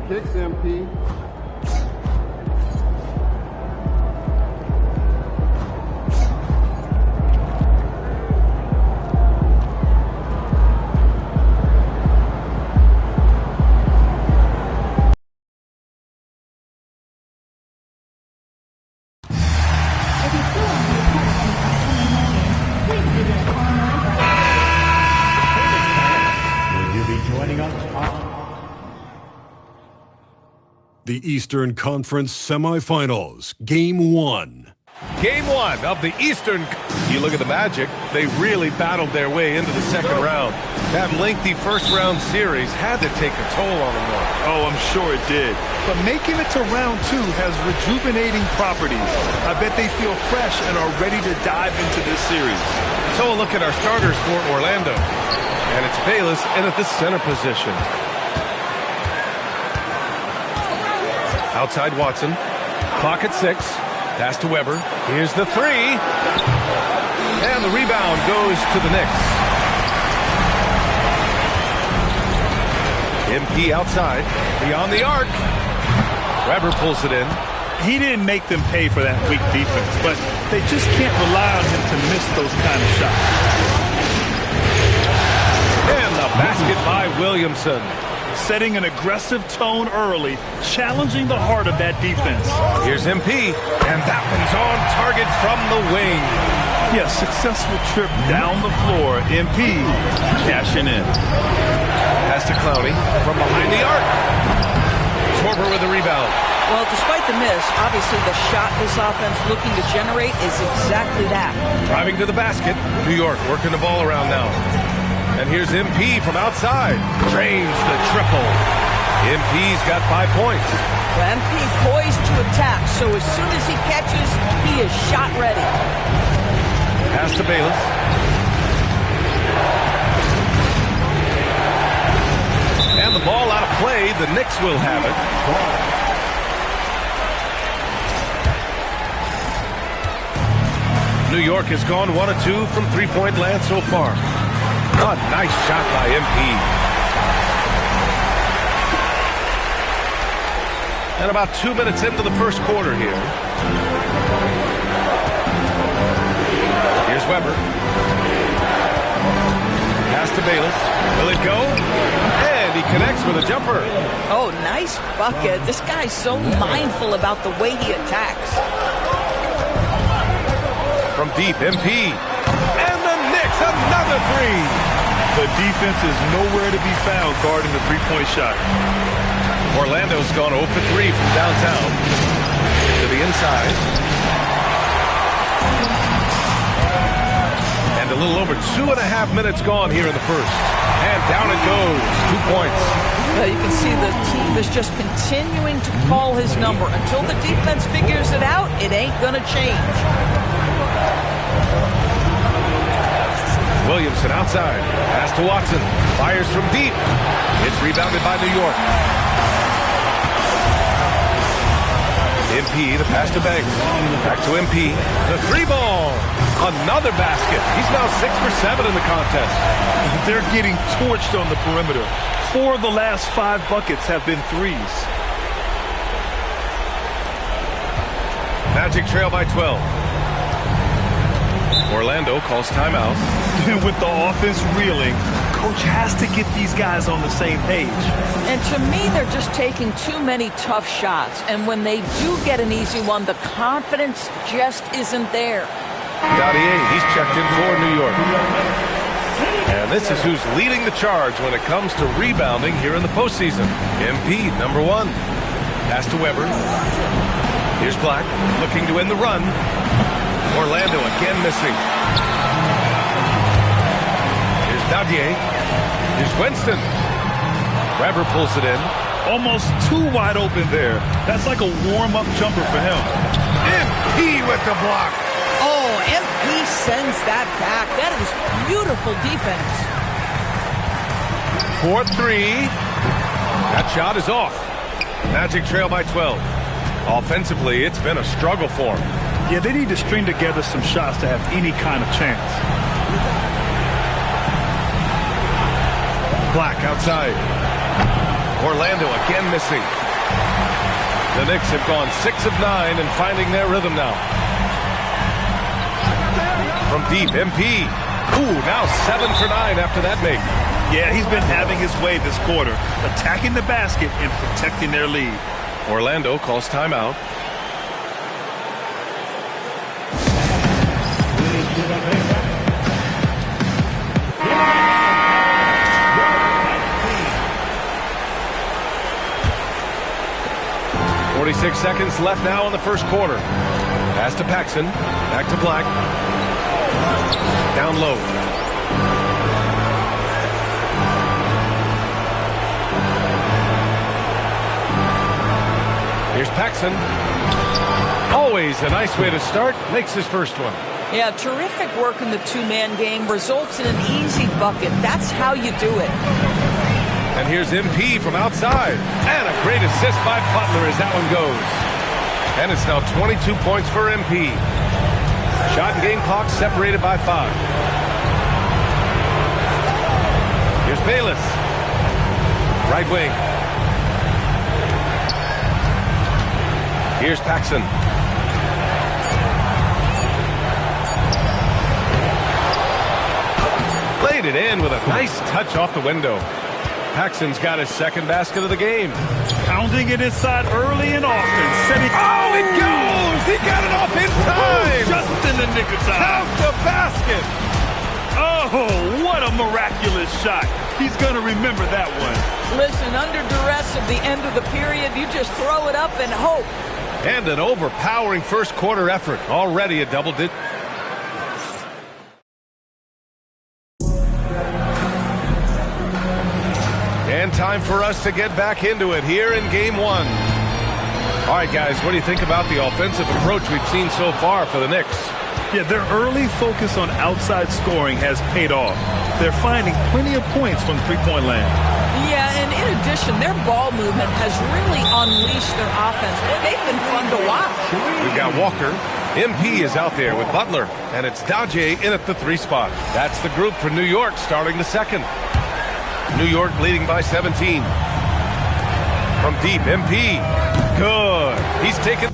Kicks, MP. Will you be joining us? The Eastern Conference Semifinals, Game 1. Game 1 of the Eastern. You look at the Magic, they really battled their way into the second round. That lengthy first-round series had to take a toll on them, though. Oh, I'm sure it did. But making it to round 2 has rejuvenating properties. I bet they feel fresh and are ready to dive into this series. So a look at our starters for Orlando. And it's Bayless in at the center position. Outside Watson. Clock at 6. Pass to Weber. Here's the 3. And the rebound goes to the Knicks. MP outside. Beyond the arc. Weber pulls it in. He didn't make them pay for that weak defense, but they just can't rely on him to miss those kind of shots. And the basket by Williamson. Setting an aggressive tone early, challenging the heart of that defense. Here's MP, and that one's on target from the wing. Yes, successful trip down the floor. MP cashing in. Pass to Clowney from behind the arc. Schwarber with the rebound. Well, despite the miss, obviously the shot this offense looking to generate is exactly that. Driving to the basket. New York working the ball around now. And here's MP from outside. Drains the triple. MP's got 5 points. Well, MP poised to attack, so as soon as he catches, he is shot ready. Pass to Bayless. And the ball out of play. The Knicks will have it. New York has gone 1 of 2 from three-point land so far. A nice shot by MP. And about 2 minutes into the first quarter here. Here's Weber. Pass to Bayless. Will it go? And he connects with a jumper. Oh, nice bucket. This guy's so mindful about the way he attacks. From deep, MP. And the Knicks, another 3. The defense is nowhere to be found guarding the three-point shot. Orlando's gone 0 for 3 from downtown to the inside. And a little over 2.5 minutes gone here in the first. And down it goes. 2 points. Well, you can see the team is just continuing to call his number. Until the defense figures it out, it ain't going to change. Williamson outside. Pass to Watson. Fires from deep. It's rebounded by New York. MP, the pass to Banks. Back to MP. The 3-ball. Another basket. He's now 6 for 7 in the contest. They're getting torched on the perimeter. 4 of the last 5 buckets have been threes. Magic trail by 12. Orlando calls timeout. With the offense reeling, coach has to get these guys on the same page. And to me, they're just taking too many tough shots. And when they do get an easy one, the confidence just isn't there. Gaudier, he's checked in for New York. And this is who's leading the charge when it comes to rebounding here in the postseason. MP, number 1. Pass to Weber. Here's Black, looking to end the run. Orlando again missing. Here's Gaudier. Here's Winston. Weber pulls it in. Almost too wide open there. That's like a warm-up jumper for him. MP with the block. Oh, MP sends that back. That is beautiful defense. 4-3. That shot is off. Magic trail by 12. Offensively, it's been a struggle for them. Yeah, they need to string together some shots to have any kind of chance. Black outside. Orlando again missing. The Knicks have gone 6 of 9 and finding their rhythm now. From deep, MP. Ooh, now 7 for 9 after that make. Yeah, he's been having his way this quarter, attacking the basket and protecting their lead. Orlando calls timeout. .46 seconds left now in the first quarter. Pass to Paxson. Back to Black. Down low. Here's Paxson. Always a nice way to start. Makes his first one. Yeah, terrific work in the two-man game results in an easy bucket. That's how you do it. And here's MP from outside. And a great assist by Butler as that one goes. And it's now 22 points for MP. Shot and game clock separated by 5. Here's Bayless. Right wing. Here's Paxson. Played it in with a nice touch off the window. Paxson's got his second basket of the game. Pounding it inside early and often. Oh, it goes! He got it off in time! Just in the nick of time. Count the basket! Oh, what a miraculous shot. He's going to remember that one. Listen, under duress of the end of the period, you just throw it up and hope. And an overpowering first quarter effort. Already a double digit. And time for us to get back into it here in game 1. All right, guys, what do you think about the offensive approach we've seen so far for the Knicks? Yeah, their early focus on outside scoring has paid off. They're finding plenty of points from three-point land. Yeah, and in addition, their ball movement has really unleashed their offense. They've been fun to watch. We've got Walker. MP is out there with Butler, and it's Daje in at the 3 spot. That's the group for New York starting the second. New York leading by 17. From deep, MP. Good. He's taken.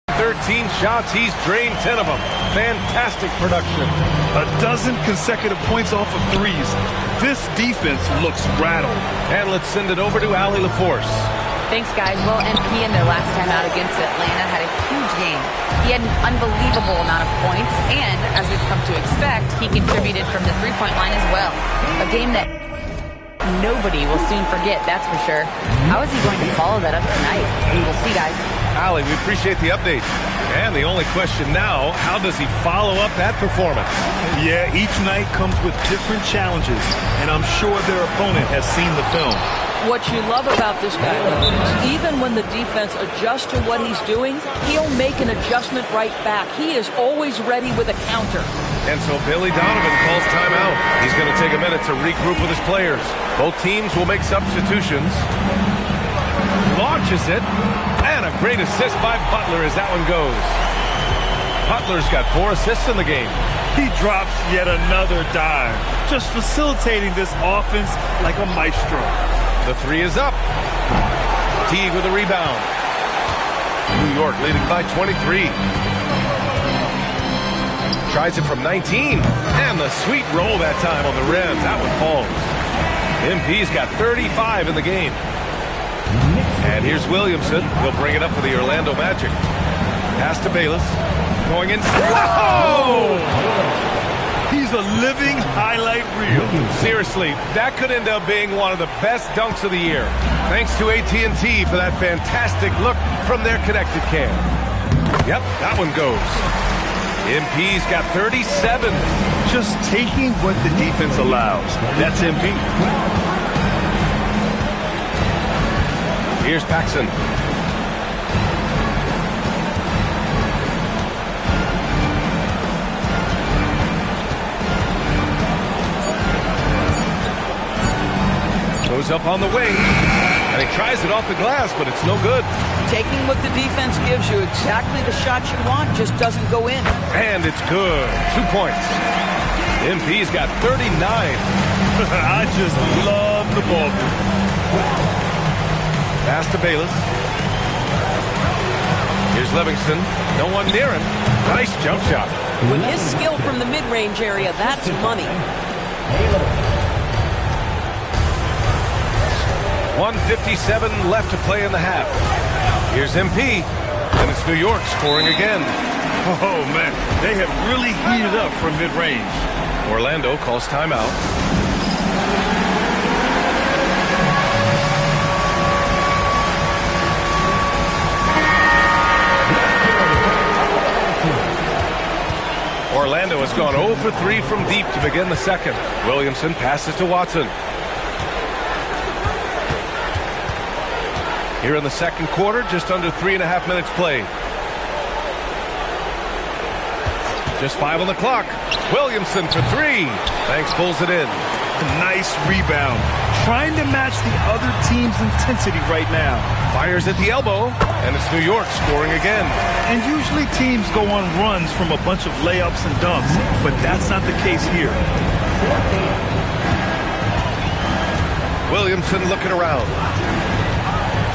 13 shots. He's drained 10 of them. Fantastic production. A dozen consecutive points off of threes. This defense looks rattled. And let's send it over to Allie LaForce. Thanks, guys. Well, MP in their last time out against Atlanta had a huge game. He had an unbelievable amount of points, and as we've come to expect, he contributed from the three-point line as well. A game that nobody will soon forget, that's for sure. How is he going to follow that up tonight? We'll see, guys. Allie, we appreciate the update. And the only question now, how does he follow up that performance? Yeah, each night comes with different challenges, and I'm sure their opponent has seen the film. What you love about this guy, though, is even when the defense adjusts to what he's doing, he'll make an adjustment right back. He is always ready with a counter. And so Billy Donovan calls timeout. He's going to take a minute to regroup with his players. Both teams will make substitutions. Launches it. And a great assist by Butler as that one goes. Butler's got 4 assists in the game. He drops yet another dime, just facilitating this offense like a maestro. The 3 is up. Teague with a rebound. New York leading by 23. Tries it from 19. And the sweet roll that time on the rim. That one falls. MP's got 35 in the game. And here's Williamson. He'll bring it up for the Orlando Magic. Pass to Bayless. Going in. Whoa! He's a living highlight reel. Seriously, that could end up being one of the best dunks of the year. Thanks to AT&T for that fantastic look from their connected cam. Yep, that one goes. MP's got 37. Just taking what the defense allows. That's MP. Here's Paxson. up on the wing, and he tries it off the glass, but it's no good. Taking what the defense gives you, exactly the shot you want, just doesn't go in. And it's good. 2 points. MP's got 39. I just love the ball. Pass to Bayless. Here's Livingston. No one near him. Nice jump shot. With his skill from the mid-range area, that's money. 1:57 left to play in the half. Here's MP, and it's New York scoring again. Oh, man, they have really heated up from mid-range. Orlando calls timeout. Orlando has gone 0 for 3 from deep to begin the second. Williamson passes to Watson. Here in the second quarter, just under 3.5 minutes played. Just 5 on the clock. Williamson for 3. Banks pulls it in. Nice rebound. Trying to match the other team's intensity right now. Fires at the elbow, and it's New York scoring again. And usually teams go on runs from a bunch of layups and dunks, but that's not the case here. Williamson looking around.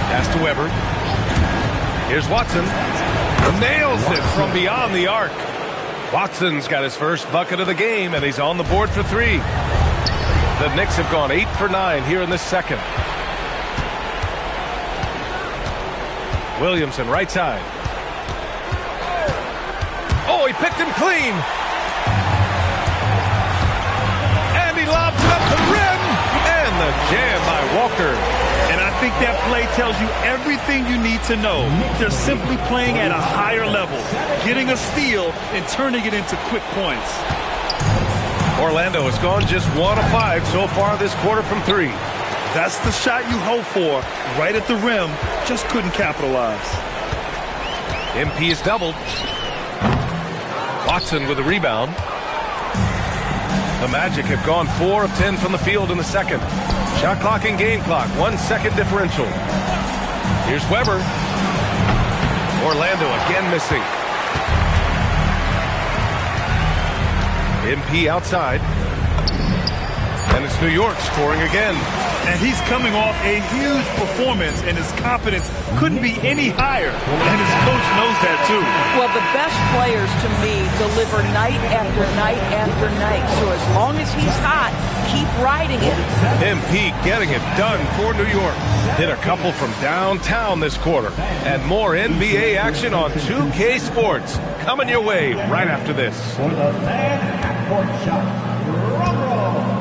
Pass to Weber. Here's Watson. Nails it from beyond the arc. Watson's got his first bucket of the game, and he's on the board for 3. The Knicks have gone 8 for 9 here in this second. Williamson, right side. Oh, he picked him clean. And he lobs it up to the rim. And the jam by Walker. And I think that play tells you everything you need to know. They're simply playing at a higher level, getting a steal and turning it into quick points. Orlando has gone just 1 of 5 so far this quarter from 3. That's the shot you hope for, right at the rim. Just couldn't capitalize. MP is doubled. Watson with a rebound. The Magic have gone 4 of 10 from the field in the second. Shot clock and game clock, 1 second differential. Here's Weber. Orlando again missing. MP outside. And it's New York scoring again. And he's coming off a huge performance, and his confidence couldn't be any higher. And his coach knows that, too. Well, the best players, to me, deliver night after night after night. So as long as he's hot, keep riding it. MP getting it done for New York. Hit a couple from downtown this quarter. And more NBA action on 2K Sports. Coming your way right after this. For the fan half-court shot, drum roll.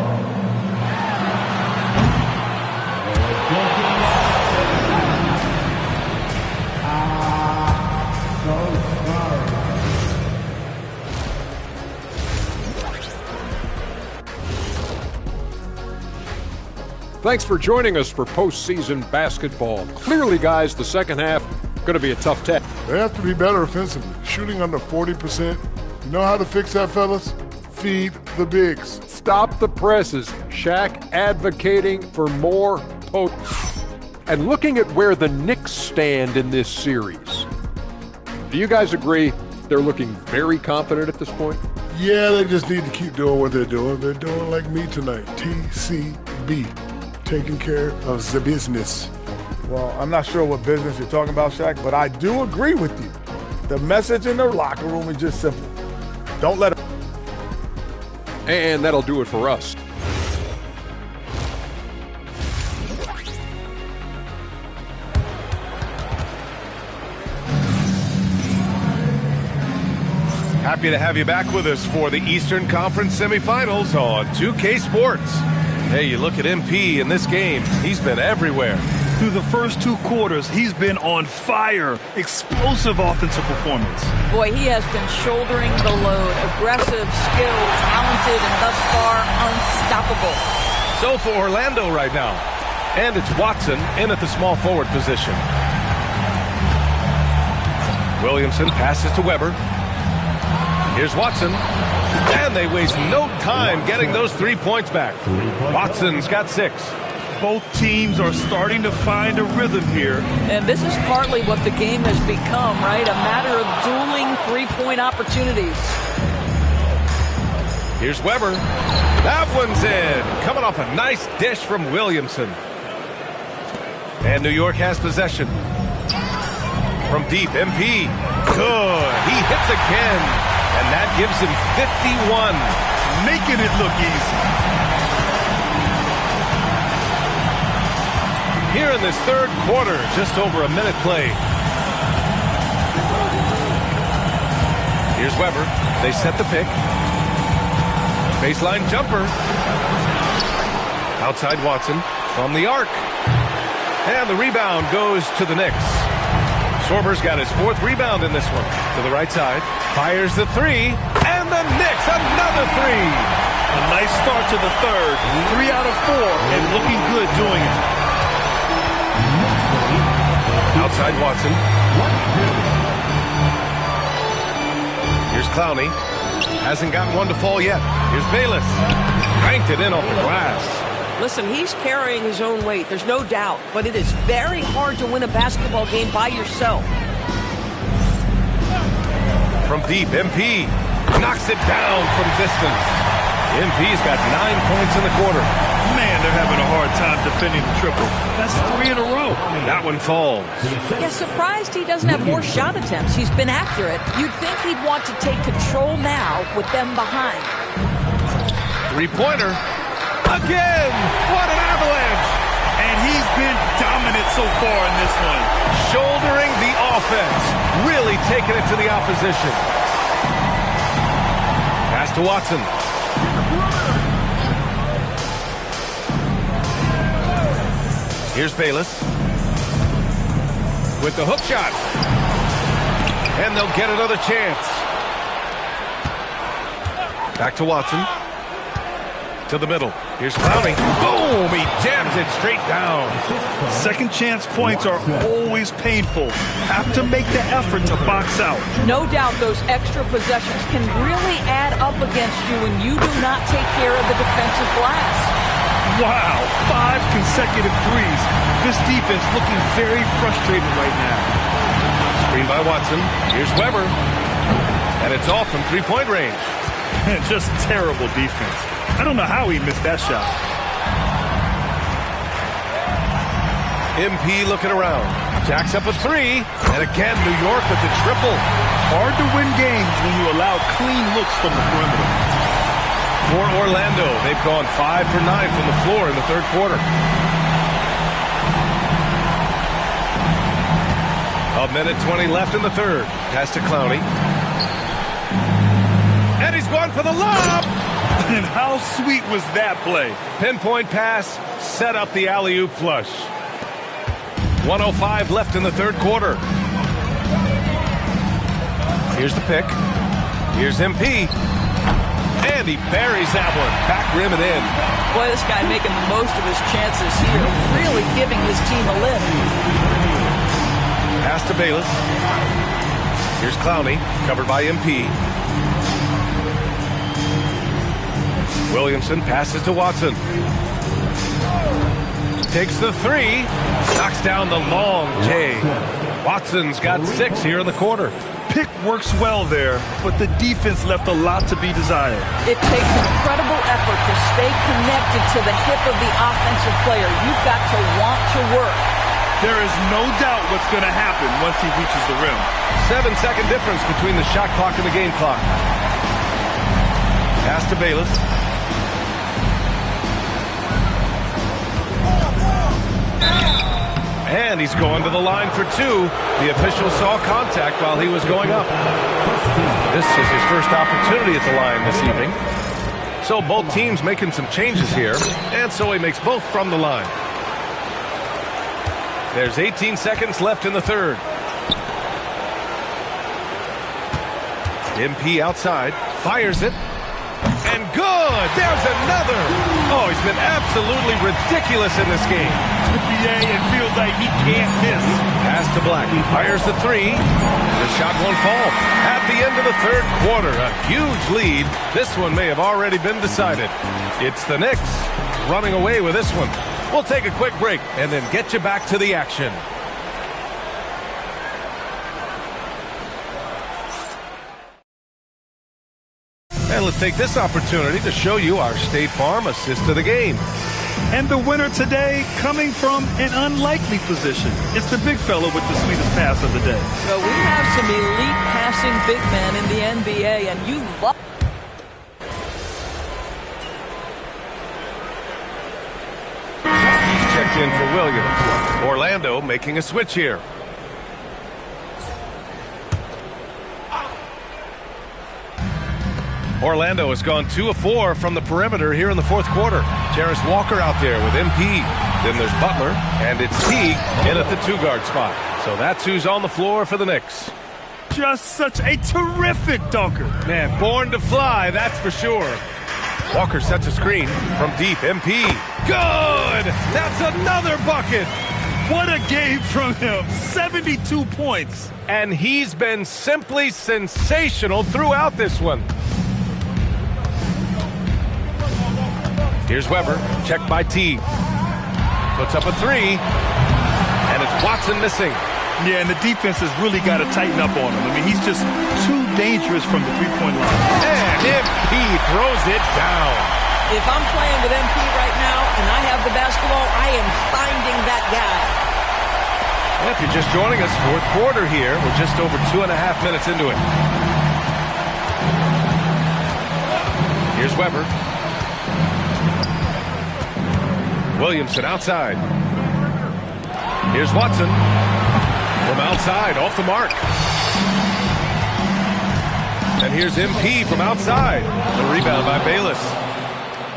Thanks for joining us for postseason basketball. Clearly, guys, the second half going to be a tough test. They have to be better offensively, shooting under 40%. You know how to fix that, fellas? Feed the bigs. Stop the presses. Shaq advocating for more post. And looking at where the Knicks stand in this series, do you guys agree they're looking very confident at this point? Yeah, they just need to keep doing what they're doing. They're doing like me tonight. TCB. Taking care of the business. Well, I'm not sure what business you're talking about, Shaq, but I do agree with you. The message in the locker room is just simple. Don't let it. And that'll do it for us. Happy to have you back with us for the Eastern Conference semifinals on 2K Sports. Hey, you look at MP in this game, he's been everywhere. Through the first 2 quarters, he's been on fire. Explosive offensive performance. Boy, he has been shouldering the load. Aggressive, skilled, talented, and thus far unstoppable. So for Orlando right now. And it's Watson in at the small forward position. Williamson passes to Weber. Here's Watson. And they waste no time getting those 3 points back. Watson's got 6. Both teams are starting to find a rhythm here. And this is partly what the game has become, right? A matter of dueling three-point opportunities. Here's Weber. That one's in. Coming off a nice dish from Williamson. And New York has possession. From deep, MP. Good. He hits again. And that gives him 51. Making it look easy. Here in this third quarter, just over a minute played. Here's Weber. They set the pick. Baseline jumper. Outside Watson from the arc. And the rebound goes to the Knicks. Sorber's got his 4th rebound in this one. To the right side. Fires the 3. And the Knicks, another 3. A nice start to the third. 3 out of 4 and looking good doing it. Outside Watson. Here's Clowney. Hasn't gotten one to fall yet. Here's Bayless. Cranked it in off the glass. Listen, he's carrying his own weight. There's no doubt. But it is very hard to win a basketball game by yourself. From deep, MP. Knocks it down from distance. MP's got 9 points in the quarter. Man, they're having a hard time defending the triple. That's 3 in a row. That one falls. Yeah, surprised he doesn't have more shot attempts. He's been accurate. You'd think he'd want to take control now with them behind. 3-pointer. Again! What an avalanche! And he's been dominant so far in this one. Shouldering the offense. Really taking it to the opposition. Pass to Watson. Here's Bayless. With the hook shot. And they'll get another chance. Back to Watson. To the middle. Here's Clowney. Boom! He jams it straight down. Second chance points are always painful. Have to make the effort to box out. No doubt those extra possessions can really add up against you when you do not take care of the defensive glass. Wow, 5 consecutive threes. This defense looking very frustrated right now. Screen by Watson. Here's Weber. And it's off from 3-point range. Just terrible defense. I don't know how he missed that shot. MP looking around. Jacks up a 3. And again, New York with the triple. Hard to win games when you allow clean looks from the perimeter. For Orlando, they've gone 5 for 9 from the floor in the third quarter. A minute 20 left in the third. Pass to Clowney. And he's going for the lob. And how sweet was that play? Pinpoint pass, set up the alley-oop flush. 1:05 left in the third quarter. Here's the pick. Here's MP. And he buries that one. Back rim and in. Boy, this guy making the most of his chances here. Really giving his team a lift. Pass to Bayless. Here's Clowney, covered by MP. Williamson passes to Watson. Takes the 3. Knocks down the long J. Watson's got 6 here in the quarter. Pick works well there, but the defense left a lot to be desired. It takes incredible effort to stay connected to the hip of the offensive player. You've got to want to work. There is no doubt what's going to happen once he reaches the rim. 7-second difference between the shot clock and the game clock. Pass to Bayless. And he's going to the line for 2. The official saw contact while he was going up. This is his first opportunity at the line this evening. So both teams making some changes here. And so he makes both from the line. There's 18 seconds left in the third. MP outside. Fires it. And good! There's another! Oh, he's been absolutely ridiculous in this game. Yeah, it feels like he can't miss. Pass to Black. Fires the 3. The shot won't fall. At the end of the third quarter, a huge lead. This one may have already been decided. It's the Knicks running away with this one. We'll take a quick break and then get you back to the action. And let's take this opportunity to show you our State Farm assist to the game. And the winner today coming from an unlikely position. It's the big fella with the sweetest pass of the day. Well, we have some elite passing big men in the NBA, and you love. He's checked in for Williams. Orlando making a switch here. Orlando has gone 2 of 4 from the perimeter here in the fourth quarter. Jarris Walker out there with MP. Then there's Butler, and it's Teague in at the 2-guard spot. So that's who's on the floor for the Knicks. Just such a terrific dunker. Man, born to fly, that's for sure. Walker sets a screen from deep. MP. Good! That's another bucket! What a game from him. 72 points. And he's been simply sensational throughout this one. Here's Weber, checked by T. Puts up a 3, and it's Watson missing. Yeah, and the defense has really got to tighten up on him. I mean, he's just too dangerous from the three-point line. And MP throws it down. If I'm playing with MP right now and I have the basketball, I am finding that guy. And if you're just joining us, fourth quarter here. We're just over 2.5 minutes into it. Here's Weber. Williamson outside. Here's Watson. From outside, off the mark. And here's MP from outside. The rebound by Bayless.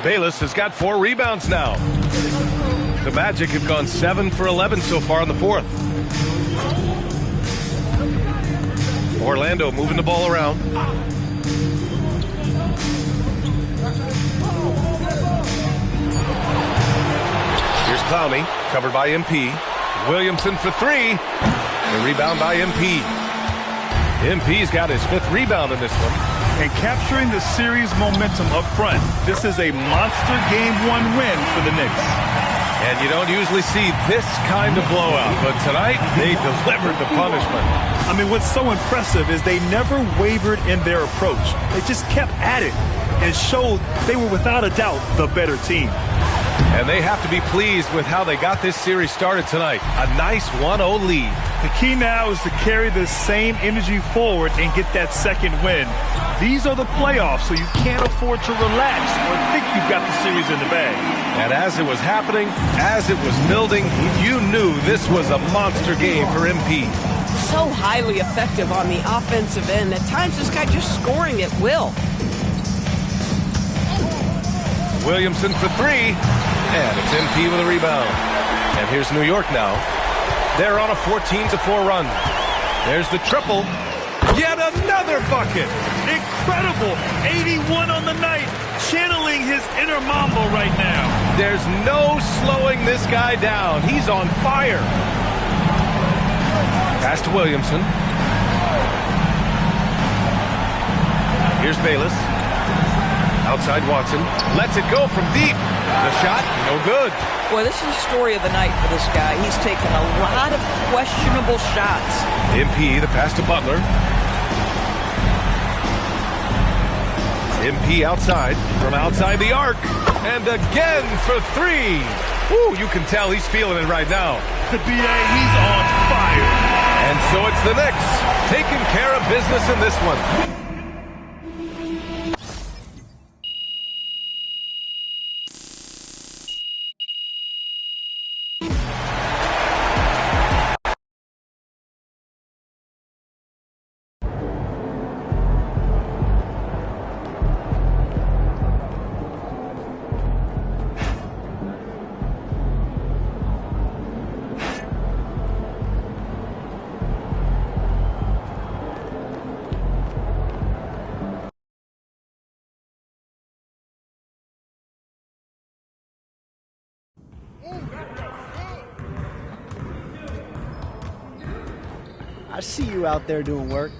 Bayless has got 4 rebounds now. The Magic have gone 7 for 11 so far in the fourth. Orlando moving the ball around. Here's Clowney, covered by MP. Williamson for 3. The rebound by MP. MP's got his 5th rebound in this one. And capturing the series momentum up front. This is a monster Game 1 win for the Knicks. And you don't usually see this kind of blowout, but tonight they delivered the punishment. I mean, what's so impressive is they never wavered in their approach. They just kept at it and showed they were without a doubt the better team. And they have to be pleased with how they got this series started tonight. A nice 1-0 lead. The key now is to carry the same energy forward and get that second win. These are the playoffs, so you can't afford to relax or think you've got the series in the bag. And as it was happening, as it was building, you knew this was a monster game for MP. So highly effective on the offensive end. At times, this guy just scoring at will. Williamson for 3. And it's MP with a rebound. And here's New York now. They're on a 14-4 run. There's the triple. Yet another bucket. Incredible. 81 on the night. Channeling his inner Mambo right now. There's no slowing this guy down. He's on fire. Pass to Williamson. Here's Bayless. Outside Watson. Lets it go from deep. The shot, no good. Boy, this is the story of the night for this guy. He's taken a lot of questionable shots. MP, the pass to Butler. MP outside, from outside the arc. And again for 3. Woo, you can tell he's feeling it right now. The BA, he's on fire. And so it's the Knicks taking care of business in this one. I see you out there doing work.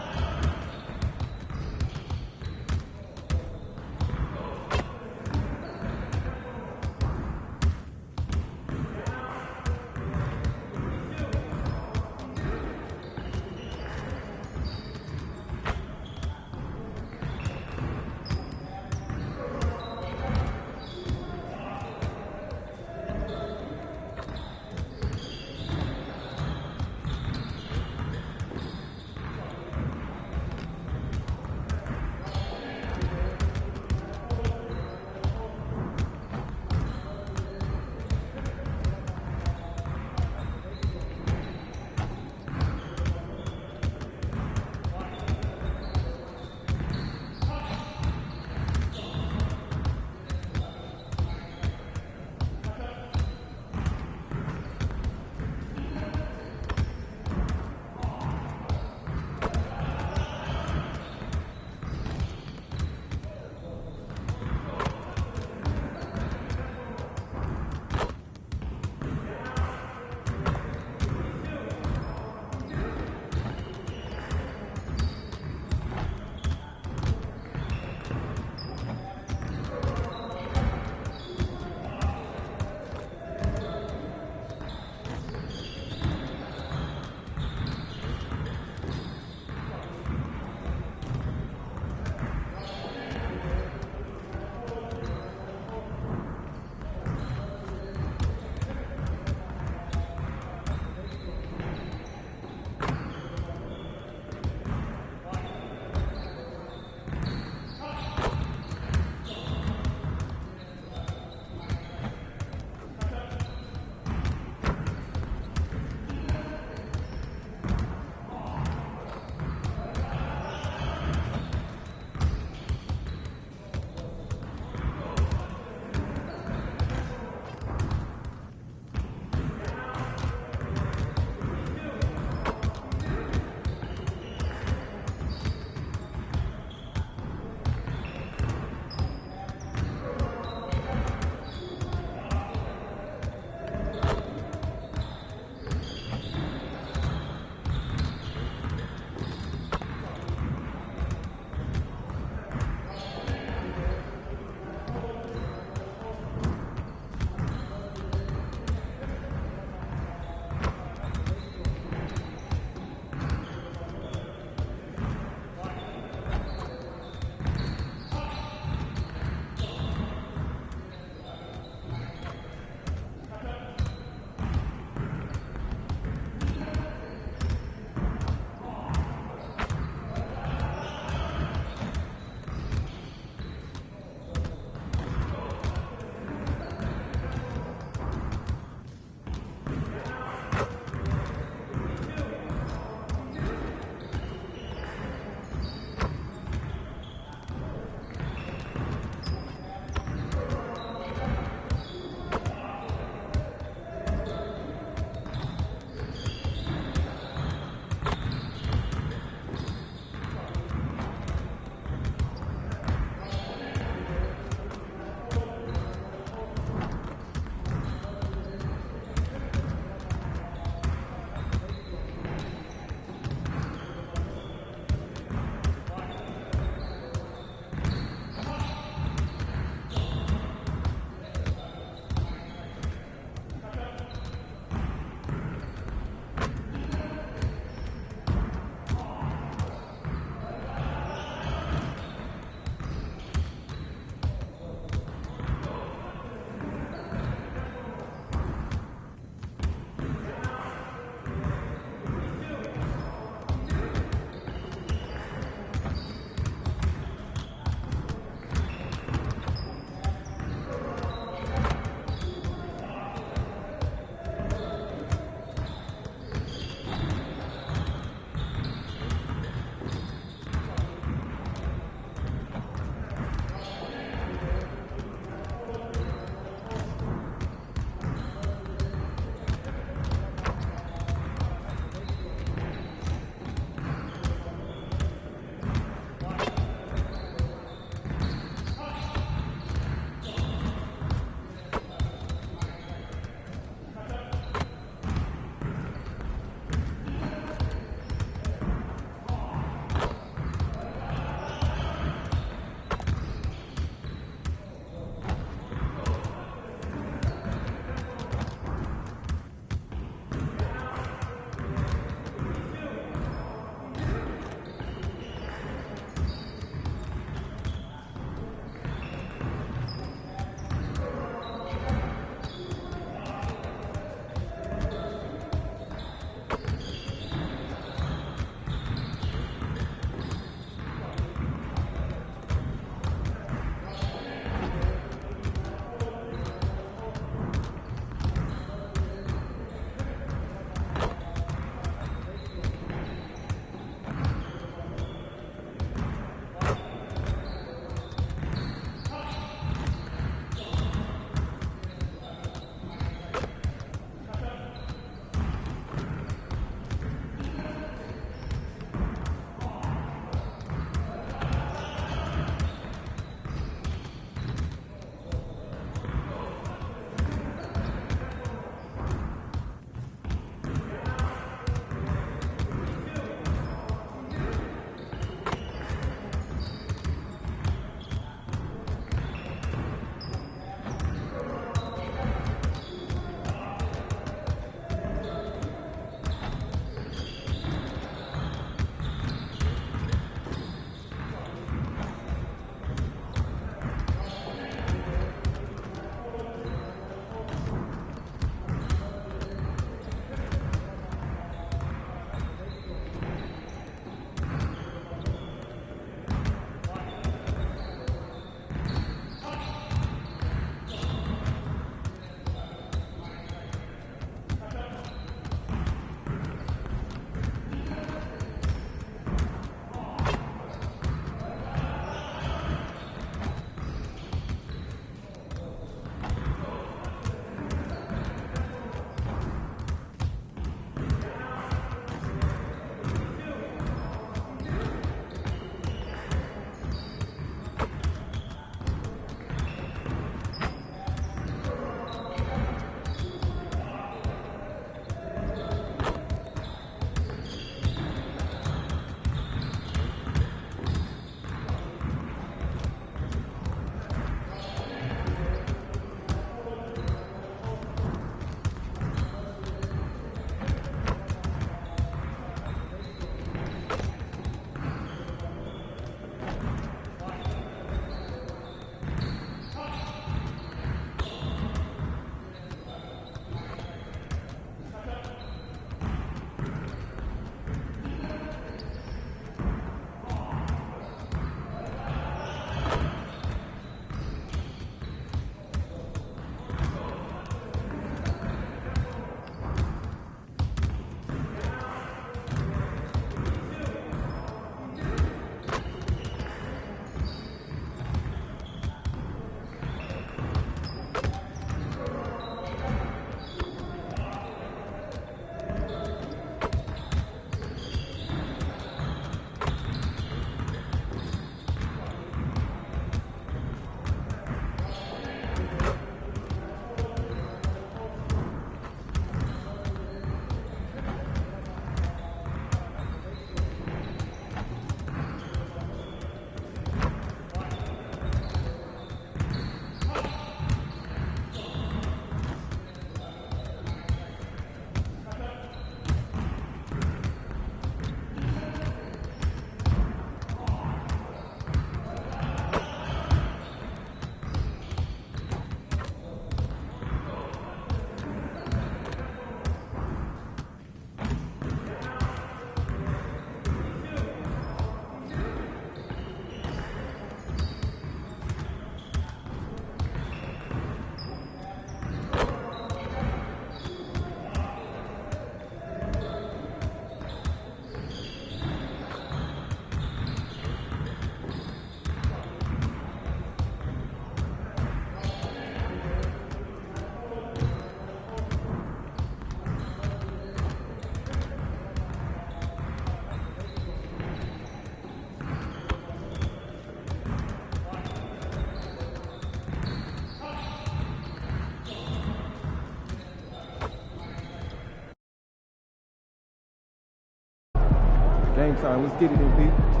Game time. Let's get it, MP.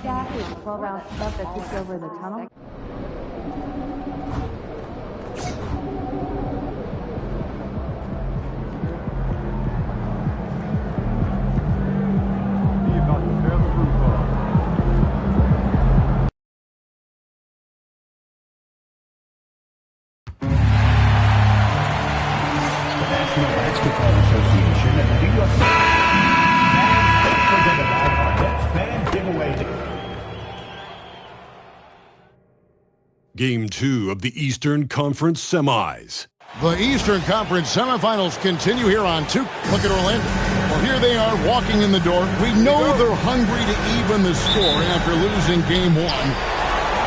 staff is 12-ounce stuff that sits over the tunnel. National Basketball Association and the New York Fans about our next fan giveaway. Game 2 of the Eastern Conference Semis. The Eastern Conference semifinals continue here on 2. Look at Orlando. Well, here they are walking in the door. We know they're hungry to even the score after losing game 1.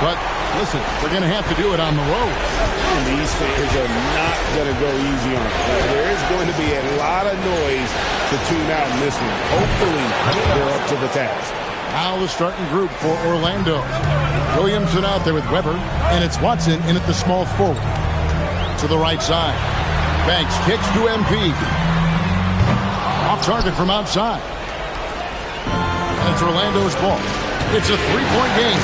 But listen, they're going to have to do it on the road. And these fans are not going to go easy on it. There is going to be a lot of noise to tune out in this one. Hopefully, they're up to the task. Now the starting group for Orlando. Williamson out there with Weber, and it's Watson in at the small forward. To the right side. Banks kicks to MP. Off target from outside. And it's Orlando's ball. It's a three-point game.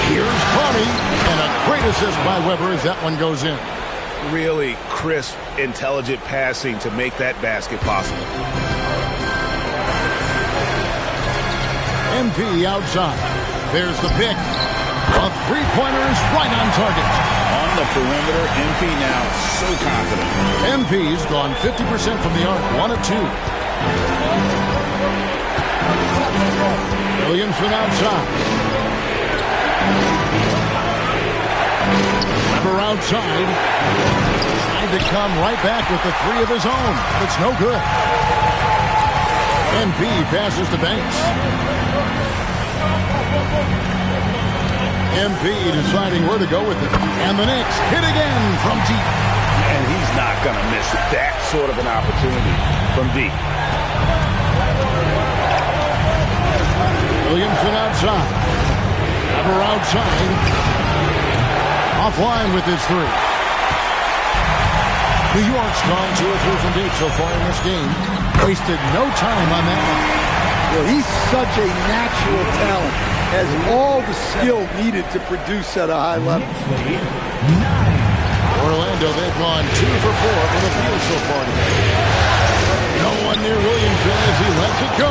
Here's Connie, and a great assist by Weber as that one goes in. Really crisp, intelligent passing to make that basket possible. MP outside. There's the pick. A three-pointer is right on target. On the perimeter, MP now so confident. MP's gone 50% from the arc, 1 of 2. Williamson outside. Weber outside. Trying to come right back with the 3 of his own. It's no good. MP passes to Banks. MP deciding where to go with it. And the Knicks hit again from deep. And he's not going to miss that sort of an opportunity from deep. Williamson outside. Weber outside. Offline with his 3. New York's gone 2 or 3 from deep so far in this game. Wasted no time on that one. Well, he's such a natural talent. Has all the skill needed to produce at a high level. Orlando, they've gone 2 for 4 from the field so far today. No one near Williamson as he lets it go.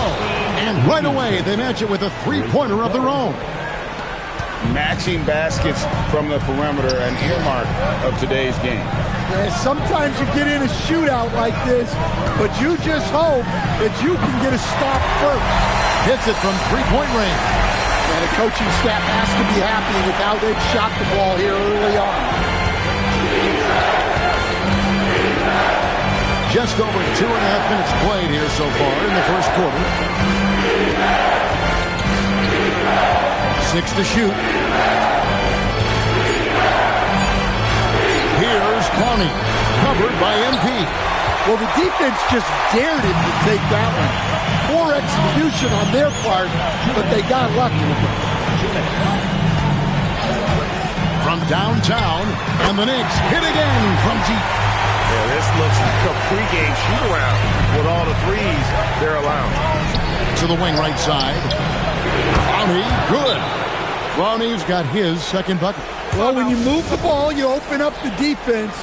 And right away, they match it with a three-pointer of their own. Matching baskets from the perimeter, an earmark of today's game. Yeah, sometimes you get in a shootout like this, but you just hope that you can get a stop first. Hits it from three-point range. And the coaching staff has to be happy with how they've shot the ball here early on. Just over 2.5 minutes played here so far in the first quarter. 6 to shoot. Here's Connie, covered by MP. Well, the defense just dared him to take that one. Poor execution on their part, but they got lucky. From downtown, and the Knicks hit again from deep. Yeah, this looks like a pregame shoot-around with all the threes they're allowing. To the wing right side. Connie, good. Ronnie's got his second bucket. Well, when you move the ball, you open up the defense.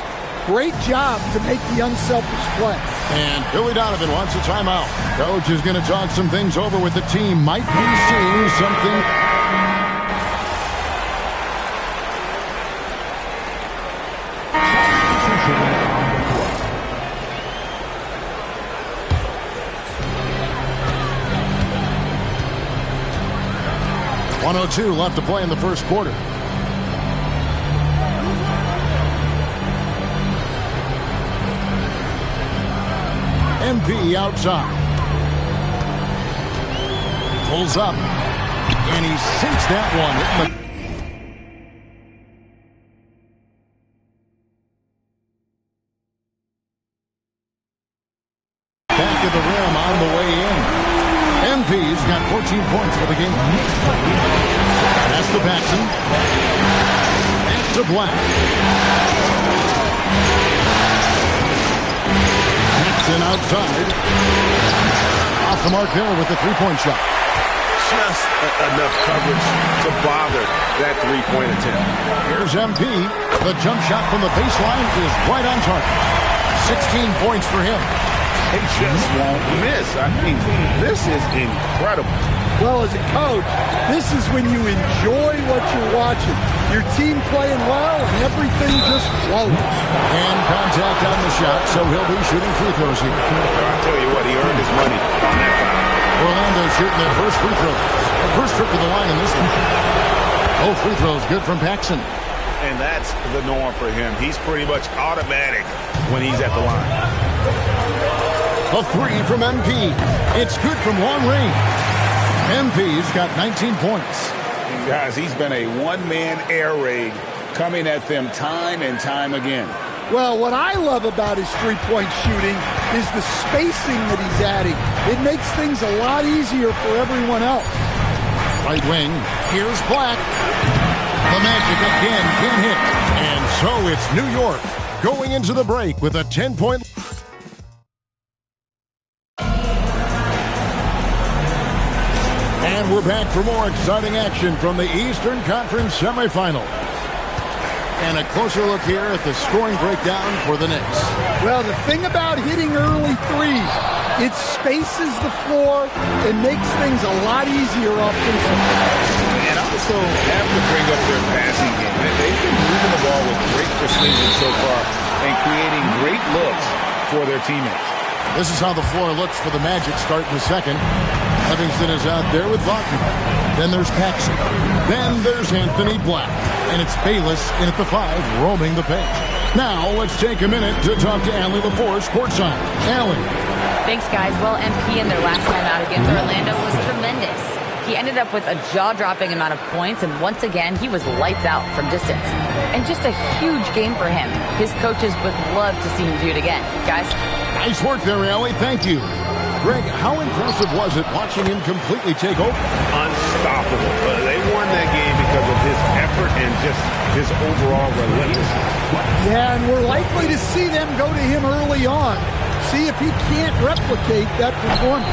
Great job to make the unselfish play. And Billy Donovan wants a timeout. Coach is going to talk some things over with the team. Might be seeing something. .102 left to play in the first quarter. MP outside. Pulls up. And he sinks that one. Back of the rim on the way in. MP's got 14 points for the game. That's to Paxson. Back to Black. Paxson outside. Off the mark there with the three-point shot. just enough coverage to bother that three-point attempt. Here's MP. The jump shot from the baseline is right on target. 16 points for him. They just won't miss. I mean, this is incredible. Well, as a coach, this is when you enjoy what you're watching. Your team playing well and everything just flows. And contact on the shot, so he'll be shooting free throws here. I'll tell you what, he earned his money on that foul. Orlando shooting their first free throw. First trip to the line in this one. Both free throws good from Paxson. And that's the norm for him. He's pretty much automatic when he's at the line. A three from MP. It's good from long range. MP's got 19 points. And guys, he's been a one-man air raid coming at them time and time again. Well, what I love about his three-point shooting is the spacing that he's adding. It makes things a lot easier for everyone else. Right wing, here's Black. The Magic again can't hit. And so it's New York going into the break with a 10-point. And we're back for more exciting action from the Eastern Conference semifinals. And a closer look here at the scoring breakdown for the Knicks. Well, the thing about hitting early threes, it spaces the floor and makes things a lot easier offensively. And also have to bring up their passing game. They've been moving the ball with great precision so far and creating great looks for their teammates. This is how the floor looks for the Magic starting the second. Livingston is out there with Wagner. Then there's Paxson. Then there's Anthony Black. And it's Bayless in at the 5, roaming the paint. Now, let's take a minute to talk to Allie LaForce courtside. Allie. Thanks, guys. Well, MP in their last time out against Orlando was tremendous. He ended up with a jaw-dropping amount of points, and once again, he was lights out from distance. And just a huge game for him. His coaches would love to see him do it again. Guys? Nice work there, Allie. Thank you. Greg, how impressive was it watching him completely take over? Unstoppable. They won that game because of his effort and just his overall relentlessness. Yeah, and we're likely to see them go to him early on. See if he can't replicate that performance.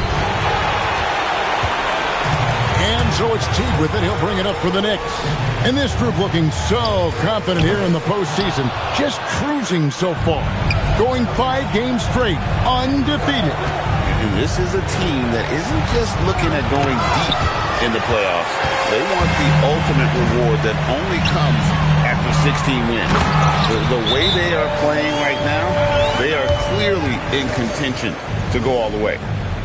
And so it's Teague with it. He'll bring it up for the Knicks. And this group looking so confident here in the postseason. Just cruising so far. Going 5 games straight, undefeated. And this is a team that isn't just looking at going deep in the playoffs. They want the ultimate reward that only comes after 16 wins. The way they are playing right now, they are clearly in contention to go all the way.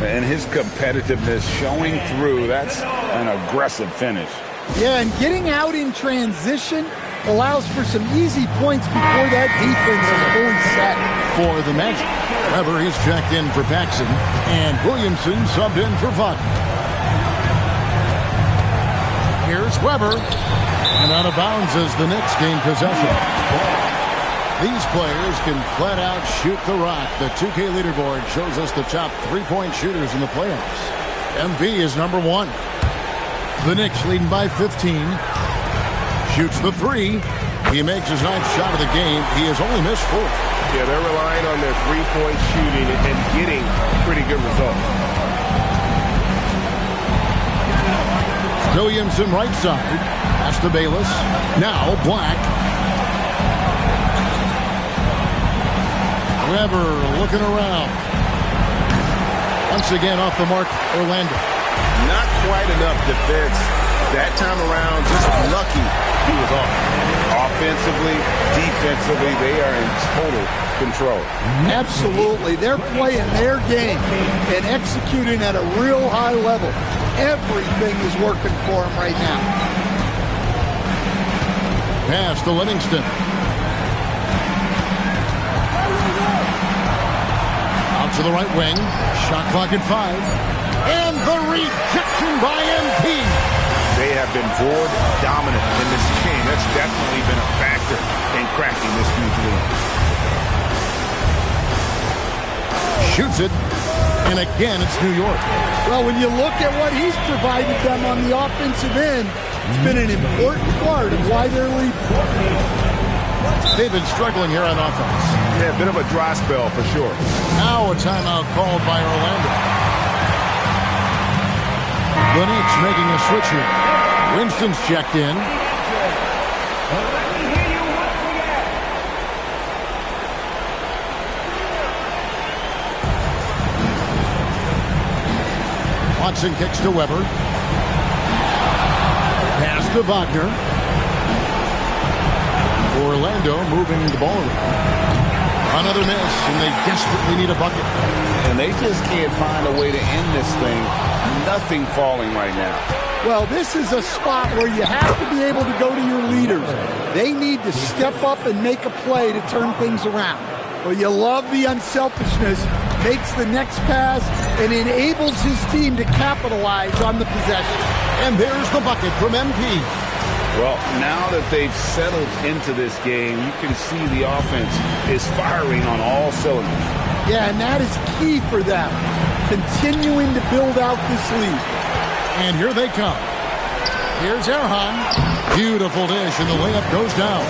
And his competitiveness showing through, that's an aggressive finish. Yeah, and getting out in transition allows for some easy points before that defense is fully set. For the Magic, Weber, he's checked in for Paxson, and Williamson subbed in for Wagner. Here's Weber, and out of bounds as the Knicks gain possession. These players can flat out shoot the rock. The 2K leaderboard shows us the top three-point shooters in the playoffs. MV is number 1. The Knicks leading by 15. Shoots the 3. He makes his 9th shot of the game. He has only missed 4. Yeah, they're relying on their three-point shooting and getting pretty good results. Williamson right side. Pass to Bayless. Now Black. Weber looking around. Once again off the mark, Orlando. Not quite enough defense. That time around, just lucky he was off. Offensively, defensively, they are in total control. Absolutely. They're playing their game and executing at a real high level. Everything is working for them right now. Pass to Livingston. Out to the right wing. Shot clock at 5. And the rejection by MP. They have been board dominant in this game. That's definitely been a factor in cracking this huge lead. Shoots it. And again, it's New York. Well, when you look at what he's provided them on the offensive end, it's been an important part of why they're leading. They've been struggling here on offense. Yeah, a bit of a dry spell for sure. Now a timeout called by Orlando. The Knicks making a switch here. Winston's checked in. Watson kicks to Weber. Pass to Wagner. Orlando moving the ball around. Another miss, and they desperately need a bucket. And they just can't find a way to end this thing. Nothing falling right now. Well, this is a spot where you have to be able to go to your leaders. They need to step up and make a play to turn things around. Well, you love the unselfishness, makes the next pass, and enables his team to capitalize on the possession. And there's the bucket from MP. Well, now that they've settled into this game, you can see the offense is firing on all cylinders. Yeah, and that is key for them, continuing to build out this lead. And here they come. Here's Erhan. Beautiful dish, and the layup goes down.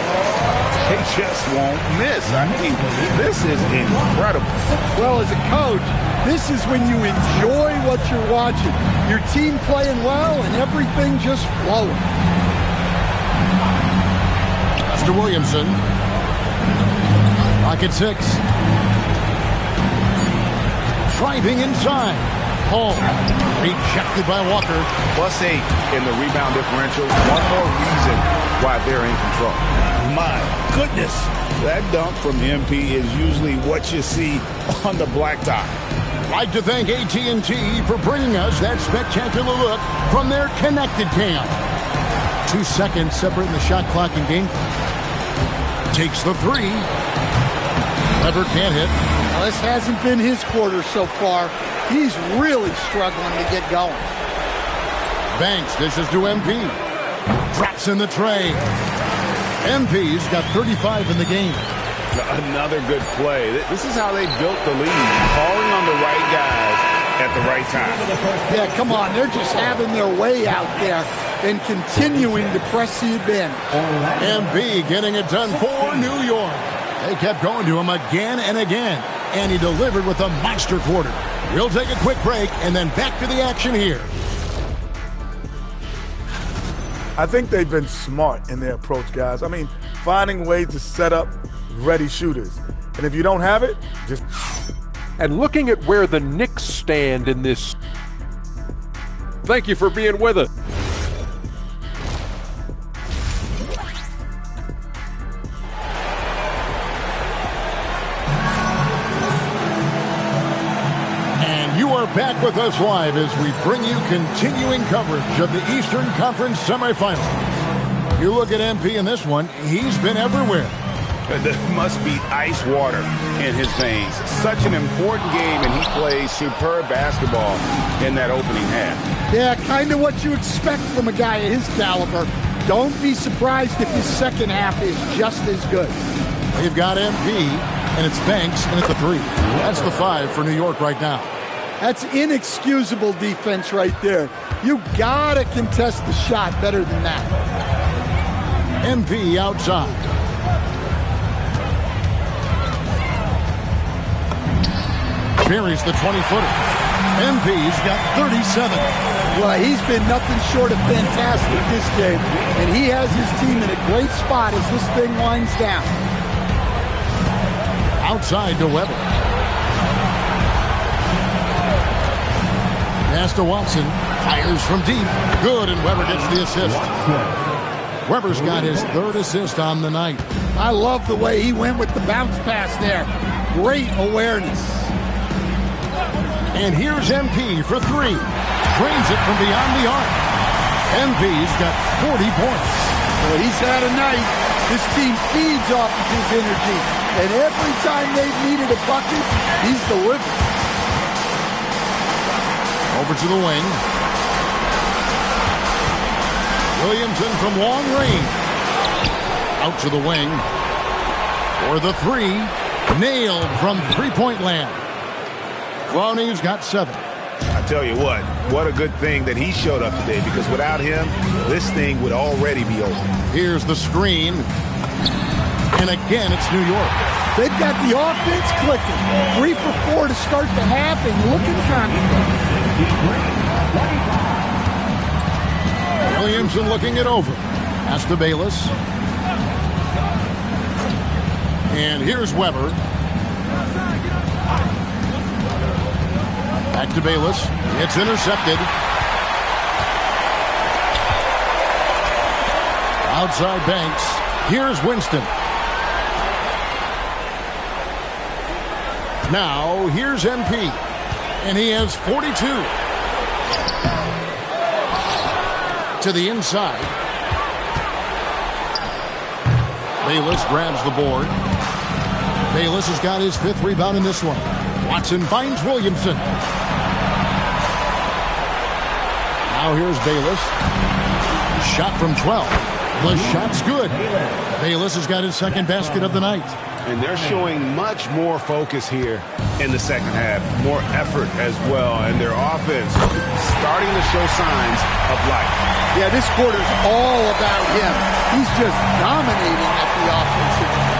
They just won't miss. I mean, this is incredible. Well, as a coach, this is when you enjoy what you're watching. Your team playing well and everything just flowing. To Williamson. Pocket 6. Driving inside. Hall. Rejected by Walker. +8 in the rebound differential. One more reason why they're in control. My goodness. That dunk from MP is usually what you see on the blacktop. I'd like to thank AT&T for bringing us that spectacular look from their connected cam. 2 seconds separating the shot clock and game clock. Takes the three. Weber can't hit. Now, this hasn't been his quarter so far. He's really struggling to get going. Banks dishes to MP. Drops in the tray. MP's got 35 in the game. Another good play. This is how they built the lead. Calling on the right guys at the right time. Yeah, come on. They're just having their way out there and continuing to press the advantage. MP getting it done for New York. They kept going to him again and again, and he delivered with a monster quarter. We'll take a quick break and then back to the action here. I think they've been smart in their approach, guys. I mean, finding ways to set up ready shooters. And if you don't have it, just... And looking at where the Knicks stand in this. Thank you for being with us. Back with us live as we bring you continuing coverage of the Eastern Conference semifinals. You look at MP in this one, he's been everywhere. There must be ice water in his veins. Such an important game, and he plays superb basketball in that opening half. Yeah, kind of what you expect from a guy of his caliber. Don't be surprised if his second half is just as good. We've got MP, and it's Banks, and it's a three. That's the 5 for New York right now. That's inexcusable defense right there. You gotta contest the shot better than that. MP outside. Buries the 20-footer. MP's got 37. Well, he's been nothing short of fantastic this game, and he has his team in a great spot as this thing winds down. Outside to Weber. Pass to Watson, fires from deep. Good, and Weber gets the assist. Weber's got his 3rd assist on the night. I love the way he went with the bounce pass there. Great awareness. And here's MP for 3. Drains it from beyond the arc. MP's got 40 points. Well, he's had a night. This team feeds off of his energy. And every time they've needed a bucket, he's delivered. Over to the wing. Williamson from long range. Out to the wing. For the 3. Nailed from three-point land. Clowney's got 7. I tell you what a good thing that he showed up today, because without him, this thing would already be over. Here's the screen. And again, it's New York. They've got the offense clicking. 3 for 4 to start the half and looking confident. Williamson looking it over. Pass to Bayless. And here's Weber. Back to Bayless. It's intercepted. Outside Banks. Here's Winston. Now, here's MP. And he has 42. To the inside. Bayless grabs the board. Bayless has got his 5th rebound in this one. Watson finds Williamson. Now here's Bayless. Shot from 12. The shot's good. Bayless has got his 2nd basket of the night. And they're showing much more focus here in the second half. More effort as well. And their offense starting to show signs of life. Yeah, this quarter's all about him. He's just dominating at the offensive end.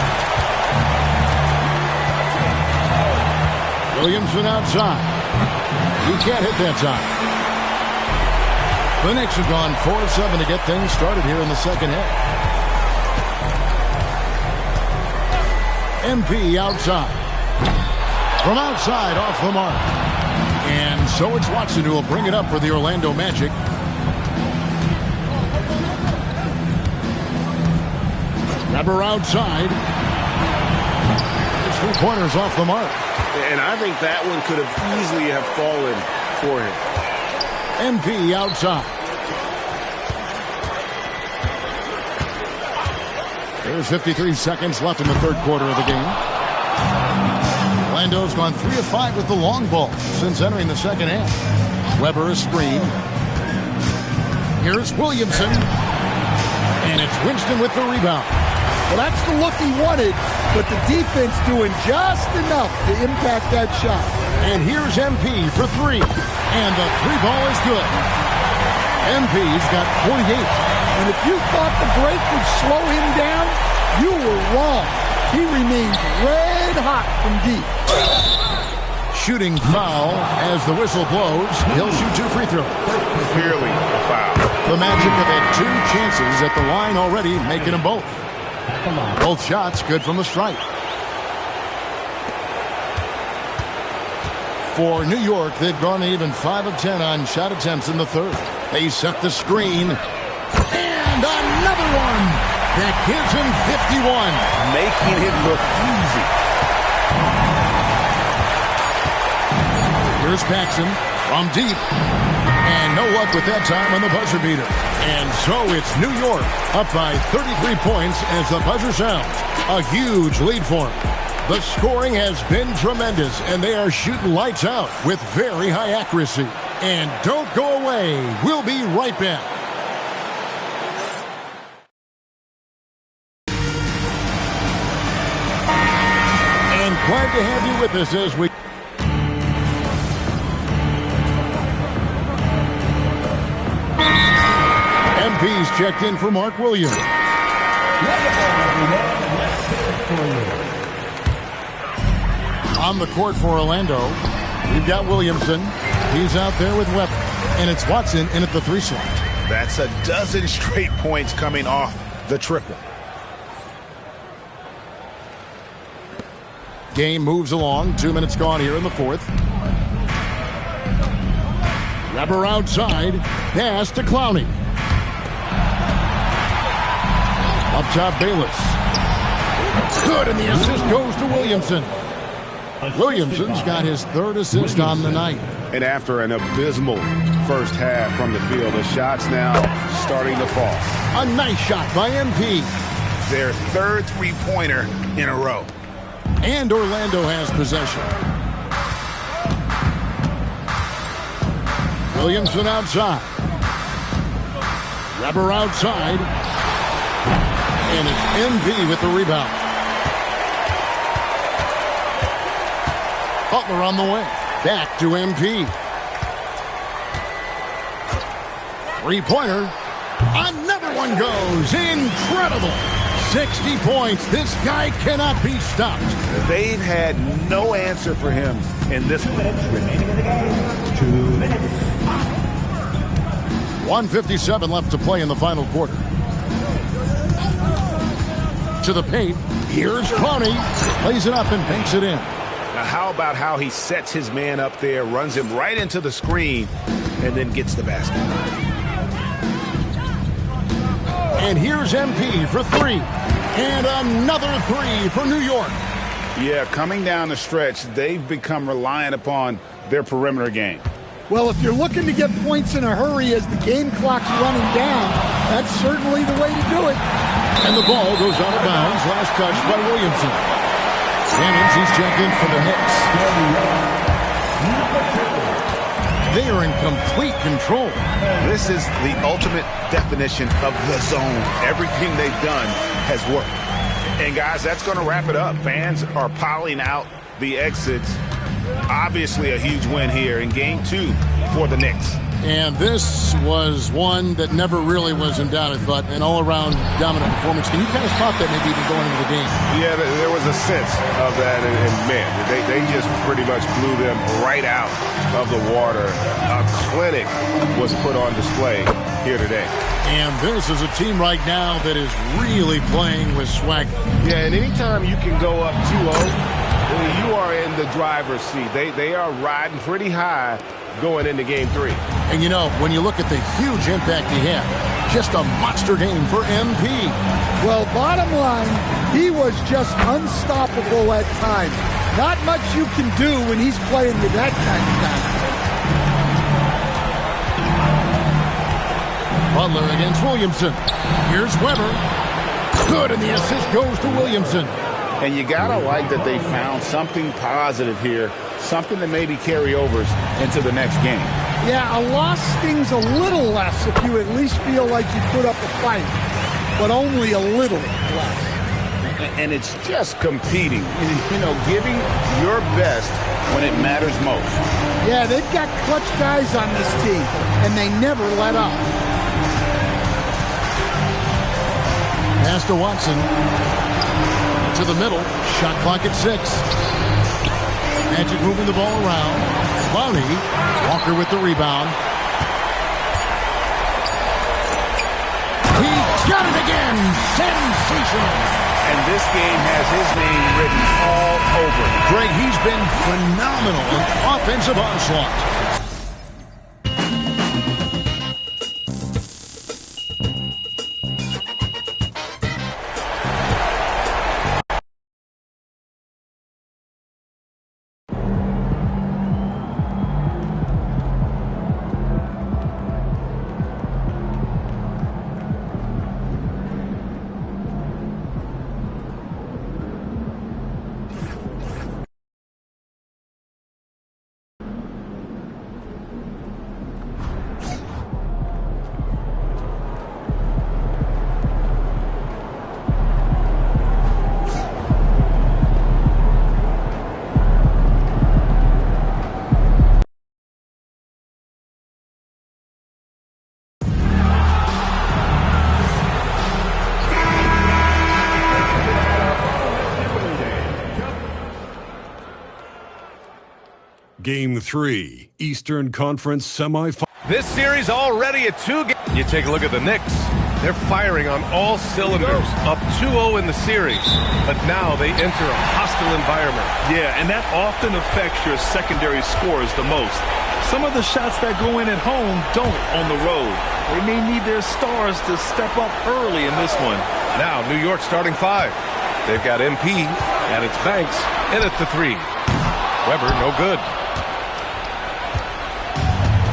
Williamson outside. You can't hit that time. The Knicks have gone 4 of 7 to get things started here in the second half. MP outside. From outside, off the mark. And so it's Watson who will bring it up for the Orlando Magic. Weber outside. His 3-pointers off the mark. And I think that one could have easily have fallen for him. MP outside. There's 53 seconds left in the 3rd quarter of the game. Orlando's gone 3 of 5 with the long ball since entering the second half. Weber a screen. Here's Williamson. And it's Winston with the rebound. Well, that's the look he wanted, but the defense doing just enough to impact that shot. And here's MP for 3. And the 3-ball is good. MP's got 48. And if you thought the break would slow him down, you were wrong. He remains red hot from deep. Shooting foul as the whistle blows. He'll shoot 2 free throws. Clearly a foul. The Magic have had 2 chances at the line already, making them both. Both shots good from the stripe. For New York, they've gone even 5 of 10 on shot attempts in the 3rd. They set the screen. And another one that gives him 51. Making it look easy. Here's Paxson from deep. And no luck with that time on the buzzer beater. And so it's New York up by 33 points as the buzzer sounds. A huge lead for them. The scoring has been tremendous, and they are shooting lights out with very high accuracy. And don't go away. We'll be right back. And glad to have you with us as we... MP's checked in for Mark Williams. On the court for Orlando, we've got Williamson. He's out there with Weber. And it's Watson in at the 3 slot. That's a dozen straight points coming off the triple. Game moves along. 2 minutes gone here in the 4th. Weber outside. Pass to Clowney. Up top, Bayless. Good, and the assist goes to Williamson. Williamson's got his 3rd assist on the night. And after an abysmal first half from the field, the shots now starting to fall. A nice shot by MP. Their 3rd 3-pointer in a row. And Orlando has possession. Williamson outside. Weber outside. And it's MP with the rebound. Butler on the way. Back to MP. 3-pointer. Another one goes. Incredible. 60 points. This guy cannot be stopped. They've had no answer for him in this one. 2 minutes remaining in the game. 2 minutes. 1:57 left to play in the final quarter. To the paint. Here's Connie. Lays it up and banks it in. Now, how about how he sets his man up there, runs him right into the screen, and then gets the basket. And here's MP for three. And another three for New York. Yeah, coming down the stretch, they've become reliant upon their perimeter game. Well, if you're looking to get points in a hurry as the game clock's running down, that's certainly the way to do it. And the ball goes out of bounds. Last touch by Williamson. Cannons, he's checked in for the Knicks. They are in complete control. This is the ultimate definition of the zone. Everything they've done has worked. And, guys, that's going to wrap it up. Fans are piling out the exits. Obviously a huge win here in Game 2 for the Knicks. And this was one that never really was in doubt, I thought, an all-around dominant performance. And you kind of thought that maybe even going into the game. Yeah, there was a sense of that, and man, they just pretty much blew them right out of the water. A clinic was put on display here today. And this is a team right now that is really playing with swagger. Yeah, and anytime you can go up 2-0, you are in the driver's seat. They are riding pretty high going into Game 3. And you know, when you look at the huge impact he had, just a monster game for MP. Well, bottom line, he was just unstoppable at times. Not much you can do when he's playing with that kind of confidence. Butler against Williamson. Here's Weber. Good, and the assist goes to Williamson. And you gotta like that they found something positive here, something that maybe carry overs into the next game. Yeah, a loss stings a little less if you at least feel like you put up a fight, but only a little less. And it's just competing, you know, giving your best when it matters most. Yeah, they've got clutch guys on this team, and they never let up. Pass to Watson. To the middle. Shot clock at 6. Magic moving the ball around. Lowney. Walker with the rebound. He got it again. Sensational. And this game has his name written all over it. Greg, he's been phenomenal in offensive onslaught. Game 3, Eastern Conference semifinal. This series already at 2 games. You take a look at the Knicks. They're firing on all cylinders, up 2-0 in the series. But now they enter a hostile environment. Yeah, and that often affects your secondary scores the most. Some of the shots that go in at home don't on the road. They may need their stars to step up early in this one. Now, New York starting 5. They've got MP, and it's Banks in at the 3. Weber, no good.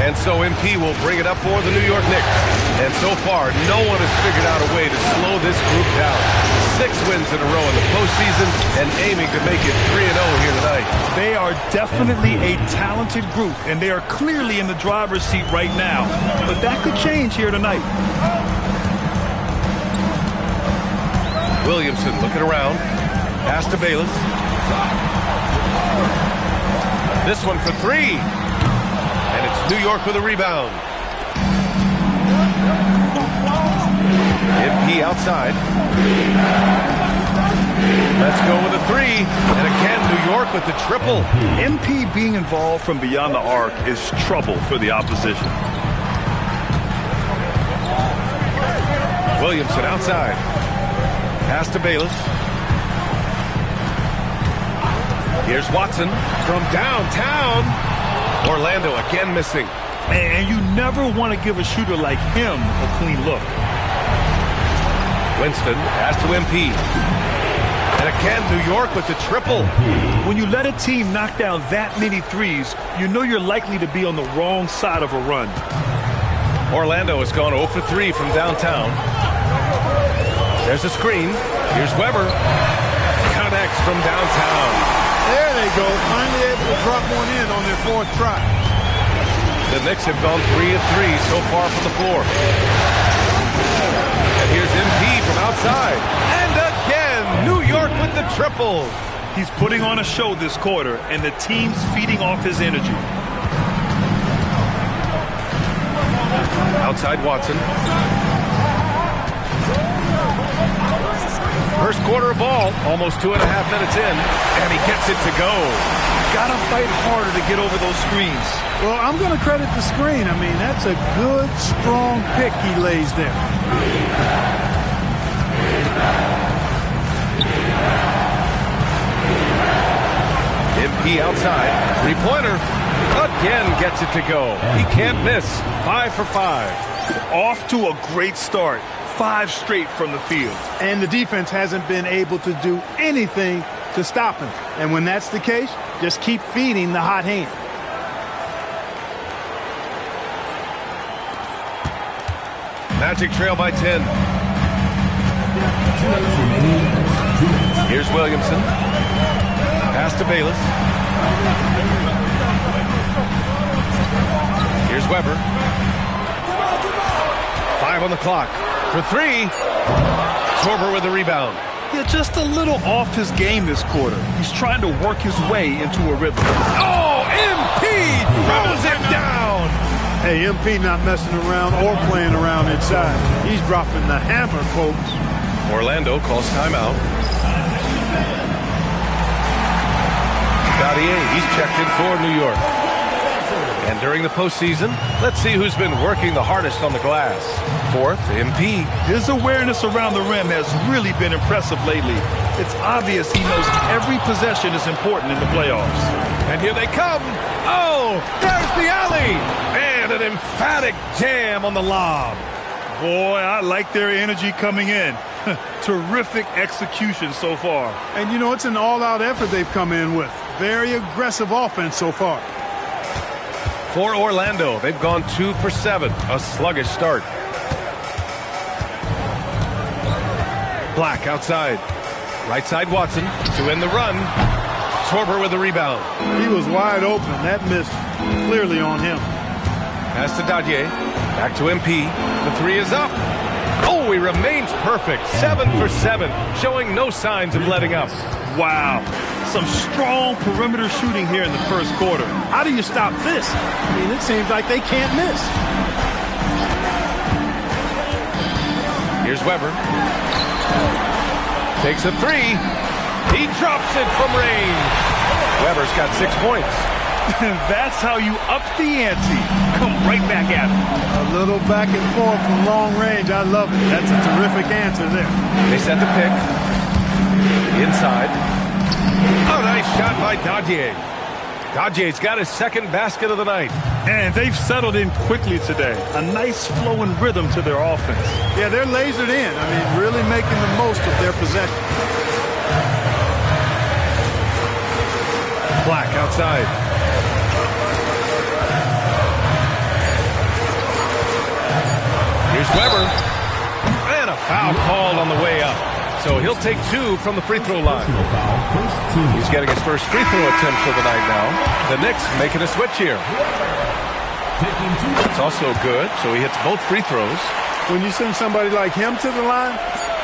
And so MP will bring it up for the New York Knicks. And so far, no one has figured out a way to slow this group down. 6 wins in a row in the postseason and aiming to make it 3-0 here tonight. They are definitely a talented group, and they are clearly in the driver's seat right now. But that could change here tonight. Williamson looking around. Pass to Bayless. This one for 3. And it's New York with a rebound. MP outside. Let's go with a 3. And again, New York with the triple. MP being involved from beyond the arc is trouble for the opposition. Williamson outside. Pass to Bayless. Here's Watson from downtown. Orlando again missing. And you never want to give a shooter like him a clean look. Winston pass to MP. And again, New York with the triple. When you let a team knock down that many threes, you know you're likely to be on the wrong side of a run. Orlando has gone 0 for 3 from downtown. There's a screen. Here's Weber. Connects from downtown. There they go. Finally able to drop one in on their fourth try. The Knicks have gone 3 of 3 so far from the floor. And here's MP from outside. And again, New York with the triple. He's putting on a show this quarter, and the team's feeding off his energy. Outside Watson. First quarter of ball, almost 2.5 minutes in, and he gets it to go. Gotta fight harder to get over those screens. Well, I'm going to credit the screen. I mean, that's a good, strong pick he lays there. MP outside. Three-pointer. Again gets it to go. He can't miss. 5 for 5. Off to a great start. 5 straight from the field. And the defense hasn't been able to do anything to stop him. And when that's the case, just keep feeding the hot hand. Magic trail by 10. Here's Williamson. Pass to Bayless. Here's Weber. 5 on the clock. For 3. Korver with the rebound. Yeah, just a little off his game this quarter. He's trying to work his way into a rhythm. Oh, MP throws it down. Hey, MP not messing around or playing around inside. He's dropping the hammer, folks. Orlando calls timeout. Gaudier, he's checked in for New York. And during the postseason, let's see who's been working the hardest on the glass. 4th, MP. His awareness around the rim has really been impressive lately. It's obvious he knows every possession is important in the playoffs. And here they come. Oh, there's the alley. And an emphatic jam on the lob. Boy, I like their energy coming in. Terrific execution so far. And, you know, it's an all-out effort they've come in with. Very aggressive offense so far. For Orlando, they've gone 2 for 7. A sluggish start. Black outside. Right side Watson to end the run. Korver with the rebound. He was wide open. That missed clearly on him. Pass to Dadier. Back to MP. The 3 is up. Oh, he remains perfect. 7 for 7. Showing no signs of letting up. Wow. Some strong perimeter shooting here in the first quarter. How do you stop this? I mean, it seems like they can't miss. Here's Weber. Takes a 3. He drops it from range. Weber's got 6 points. That's how you up the ante. Come right back at him. A little back and forth from long range. I love it. That's a terrific answer there. They set the pick. Inside. Oh, nice shot by Dadier. Dadier's got his second basket of the night. And they've settled in quickly today. A nice flowing rhythm to their offense. Yeah, they're lasered in. I mean, really making the most of their possession. Black outside. Here's Weber. And a foul called on the way up. So he'll take 2 from the free throw line. He's getting his first free throw attempt for the night now. The Knicks making a switch here. It's also good, so he hits both free throws. When you send somebody like him to the line,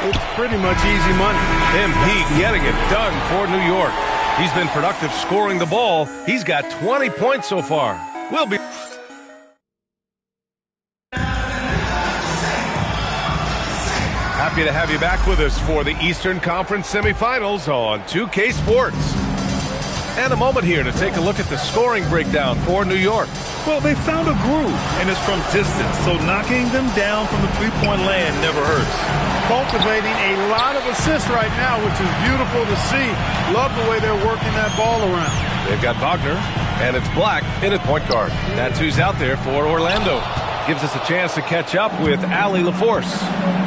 it's pretty much easy money. MP getting it done for New York. He's been productive scoring the ball. He's got 20 points so far. We'll be... Happy to have you back with us for the Eastern Conference semifinals on 2K Sports. And a moment here to take a look at the scoring breakdown for New York. Well, they found a groove, and it's from distance, so knocking them down from the three-point land never hurts. Cultivating a lot of assists right now, which is beautiful to see. Love the way they're working that ball around. They've got Wagner, and it's Black in at point guard. That's who's out there for Orlando. Gives us a chance to catch up with Allie LaForce.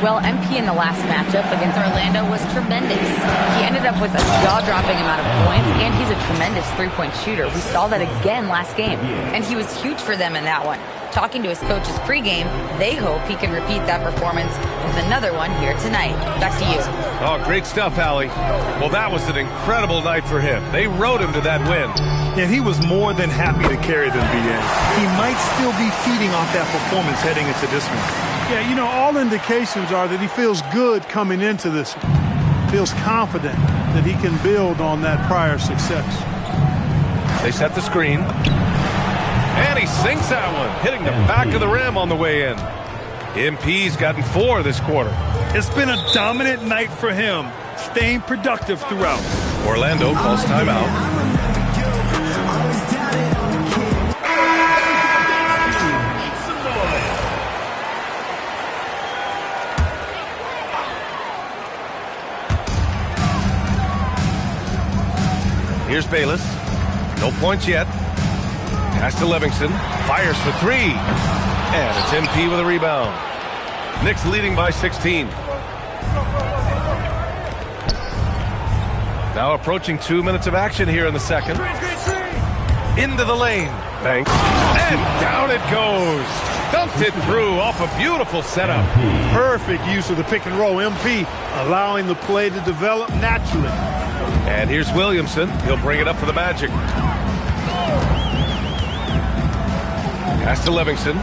Well, MP in the last matchup against Orlando was tremendous. He ended up with a jaw-dropping amount of points, and he's a tremendous three-point shooter. We saw that again last game, and he was huge for them in that one. Talking to his coaches pregame, they hope he can repeat that performance with another one here tonight. Back to you. Oh, great stuff, Allie. Well, that was an incredible night for him. They rode him to that win. And he was more than happy to carry them, BN. He might still be feeding off that performance heading into this one. Yeah, you know, all indications are that he feels good coming into this one. Feels confident that he can build on that prior success. They set the screen. And he sinks that one, hitting the back of the rim on the way in. MP's gotten 4 this quarter. It's been a dominant night for him, staying productive throughout. Orlando calls timeout. Here's Bayless. No points yet. Pass to Livingston. Fires for 3. And it's MP with a rebound. Knicks leading by 16. Now approaching 2 minutes of action here in the second. Into the lane. Banks. And down it goes. Dumped it through off a beautiful setup. Perfect use of the pick and roll. MP allowing the play to develop naturally. And here's Williamson. He'll bring it up for the Magic. Pass to Livingston.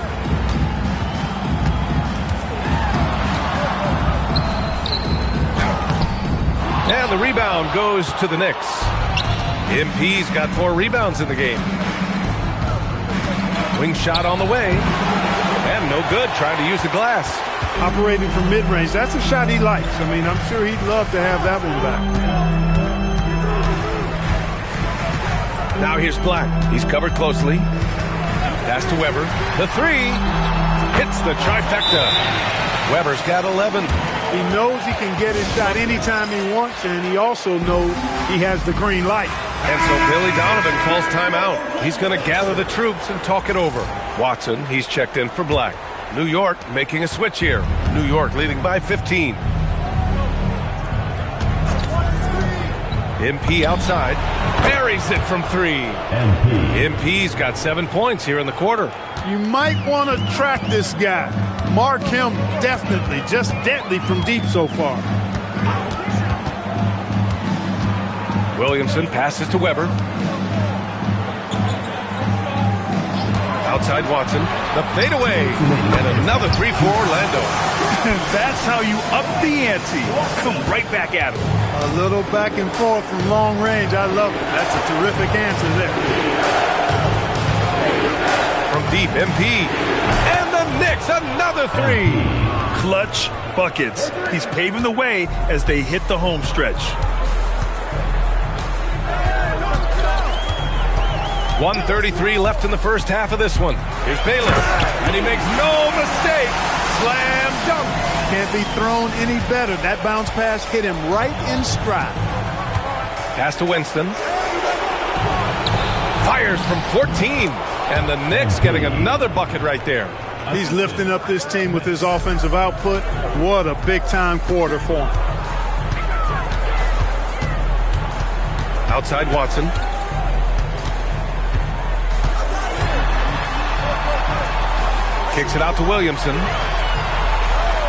And the rebound goes to the Knicks. MP's got 4 rebounds in the game. Wing shot on the way. And no good, trying to use the glass. Operating from mid-range, that's a shot he likes. I mean, I'm sure he'd love to have that one back. Now here's Black. He's covered closely. Pass to Weber. The 3 hits the trifecta. Weber's got 11. He knows he can get his shot anytime he wants, and he also knows he has the green light. And so Billy Donovan calls timeout. He's going to gather the troops and talk it over. Watson, he's checked in for Black. New York making a switch here. New York leading by 15. MP outside. Buries it from 3. MP's got 7 points here in the quarter. You might want to track this guy. Mark him definitely. Just deadly from deep so far. Williamson passes to Weber. Outside Watson. The fadeaway. And another 3 for Orlando. That's how you up the ante. Come right back at him. A little back and forth from long range. I love it. That's a terrific answer there. From deep, MP. And the Knicks, another 3. Clutch buckets. He's paving the way as they hit the home stretch. 1:33 left in the first half of this one. Here's Bayless, and he makes no mistake. Slam dunk. Can't be thrown any better. That bounce pass hit him right in stride. Pass to Winston. Fires from 14. And the Knicks getting another bucket right there. He's lifting up this team with his offensive output. What a big-time quarter for him. Outside Watson. Kicks it out to Williamson.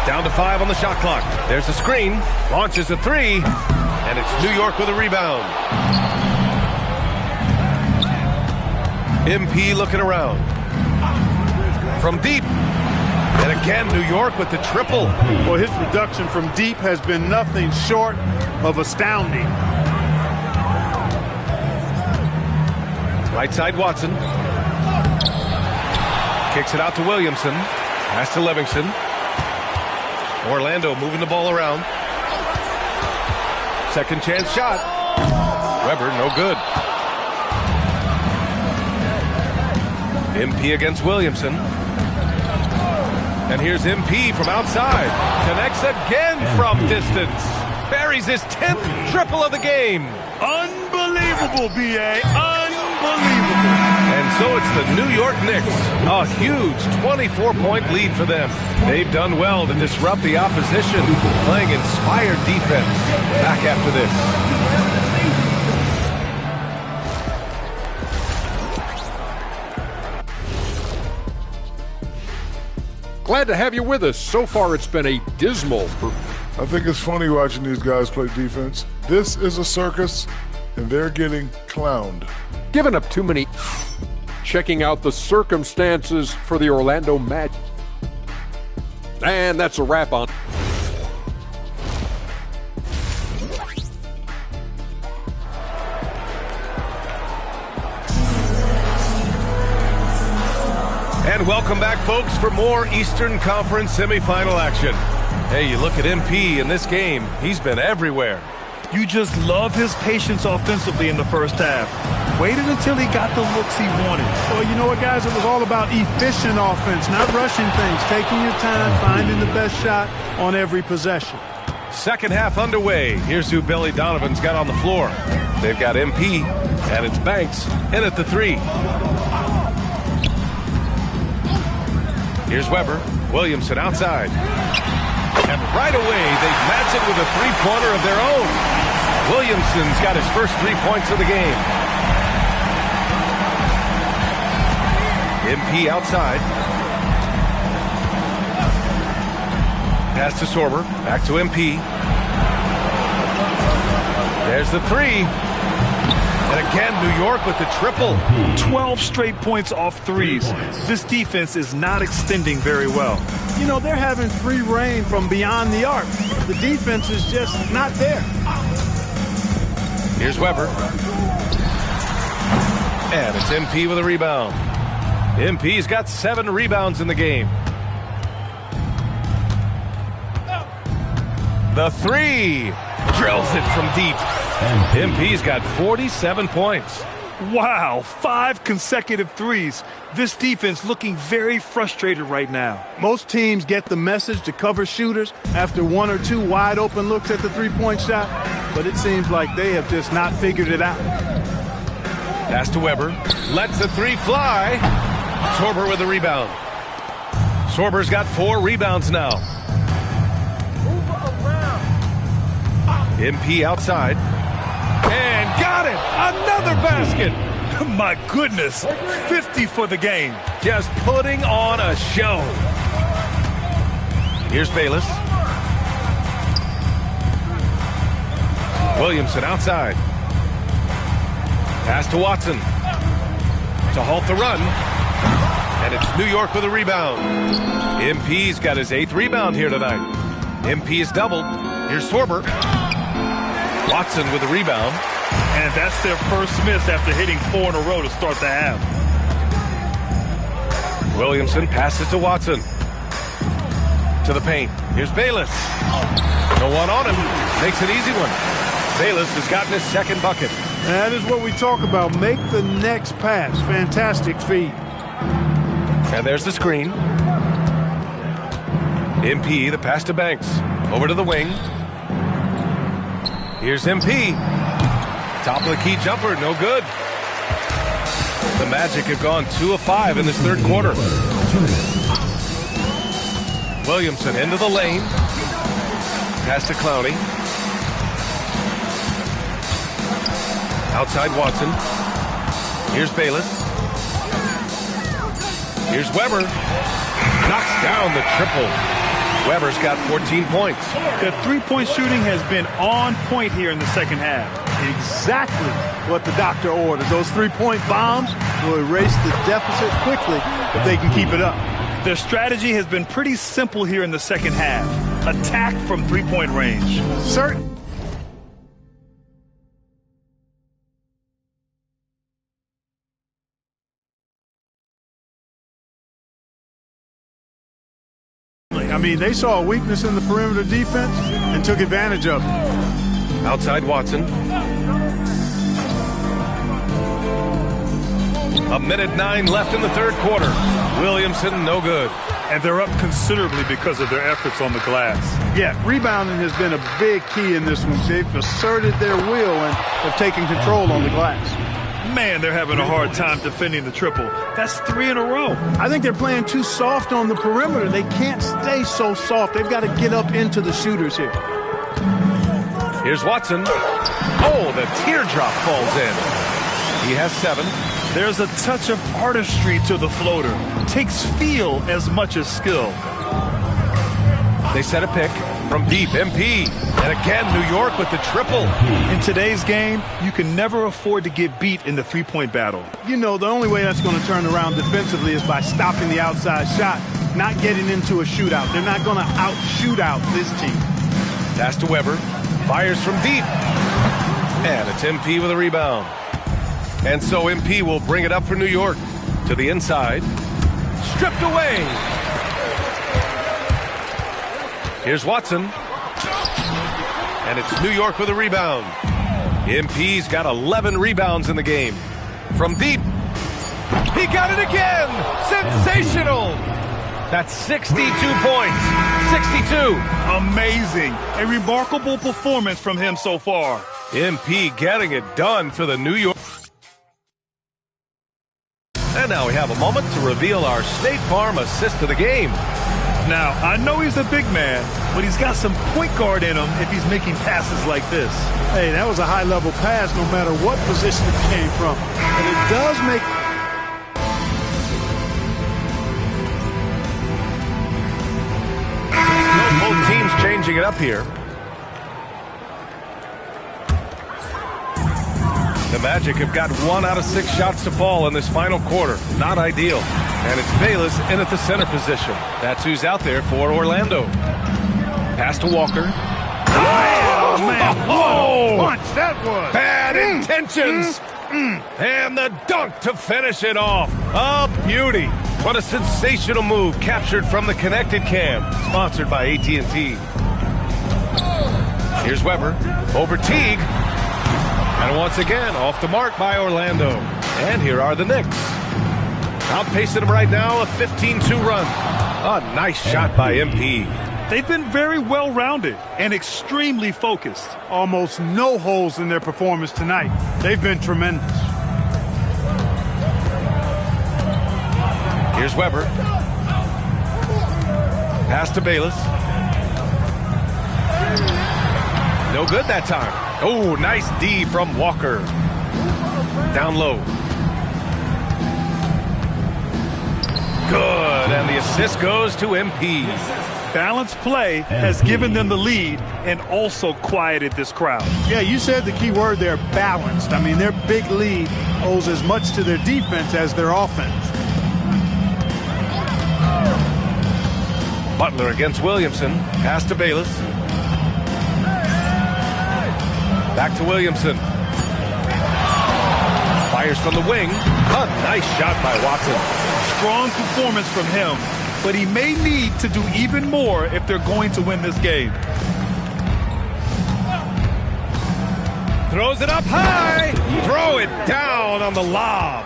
Down to 5 on the shot clock. There's a screen. Launches a 3. And it's New York with a rebound. MP looking around. From deep. And again, New York with the triple. Well, his production from deep has been nothing short of astounding. Right side Watson. Kicks it out to Williamson. Pass to Livingston. Orlando moving the ball around. Second chance shot. Weber, no good. MP against Williamson. And here's MP from outside. Connects again from distance. Buries his 10th triple of the game. Unbelievable, B.A. Unbelievable. And so it's the New York Knicks. A huge 24-point lead for them. They've done well to disrupt the opposition, playing inspired defense. Back after this. Glad to have you with us. So far, it's been a dismal. I think it's funny watching these guys play defense. This is a circus, and they're getting clowned. Giving up too many. Checking out the circumstances for the Orlando Magic. And that's a wrap on. And welcome back, folks, for more Eastern Conference semifinal action. Hey, you look at MP in this game, he's been everywhere. You just love his patience offensively in the first half. Waited until he got the looks he wanted. Well, you know what, guys? It was all about efficient offense, not rushing things, taking your time, finding the best shot on every possession. Second half underway. Here's who Billy Donovan's got on the floor. They've got MP, and it's Banks in at the three. Here's Weber. Williamson outside. And right away, they match it with a three-pointer of their own. Williamson's got his first 3 points of the game. MP outside. Pass to Sorber. Back to MP. There's the three. And again, New York with the triple. 12 straight points off threes. This defense is not extending very well. You know, they're having free reign from beyond the arc. The defense is just not there. Here's Weber. And it's MP with a rebound. MP's got 7 rebounds in the game. The three. Drills it from deep. MP's got 47 points. Wow, 5 consecutive threes. This defense looking very frustrated right now. Most teams get the message to cover shooters after 1 or 2 wide open looks at the three-point shot, but it seems like they have just not figured it out. Pass to Weber. Lets the three fly. Sorber with the rebound. Sorber's got 4 rebounds now. MP outside. And got it! Another basket! My goodness, 50 for the game. Just putting on a show. Here's Bayless. Williamson outside. Pass to Watson. To halt the run. And it's New York with a rebound. MP's got his 8th rebound here tonight. MP is doubled. Here's Sorber. Watson with a rebound. And that's their first miss after hitting 4 in a row to start the half. Williamson passes to Watson. To the paint. Here's Bayless. No one on him. Makes an easy one. Bayless has gotten his 2nd bucket. That is what we talk about. Make the next pass. Fantastic feed. And there's the screen. MP, the pass to Banks. Over to the wing. Here's MP. Top of the key jumper, no good. The Magic have gone 2 of 5 in this 3rd quarter. Williamson into the lane. Pass to Clowney. Outside Watson. Here's Bayless. Here's Weber. Knocks down the triple. Weber's got 14 points. The three-point shooting has been on point here in the second half. Exactly what the doctor ordered. Those three-point bombs will erase the deficit quickly if they can keep it up. Their strategy has been pretty simple here in the second half. Attack from three-point range. Certain. I mean, they saw a weakness in the perimeter defense and took advantage of it. Outside Watson. 1:09 left in the third quarter. Williamson, no good. And they're up considerably because of their efforts on the glass. Yeah, rebounding has been a big key in this one. They've asserted their will and have taken control on the glass. Man, they're having a hard time defending the triple. That's 3 in a row. I think they're playing too soft on the perimeter. They can't stay so soft. They've got to get up into the shooters here. Here's Watson. Oh, the teardrop falls in. He has 7. There's a touch of artistry to the floater. Takes feel as much as skill. They set a pick from deep. MP. And again, New York with the triple. In today's game, you can never afford to get beat in the three-point battle. You know, the only way that's going to turn around defensively is by stopping the outside shot, not getting into a shootout. They're not going to out-shoot out this team. Pass to Weber. Fires from deep. And it's MP with a rebound. And so MP will bring it up for New York. To the inside. Stripped away. Here's Watson. And it's New York with a rebound. MP's got 11 rebounds in the game. From deep. He got it again. Sensational. That's 62 points. 62. Amazing. A remarkable performance from him so far. MP getting it done for the New York. And now we have a moment to reveal our State Farm assist of the game. Now, I know he's a big man, but he's got some point guard in him if he's making passes like this. Hey, that was a high-level pass no matter what position it came from. And it does make... Both teams changing it up here. The Magic have got 1 out of 6 shots to fall in this final quarter. Not ideal. And it's Bayless in at the center position. That's who's out there for Orlando. Pass to Walker. Oh, man. What a punch that was. Bad intentions. And the dunk to finish it off. A beauty. What a sensational move captured from the connected cam. Sponsored by AT&T. Here's Weber. Over Teague. And once again, off the mark by Orlando. And here are the Knicks. Outpacing them right now, a 15-2 run. A nice shot by MP. They've been very well-rounded and extremely focused. Almost no holes in their performance tonight. They've been tremendous. Here's Weber. Pass to Bayless. No good that time. Oh, nice D from Walker. Down low. Good, and the assist goes to MP. Balanced play has given them the lead and also quieted this crowd. Yeah, you said the key word there, balanced. I mean, their big lead owes as much to their defense as their offense. Butler against Williamson. Pass to Bayless. Back to Williamson. Fires from the wing. A nice shot by Watson. Strong performance from him, but he may need to do even more if they're going to win this game. Throws it up high. Throw it down on the lob.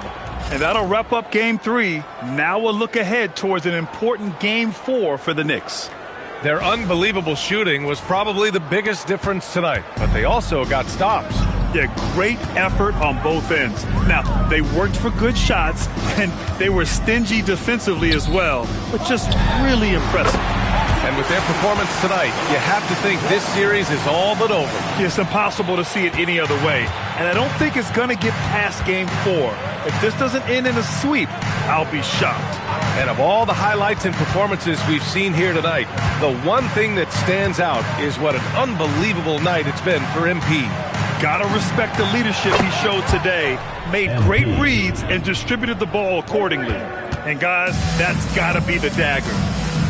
And that'll wrap up Game 3. Now we'll look ahead towards an important Game 4 for the Knicks. Their unbelievable shooting was probably the biggest difference tonight, but they also got stops. Yeah, great effort on both ends. Now, they worked for good shots, and they were stingy defensively as well, but just really impressive. And with their performance tonight, you have to think this series is all but over. It's impossible to see it any other way, and I don't think it's going to get past Game 4. If this doesn't end in a sweep, I'll be shocked. And of all the highlights and performances we've seen here tonight, the one thing that stands out is what an unbelievable night it's been for MP. Gotta respect the leadership he showed today, made great reads and distributed the ball accordingly. And guys, that's gotta be the dagger.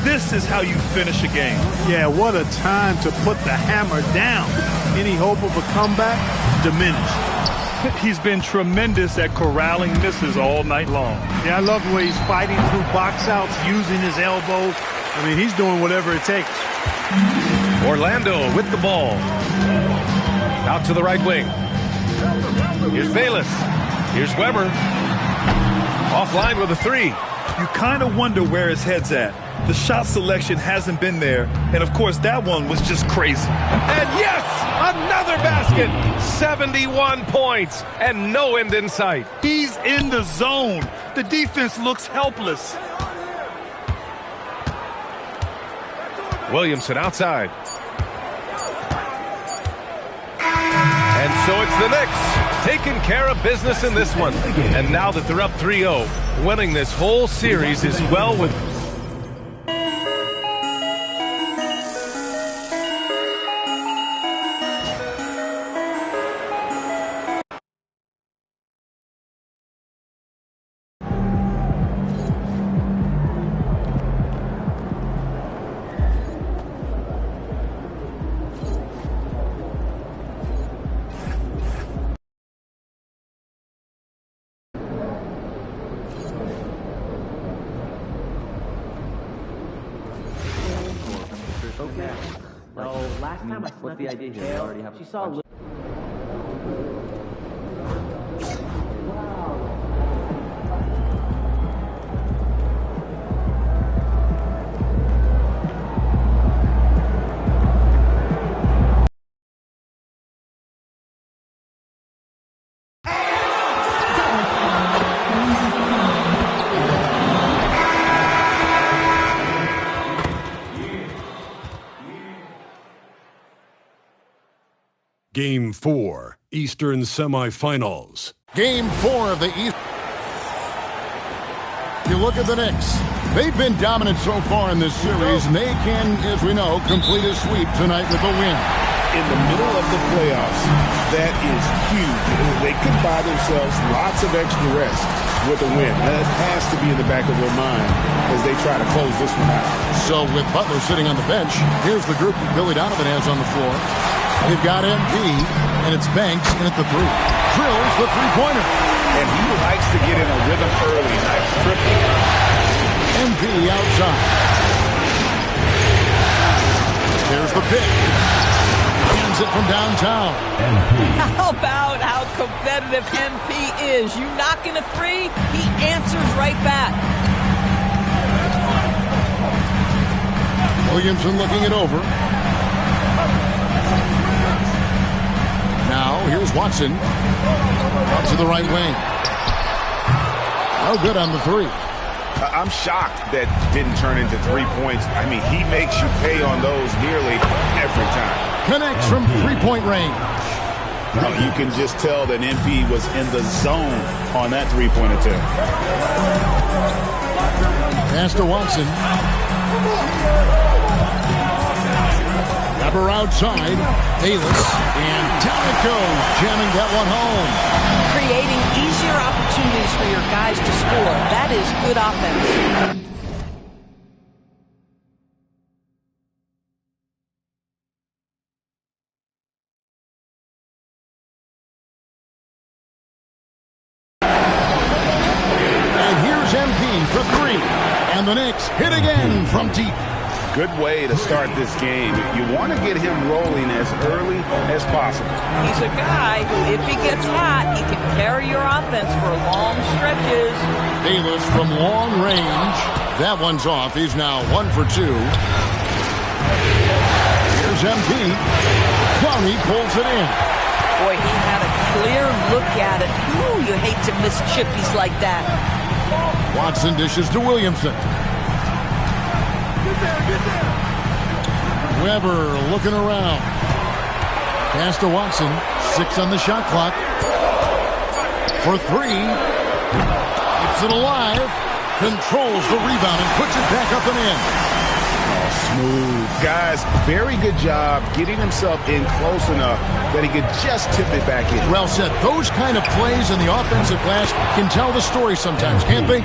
This is how you finish a game. Yeah, what a time to put the hammer down. Any hope of a comeback? Diminished. He's been tremendous at corralling misses all night long. Yeah, I love the way he's fighting through box outs, using his elbows. I mean, he's doing whatever it takes. Orlando with the ball. Out to the right wing. Here's Bayless. Here's Weber. Offline with a three. You kind of wonder where his head's at. The shot selection hasn't been there. And, of course, that one was just crazy. And yes, another basket. 71 points and no end in sight. He's in the zone. The defense looks helpless. Williamson outside. And so it's the Knicks taking care of business in this one. And now that they're up 3-0, winning this whole series is well with... Last time I what's the idea here? We already have. She saw a little. Game 4, Eastern Semifinals. Game 4 of the East. You look at the Knicks. They've been dominant so far in this series, and they can, as we know, complete a sweep tonight with a win. In the middle of the playoffs, that is huge. They could buy themselves lots of extra rest with a win. That has to be in the back of their mind as they try to close this one out. So with Butler sitting on the bench, here's the group that Billy Donovan has on the floor. They've got MP, and it's Banks in at the three. Drills the three-pointer. And he likes to get in a rhythm early. Nice triple. MP outside. There's the pick. Hands it from downtown. How about how competitive MP is? You knock in a three, he answers right back. Williamson looking it over. Now, here's Watson. Out to the right wing. No good on the three. I'm shocked that didn't turn into 3 points. I mean, he makes you pay on those nearly every time. Connects from three-point range. You can just tell that MP was in the zone on that three-point attempt. Pass to Watson. Weber outside. Bayless. And down it goes. Jamming that one home. Creating easier opportunities for your guys to score. That is good offense. And here's MP for three. And the Knicks hit again from deep. Good way to start this game. You want to get him rolling as early as possible. He's a guy who, if he gets hot, he can carry your offense for long stretches. Bayless from long range. That one's off. He's now 1 for 2. Here's MP. Clowney pulls it in. Boy, he had a clear look at it. Ooh, you hate to miss chippies like that. Watson dishes to Williamson. Weber looking around. Pass to Watson. 6 on the shot clock. For 3. Keeps it alive. Controls the rebound and puts it back up and in. Oh, smooth. Guys, very good job getting himself in close enough that he could just tip it back in. Well said. Those kind of plays in the offensive glass can tell the story sometimes, can't they?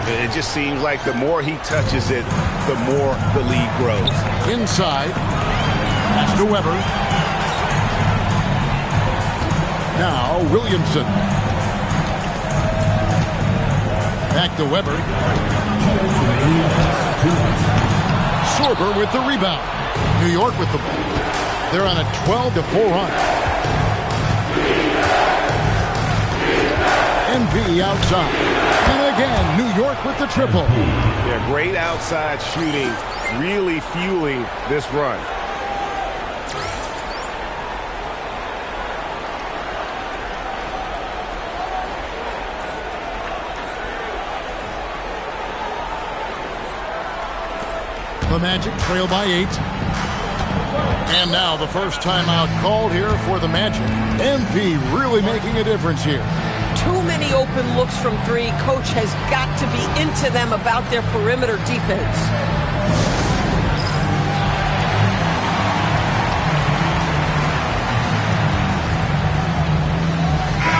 It just seems like the more he touches it, the more the lead grows. Inside. Pass to Weber. Now Williamson. Back to Weber. Sorber with the rebound. New York with the ball. They're on a 12-4 run. MP outside. And again, New York with the triple. Yeah, great outside shooting, really fueling this run. The Magic trail by 8. And now the first timeout called here for the Magic. MP really making a difference here. Too many open looks from 3. Coach has got to be into them about their perimeter defense.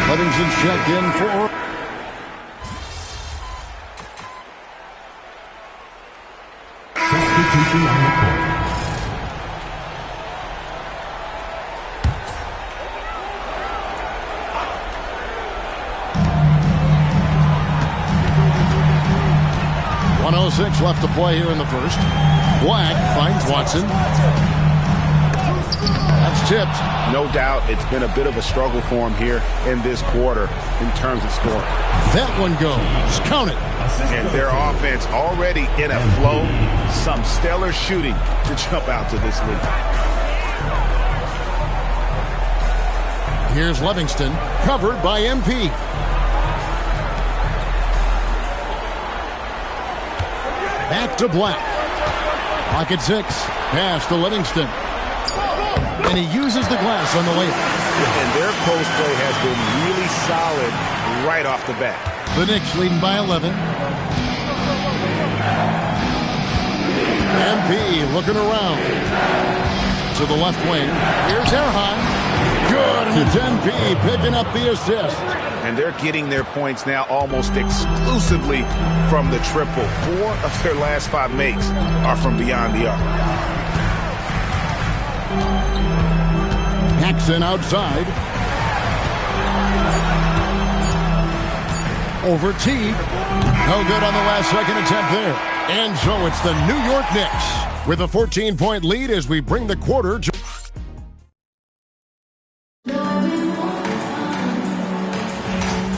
Livingston's checked in for... Substitution on the court. .106 left to play here in the first. Black finds Watson. That's tipped. No doubt it's been a bit of a struggle for him here in this quarter in terms of scoring. That one goes. Count it. And their offense already in a flow. Some stellar shooting to jump out to this lead. Here's Livingston, covered by MP. Back to Black. Pocket 6. Pass to Livingston. And he uses the glass on the layup. And their post play has been really solid right off the bat. The Knicks leading by 11. MP looking around. To the left wing. Here's Erhan. Good, and it's MP picking up the assist. And they're getting their points now almost exclusively from the triple. 4 of their last 5 makes are from beyond the arc. Paxson outside. Over T. No good on the last second attempt there. And so it's the New York Knicks with a 14-point lead as we bring the quarter to...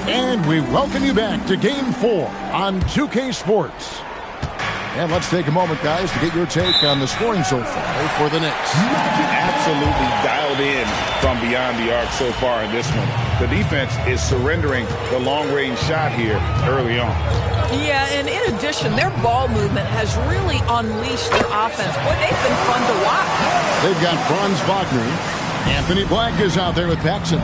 And we welcome you back to Game 4 on 2K Sports. And let's take a moment, guys, to get your take on the scoring so far for the Knicks. Absolutely dialed in from beyond the arc so far in this one. The defense is surrendering the long-range shot here early on. Yeah, and in addition, their ball movement has really unleashed their offense. Boy, they've been fun to watch. They've got Franz Wagner. Anthony Black is out there with Paxson.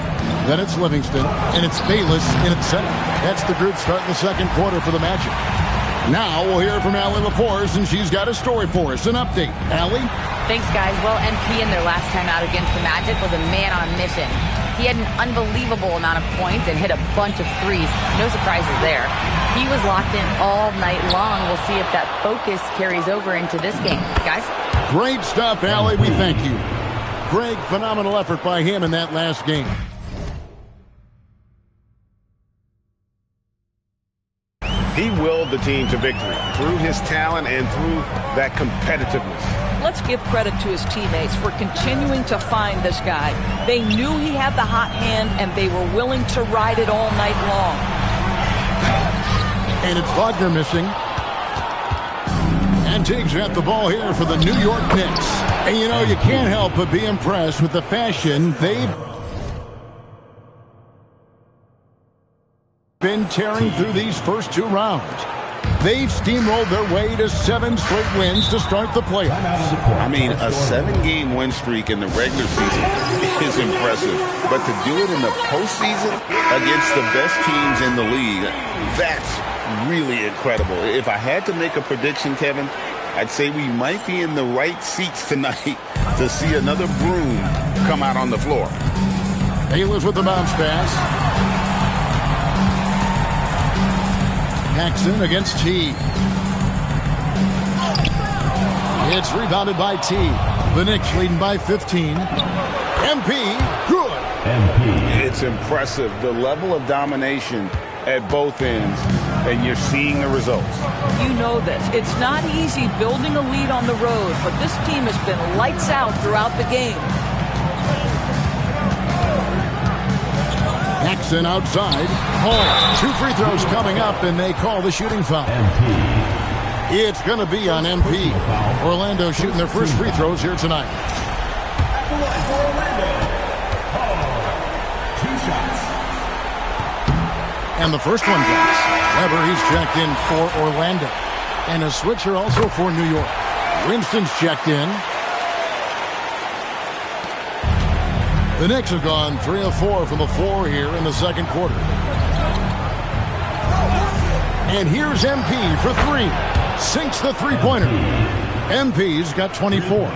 Then it's Livingston, and it's Bayless in its center. That's the group starting the second quarter for the Magic. Now we'll hear from Allie LaForce, and she's got a story for us. An update. Allie? Thanks, guys. Well, MP in their last time out against the Magic was a man on a mission. He had an unbelievable amount of points and hit a bunch of threes. No surprises there. He was locked in all night long. We'll see if that focus carries over into this game. Guys? Great stuff, Allie. We thank you. Greg, phenomenal effort by him in that last game. He willed the team to victory through his talent and through that competitiveness. Let's give credit to his teammates for continuing to find this guy. They knew he had the hot hand, and they were willing to ride it all night long. And it's Wagner missing. And Tiggs at the ball here for the New York Knicks. And you know, you can't help but be impressed with the fashion they've been tearing through these first 2 rounds. They've steamrolled their way to 7 straight wins to start the playoffs. I mean, a 7-game win streak in the regular season is impressive. But to do it in the postseason against the best teams in the league, that's really incredible. If I had to make a prediction, Kevin, I'd say we might be in the right seats tonight to see another broom come out on the floor. Bayless with the bounce pass. Paxson against T. It's rebounded by T. The Knicks leading by 15. MP, good. MP. It's impressive, the level of domination at both ends, and you're seeing the results. You know this. It's not easy building a lead on the road, but this team has been lights out throughout the game. Jackson outside. Hall. 2 free throws coming up, and they call the shooting foul. It's going to be on MP. Orlando shooting their first free throws here tonight. And the first one goes. Weber, he's checked in for Orlando. And a switcher also for New York. Winston's checked in. The Knicks have gone 3 of 4 from the floor here in the second quarter. And here's MP for 3. Sinks the three-pointer. MP's got 24.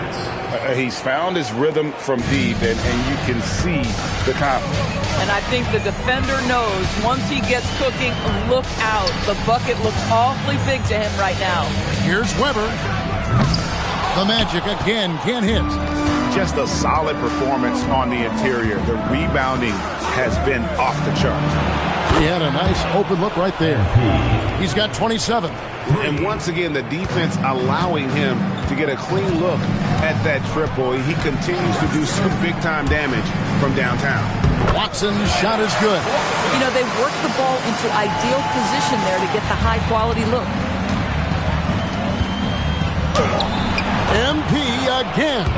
He's found his rhythm from deep, and you can see the confidence. And I think the defender knows once he gets cooking, look out. The bucket looks awfully big to him right now. Here's Weber. The Magic again can't hit. Just a solid performance on the interior. The rebounding has been off the charts. He had a nice open look right there. He's got 27. And once again, the defense allowing him to get a clean look at that triple. He continues to do some big-time damage from downtown. Watson's shot is good. You know, they work the ball into ideal position there to get the high-quality look. MP again.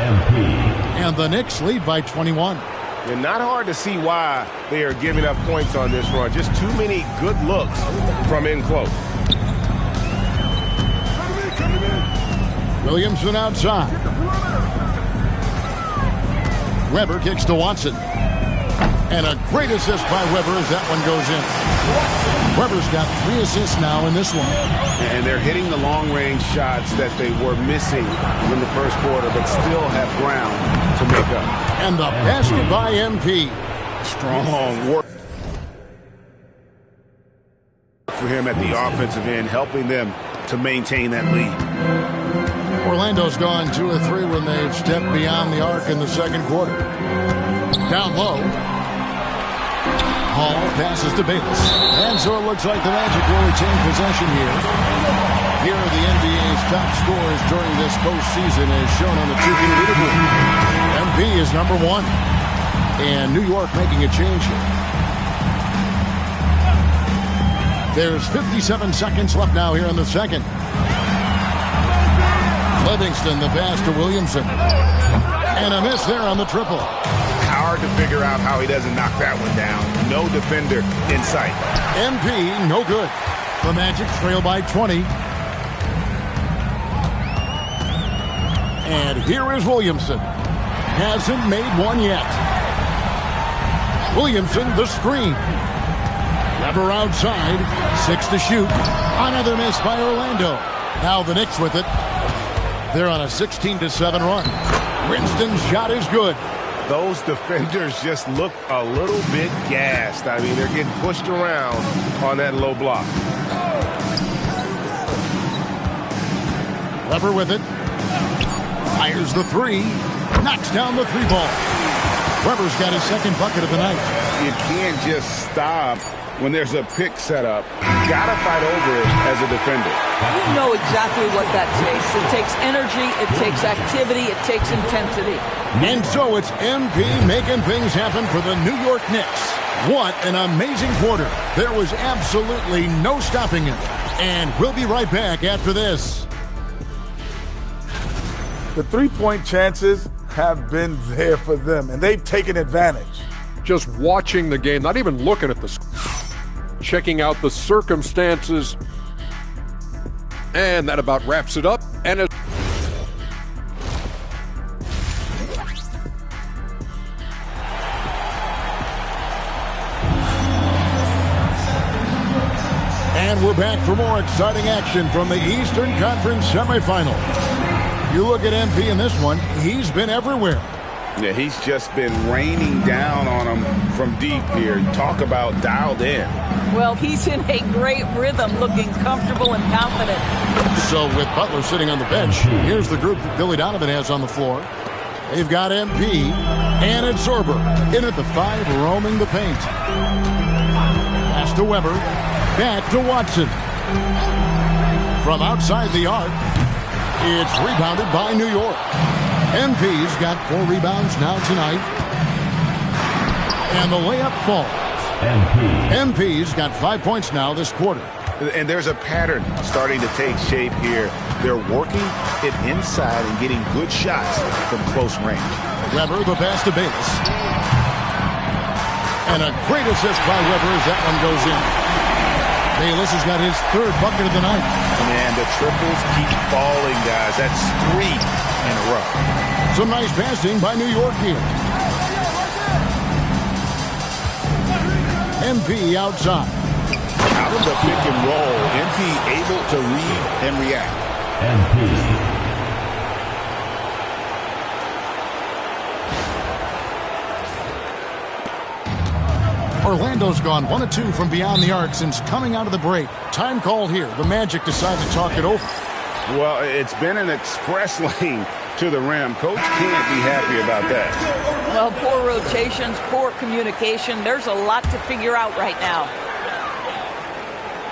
And the Knicks lead by 21. And not hard to see why they are giving up points on this run. Just too many good looks from in close. Williamson outside. Weber kicks to Watson. And a great assist by Weber as that one goes in. Weber's got 3 assists now in this one. And they're hitting the long-range shots that they were missing in the first quarter, but still have ground to make up. And the basket by MP. Strong work for him at the offensive end, helping them to maintain that lead. Orlando's gone 2 of 3 when they've stepped beyond the arc in the second quarter. Down low. Hall passes to Bayless. And so it looks like the Magic will retain possession here. Here are the NBA's top scorers during this postseason as shown on the 2K leaderboard. MP is number 1. And New York making a change here. There's 57 seconds left now here in the second. Livingston, the pass to Williamson. And a miss there on the triple. Hard to figure out how he doesn't knock that one down. No defender in sight. MP, no good. The Magic trail by 20. And here is Williamson. Hasn't made one yet. Williamson, the screen. Weber outside. 6 to shoot. Another miss by Orlando. Now the Knicks with it. They're on a 16-7 run. Winston's shot is good. Those defenders just look a little bit gassed. I mean, they're getting pushed around on that low block. Weber with it. Fires the 3. Knocks down the 3 ball. Weber's got his second bucket of the night. You can't just stop when there's a pick set up. You gotta fight over it as a defender. You know exactly what that takes. It takes energy, it takes activity, it takes intensity. And so it's MP making things happen for the New York Knicks. What an amazing quarter. There was absolutely no stopping him. And we'll be right back after this. The three-point chances have been there for them, and they've taken advantage. Just watching the game, not even looking at the checking out the circumstances. And that about wraps it up. And we're back for more exciting action from the Eastern Conference semifinal. You look at MP in this one, he's been everywhere. Yeah, he's just been raining down on him from deep here. Talk about dialed in. Well, he's in a great rhythm, looking comfortable and confident. So with Butler sitting on the bench, here's the group that Billy Donovan has on the floor. They've got MP and it's Zorber in at the 5, roaming the paint. Pass to Weber. Back to Watson. From outside the arc, it's rebounded by New York. MP's got 4 rebounds now tonight. And the layup falls. MP's got 5 points now this quarter. And there's a pattern starting to take shape here. They're working it inside and getting good shots from close range. Weber, the pass to Bayless. And a great assist by Weber as that one goes in. Bayless has got his third bucket of the night. Man, the triples keep falling, guys. That's 3 in a row. Some nice passing by New York here. MP outside. Out of the pick and roll, MP able to read and react. Orlando's gone 1 of 2 from beyond the arc since coming out of the break. Time call here. The Magic decide to talk it over. Well, it's been an express lane to the rim. Coach can't be happy about that. Well, poor rotations, poor communication. There's a lot to figure out right now.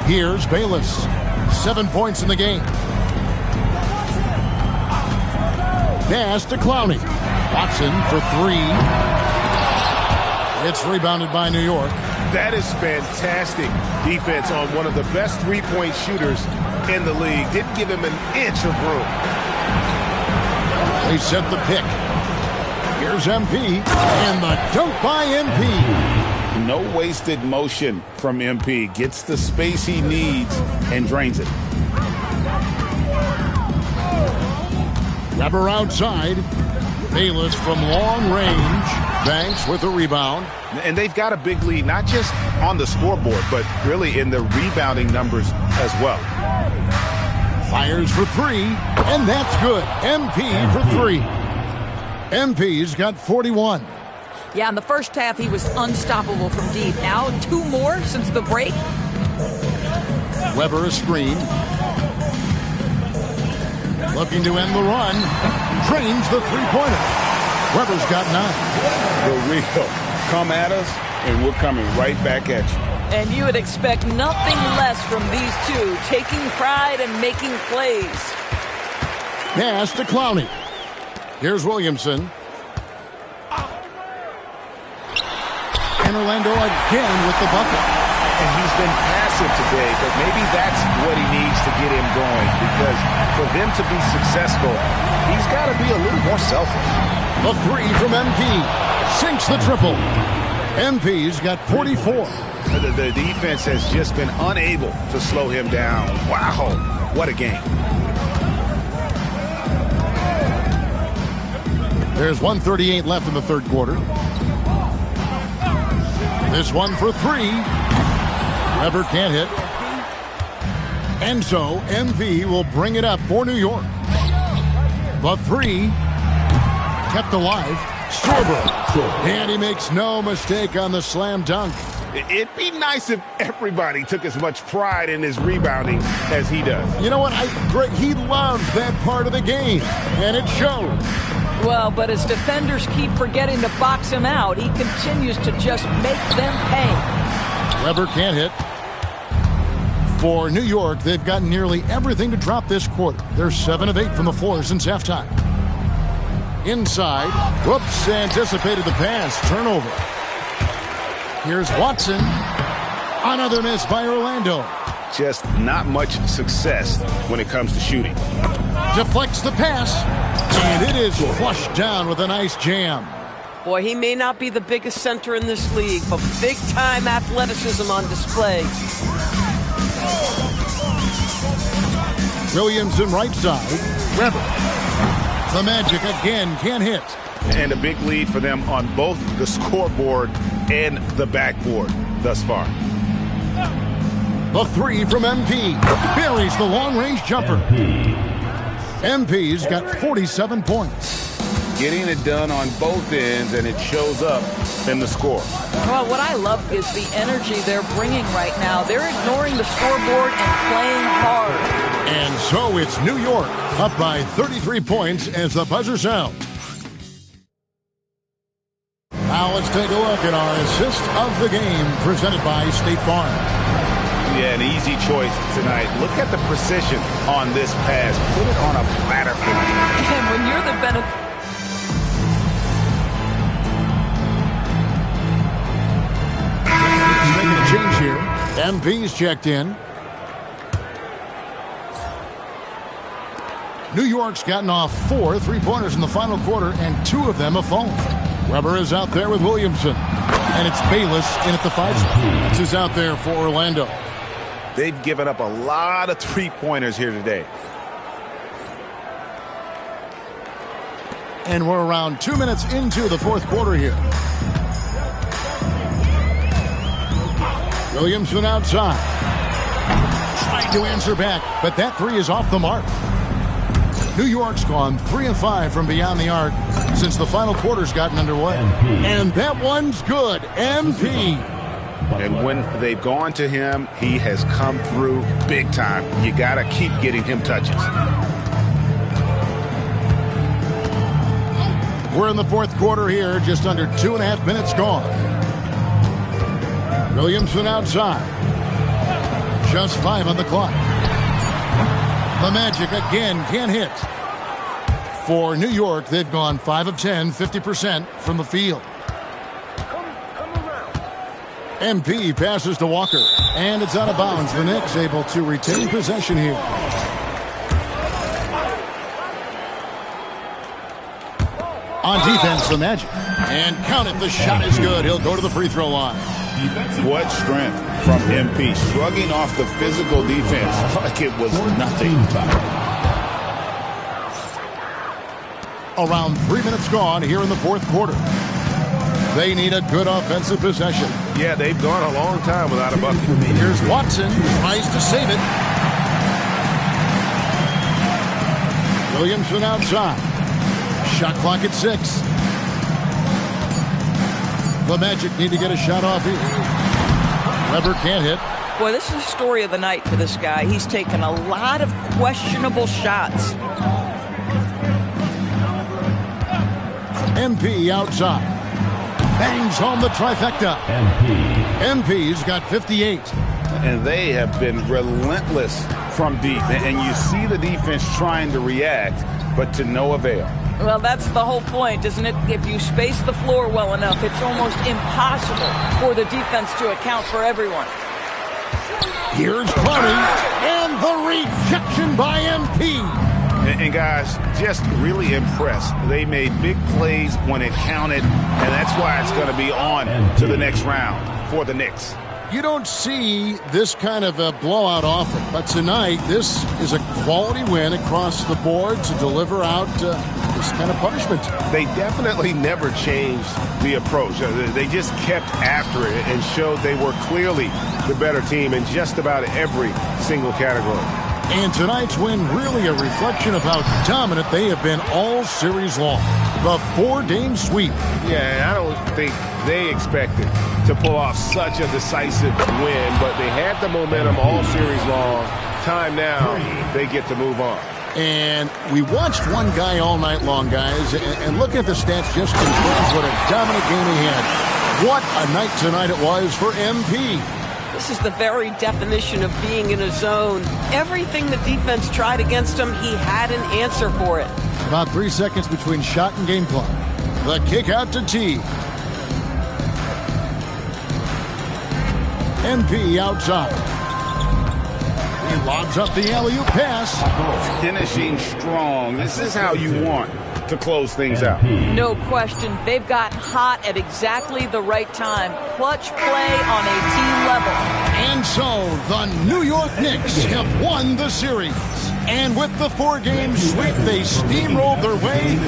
Here's Bayless. 7 points in the game. Pass to Clowney. Watson for 3. It's rebounded by New York. That is fantastic defense on one of the best three-point shooters in the league. Didn't give him an inch of room. They set the pick. Here's MP. And the dunk by MP. No wasted motion from MP. Gets the space he needs and drains it. Weber outside. Bayless from long range. Banks with a rebound. And they've got a big lead, not just on the scoreboard, but really in the rebounding numbers as well. Fires for 3, and that's good. MP for 3. MP's got 41. Yeah, in the first half, he was unstoppable from deep. Now, 2 more since the break. Weber a screen. Looking to end the run. Drains the three-pointer. Weber's got 9. The real come at us, and we're coming right back at you. And you would expect nothing less from these two, taking pride and making plays. Pass to Clowney. Here's Williamson. And Orlando again with the bucket. And he's been passive today, but maybe that's what he needs to get him going, because for them to be successful, he's got to be a little more selfish. The 3 from MP. Sinks the triple. MP's got 44. The defense has just been unable to slow him down. Wow, what a game. There's 1:38 left in the third quarter. This one for 3. Weber can't hit. And so MP will bring it up for New York. The 3 kept alive. Sorbo. And he makes no mistake on the slam dunk. It'd be nice if everybody took as much pride in his rebounding as he does. You know what? He loves that part of the game, and it shows. Well, but as defenders keep forgetting to box him out, he continues to just make them pay. Weber can't hit. For New York, they've got nearly everything to drop this quarter. They're 7 of 8 from the floor since halftime. Inside. Whoops, anticipated the pass. Turnover. Here's Watson. Another miss by Orlando. Just not much success when it comes to shooting. Deflects the pass. And it is flushed down with a nice jam. Boy, he may not be the biggest center in this league, but big-time athleticism on display. Williamson right side. Weber. The Magic again can't hit. And a big lead for them on both the scoreboard and the backboard thus far. The 3 from MP. Buries the long-range jumper. MP's got 47 points. Getting it done on both ends, and it shows up in the score. Well, what I love is the energy they're bringing right now. They're ignoring the scoreboard and playing hard. And so it's New York up by 33 points as the buzzer sounds. Now let's take a look at our assist of the game presented by State Farm. Yeah, an easy choice tonight. Look at the precision on this pass. Put it on a platter for me. And when you're the benefit. making a change here. MP's checked in. New York's gotten off 4 3-pointers in the final quarter, and 2 of them have fallen. Weber is out there with Williamson. And it's Bayless in at the 5 spot. This is out there for Orlando. They've given up a lot of 3-pointers here today. And we're around 2 minutes into the fourth quarter here. Williamson outside. Trying to answer back, but that 3 is off the mark. New York's gone 3 of 5 from beyond the arc since the final quarter's gotten underway. And that one's good. MP. And when they've gone to him, he has come through big time. You got to keep getting him touches. We're in the fourth quarter here, just under 2.5 minutes gone. Williamson outside. Just 5 on the clock. The Magic again can't hit. For New York, they've gone 5 of 10, 50% from the field. MP passes to Walker, and it's out of bounds. The Knicks able to retain possession here. On defense, the Magic. And count it, the shot is good. He'll go to the free throw line. What strength from MP, shrugging off the physical defense like it was nothing. Around 3 minutes gone here in the fourth quarter. They need a good offensive possession. Yeah, they've gone a long time without a bucket. Here's Watson, tries to save it. Williamson outside. Shot clock at 6. The Magic need to get a shot off here. Weber can't hit. Boy, this is the story of the night for this guy. He's taken a lot of questionable shots. MP outside. Bangs home the trifecta. MP's got 58. And they have been relentless from deep. And you see the defense trying to react, but to no avail. Well, that's the whole point, isn't it? If you space the floor well enough, it's almost impossible for the defense to account for everyone. Here's Clowney, and the rejection by MP. And guys, just really impressed. They made big plays when it counted, and that's why it's going to be on to the next round for the Knicks. You don't see this kind of a blowout often, but tonight this is a quality win across the board to deliver out this kind of punishment. They definitely never changed the approach. They just kept after it and showed they were clearly the better team in just about every single category. And tonight's win really a reflection of how dominant they have been all series long. The 4-game sweep. Yeah, I don't think they expected to pull off such a decisive win, but they had the momentum all series long. Time now, they get to move on. And we watched one guy all night long, guys, and look at the stats just confirms what a dominant game he had. What a night tonight it was for MP. This is the very definition of being in a zone. Everything the defense tried against him, he had an answer for it. About 3 seconds between shot and game clock. The kick out to T. MP outside. He lobs up the alley-oop pass. Finishing strong. This is how you want to close things out. No question. They've got hot at exactly the right time. Clutch play on a team level. And so the New York Knicks have won the series. And with the 4-game sweep, they steamrolled their way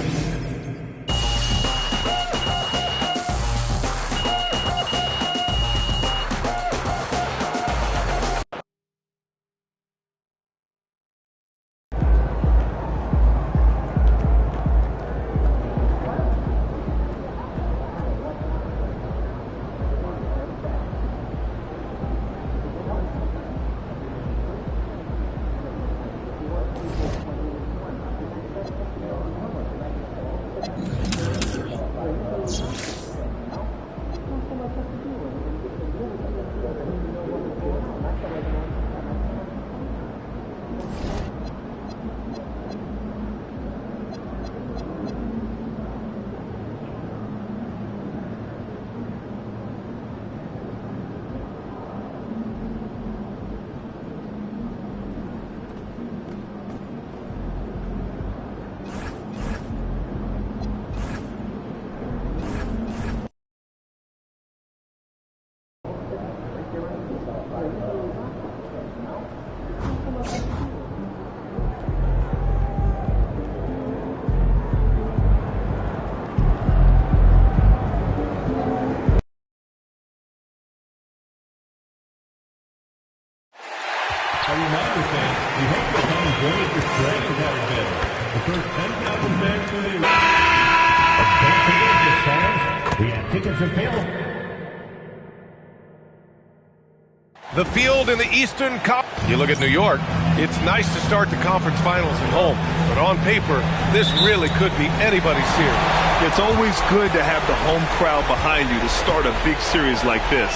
The field in the Eastern Cup. You look at New York, it's nice to start the conference finals at home, but on paper, this really could be anybody's series. It's always good to have the home crowd behind you to start a big series like this.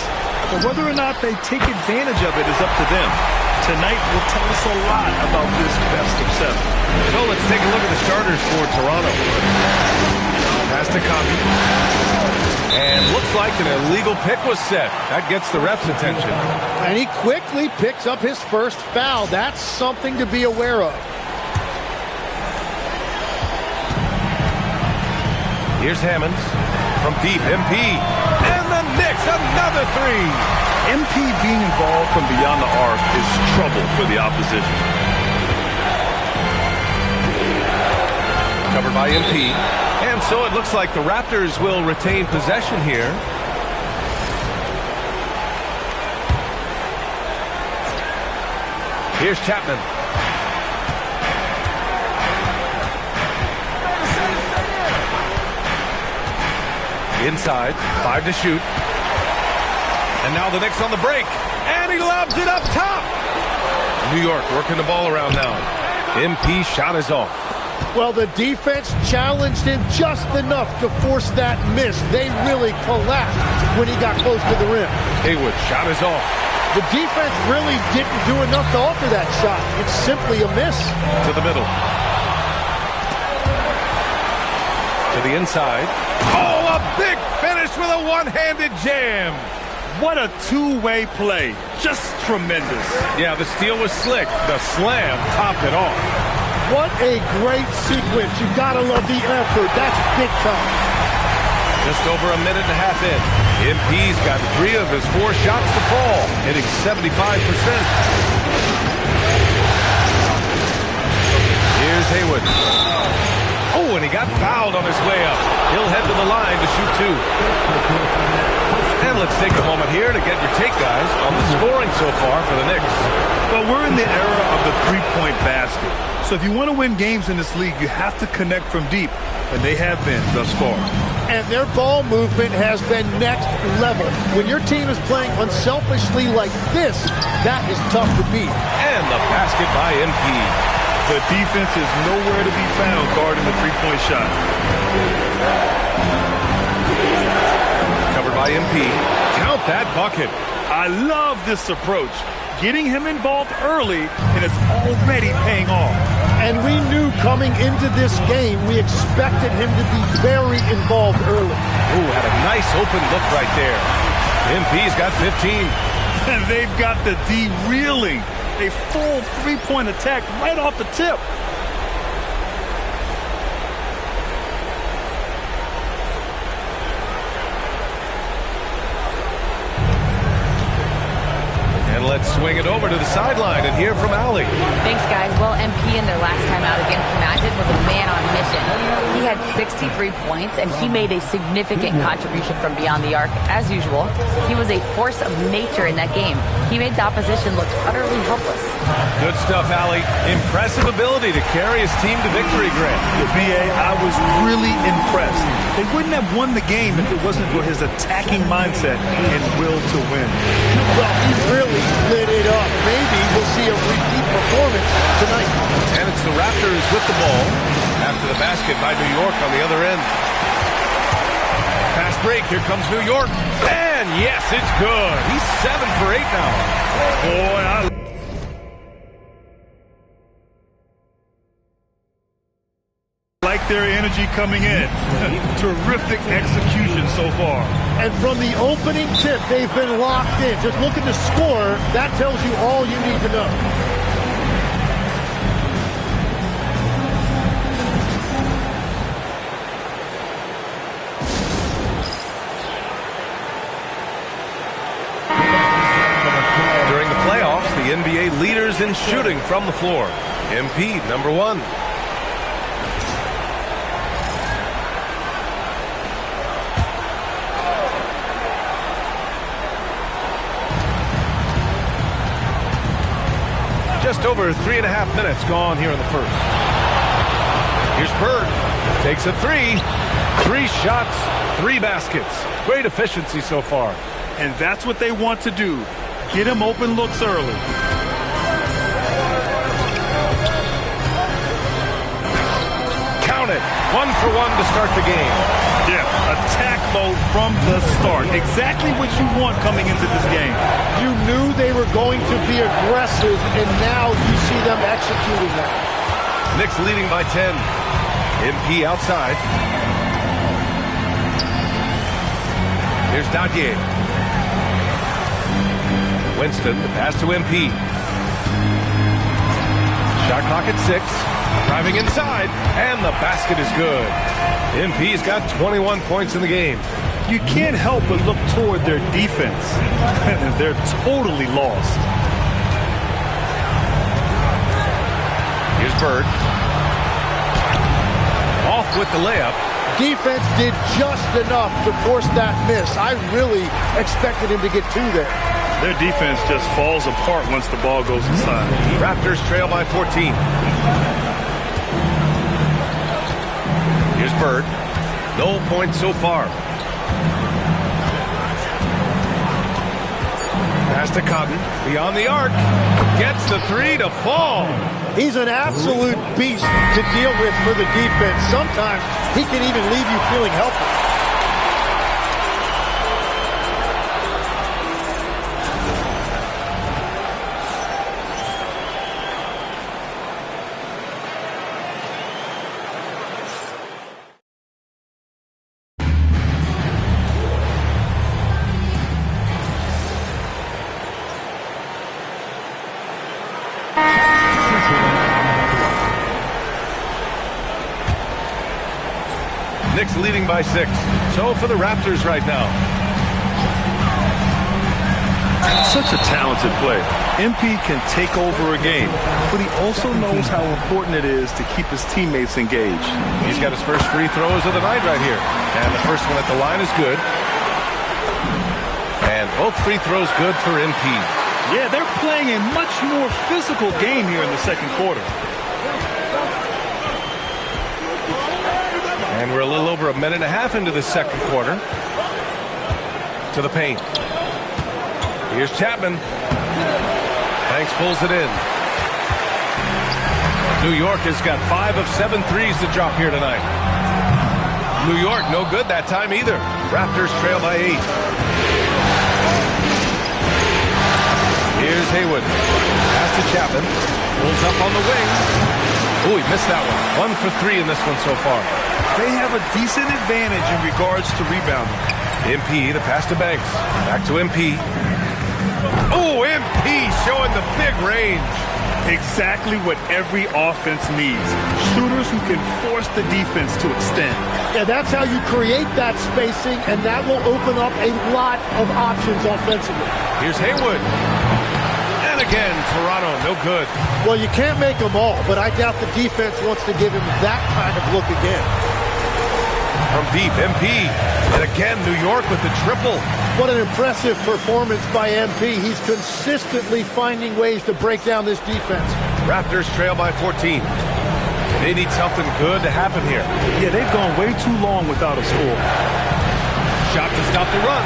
But whether or not they take advantage of it is up to them. Tonight will tell us a lot about this best of 7. So let's take a look at the starters for Toronto. Pass to Copy. And looks like an illegal pick was set. That gets the ref's attention. And he quickly picks up his first foul. That's something to be aware of. Here's Hammonds from deep. MP. And the Knicks, another 3. MP being involved from beyond the arc is trouble for the opposition. Covered by MP. And so it looks like the Raptors will retain possession here. Here's Chapman. Inside, 5 to shoot. And now the Knicks on the break. And he lobs it up top. New York working the ball around now. MP shot is off. Well, the defense challenged him just enough to force that miss. They really collapsed when he got close to the rim. Haywood shot is off. The defense really didn't do enough to alter that shot. It's simply a miss. To the middle. To the inside. Oh, a big finish with a one-handed jam. What a two-way play. Just tremendous. Yeah, the steal was slick. The slam topped it off. What a great sequence. You gotta love the effort. That's big time. Just over a minute and a half in. MP's got 3 of his 4 shots to fall, hitting 75%. Here's Haywood. Oh, and he got fouled on his way up. He'll head to the line to shoot 2. And let's take a moment here to get your take, guys, on the scoring so far for the Knicks. Well, we're in the era of the three-point basket. So if you want to win games in this league, you have to connect from deep, and they have been thus far. And their ball movement has been next level. When your team is playing unselfishly like this, that is tough to beat. And the basket by MP. The defense is nowhere to be found guarding the three-point shot. Covered by MP. Count that bucket. I love this approach. Getting him involved early, and it's already paying off. And we knew coming into this game, we expected him to be very involved early. Ooh, had a nice open look right there. MP's got 15. And they've got the D reeling. A full three-point attack right off the tip. And let's swing it over to the sideline and hear from Allie. Thanks, guys. Well, MP in their last time out against Magic was a man on mission. He had 63 points, and he made a significant contribution from beyond the arc, as usual. He was a force of nature in that game. He made the opposition look utterly helpless. Good stuff, Allie. Impressive ability to carry his team to victory, Grant. With BA, I was really impressed. They wouldn't have won the game if it wasn't for his attacking mindset and will to win. Well, he really lit it up. Maybe we'll see a repeat performance tonight. And it's the Raptors with the ball after the basket by New York on the other end. Fast break. Here comes New York. And yes, it's good. He's 7 for 8 now. Boy, I like their energy coming in. Terrific execution so far. And from the opening tip, they've been locked in. Just look at the score. That tells you all you need to know. During the playoffs, the NBA leaders in shooting from the floor. MP, number 1. Just over 3.5 minutes gone here in the first. Here's Bird. Takes a three. 3 shots, 3 baskets. Great efficiency so far. And that's what they want to do. Get him open looks early. Count it. 1 for 1 to start the game. Yeah, attack mode from the start. Exactly what you want coming into this game. You knew they were going to be aggressive, and now you see them executing that. Knicks leading by 10. MP outside. Here's Dadier. Winston, the pass to MP. Shot clock at 6. Driving inside, and the basket is good. MP's got 21 points in the game. You can't help but look toward their defense. They're totally lost. Here's Bird. Off with the layup. Defense did just enough to force that miss. I really expected him to get 2 there. Their defense just falls apart once the ball goes inside. Raptors trail by 14. Here's Bird. No points so far. Pass to Cotton. Beyond the arc. Gets the 3 to fall. He's an absolute beast to deal with for the defense. Sometimes he can even leave you feeling helpless. Knicks leading by 6. So for the Raptors right now. Such a talented player. MP can take over a game, but he also knows how important it is to keep his teammates engaged. He's got his first free throws of the night right here. And the first one at the line is good. And both free throws good for MP. Yeah, they're playing a much more physical game here in the second quarter. And we're a little over 1.5 minutes into the second quarter. To the paint. Here's Chapman. Banks pulls it in. New York has got 5 of 7 threes to drop here tonight. New York no good that time either. Raptors trail by 8. Here's Haywood. Pass to Chapman. Pulls up on the wing. Oh, he missed that one. 1 for 3 in this one so far. They have a decent advantage in regards to rebounding. MP, the pass to Banks. Back to MP. Oh, MP showing the big range. Exactly what every offense needs. Shooters who can force the defense to extend. Yeah, that's how you create that spacing, and that will open up a lot of options offensively. Here's Haywood. And again, Toronto, no good. Well, you can't make them all, but I doubt the defense wants to give him that kind of look again. From deep, MP. And again, New York with the triple. What an impressive performance by MP. He's consistently finding ways to break down this defense. Raptors trail by 14. They need something good to happen here. Yeah, they've gone way too long without a score. Shot to stop the run.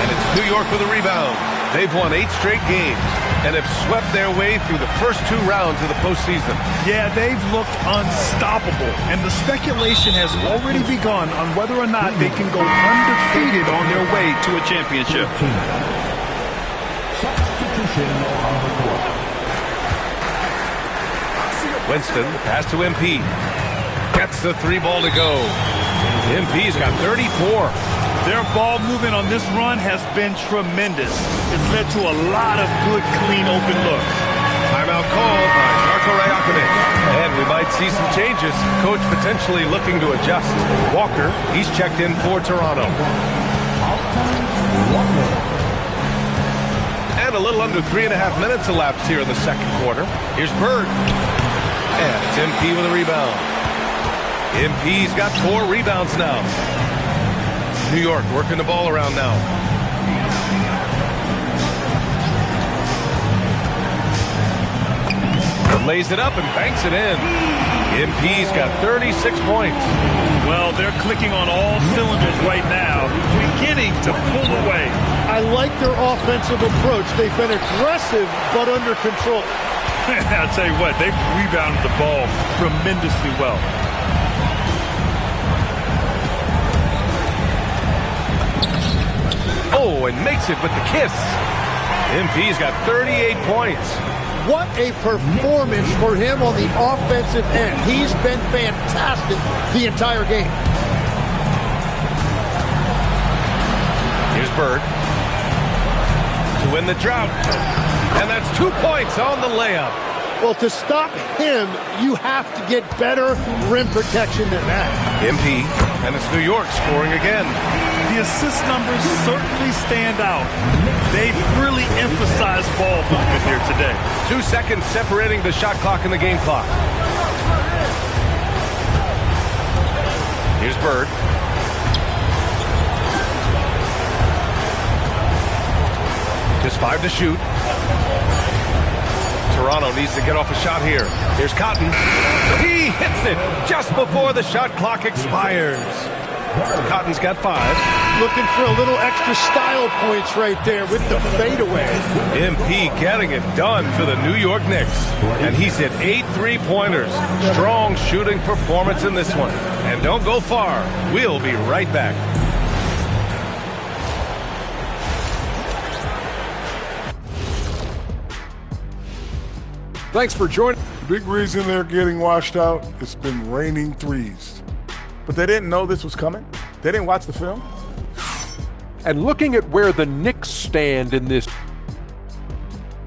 And it's New York with a rebound. They've won 8 straight games and have swept their way through the first 2 rounds of the postseason. Yeah, they've looked unstoppable, and the speculation has already begun on whether or not they can go undefeated on their way to a championship. Winston, pass to MP. Gets the 3 ball to go. MP's got 34. Their ball movement on this run has been tremendous. It's led to a lot of good, clean, open looks. Timeout called by Darko Rajakovic. And we might see some changes. Coach potentially looking to adjust. Walker, he's checked in for Toronto. And a little under 3.5 minutes elapsed here in the second quarter. Here's Bird. And it's MP with a rebound. MP's got 4 rebounds now. New York working the ball around now. lays it up and banks it in. MP's got 36 points. Well, they're clicking on all cylinders right now, beginning to pull away. I like their offensive approach. They've been aggressive, but under control. I'll tell you what, they've rebounded the ball tremendously well. Oh, and makes it with the kiss. MP's got 38 points. What a performance for him on the offensive end. He's been fantastic the entire game. Here's Bird to win the drought. And that's 2 points on the layup. Well, to stop him, you have to get better rim protection than that. MP, and it's New York scoring again. The assist numbers certainly stand out. They've really emphasized ball movement here today. 2 seconds separating the shot clock and the game clock. Here's Bird. Just 5 to shoot. Toronto needs to get off a shot here. Here's Cotton. He hits it just before the shot clock expires. Cotton's got 5. Looking for a little extra style points right there with the fadeaway. MP getting it done for the New York Knicks. And he's hit 8 3-pointers. Strong shooting performance in this one. And don't go far. We'll be right back. Thanks for joining. The big reason they're getting washed out, it's been raining threes. But they didn't know this was coming? They didn't watch the film? And looking at where the Knicks stand in this.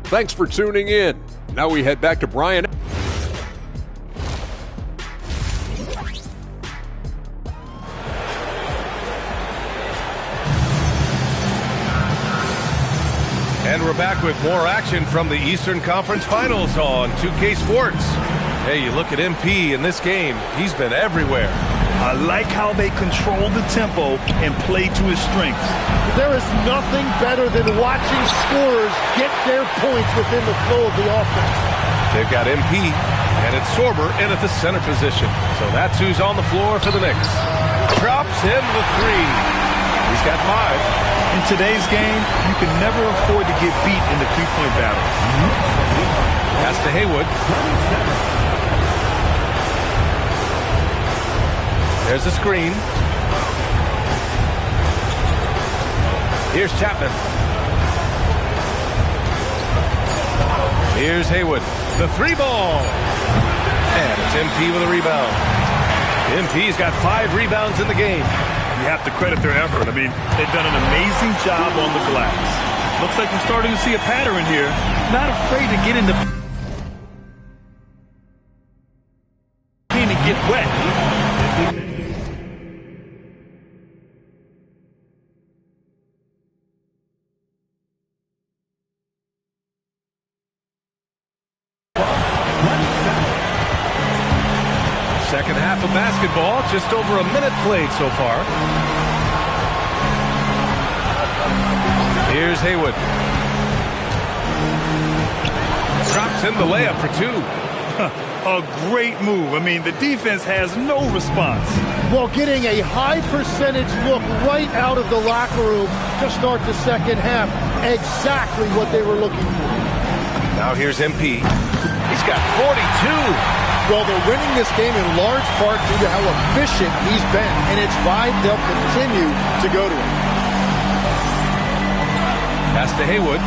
Thanks for tuning in. Now we head back to Brian. And we're back with more action from the Eastern Conference Finals on 2K Sports. Hey, you look at MP in this game, he's been everywhere. I like how they control the tempo and play to his strengths. There is nothing better than watching scorers get their points within the flow of the offense. They've got MP, and it's Sorber in at the center position. So that's who's on the floor for the Knicks. Drops in the 3. He's got 5. In today's game, you can never afford to get beat in the three-point battle. Pass to Haywood. There's the screen. Here's Chapman. Here's Haywood. The 3-ball. And it's MP with a rebound. MP's got 5 rebounds in the game. You have to credit their effort. I mean, they've done an amazing job on the glass. Looks like we're starting to see a pattern here. Not afraid to get in the paint and get wet. Second half of basketball, just over a minute played so far. Here's Haywood. Drops in the layup for 2. A great move. I mean, the defense has no response. While getting a high percentage look right out of the locker room to start the second half. Exactly what they were looking for. Now here's MP. He's got 42. Well, they're winning this game in large part due to how efficient he's been, and it's why they'll continue to go to him. Pass to Haywood.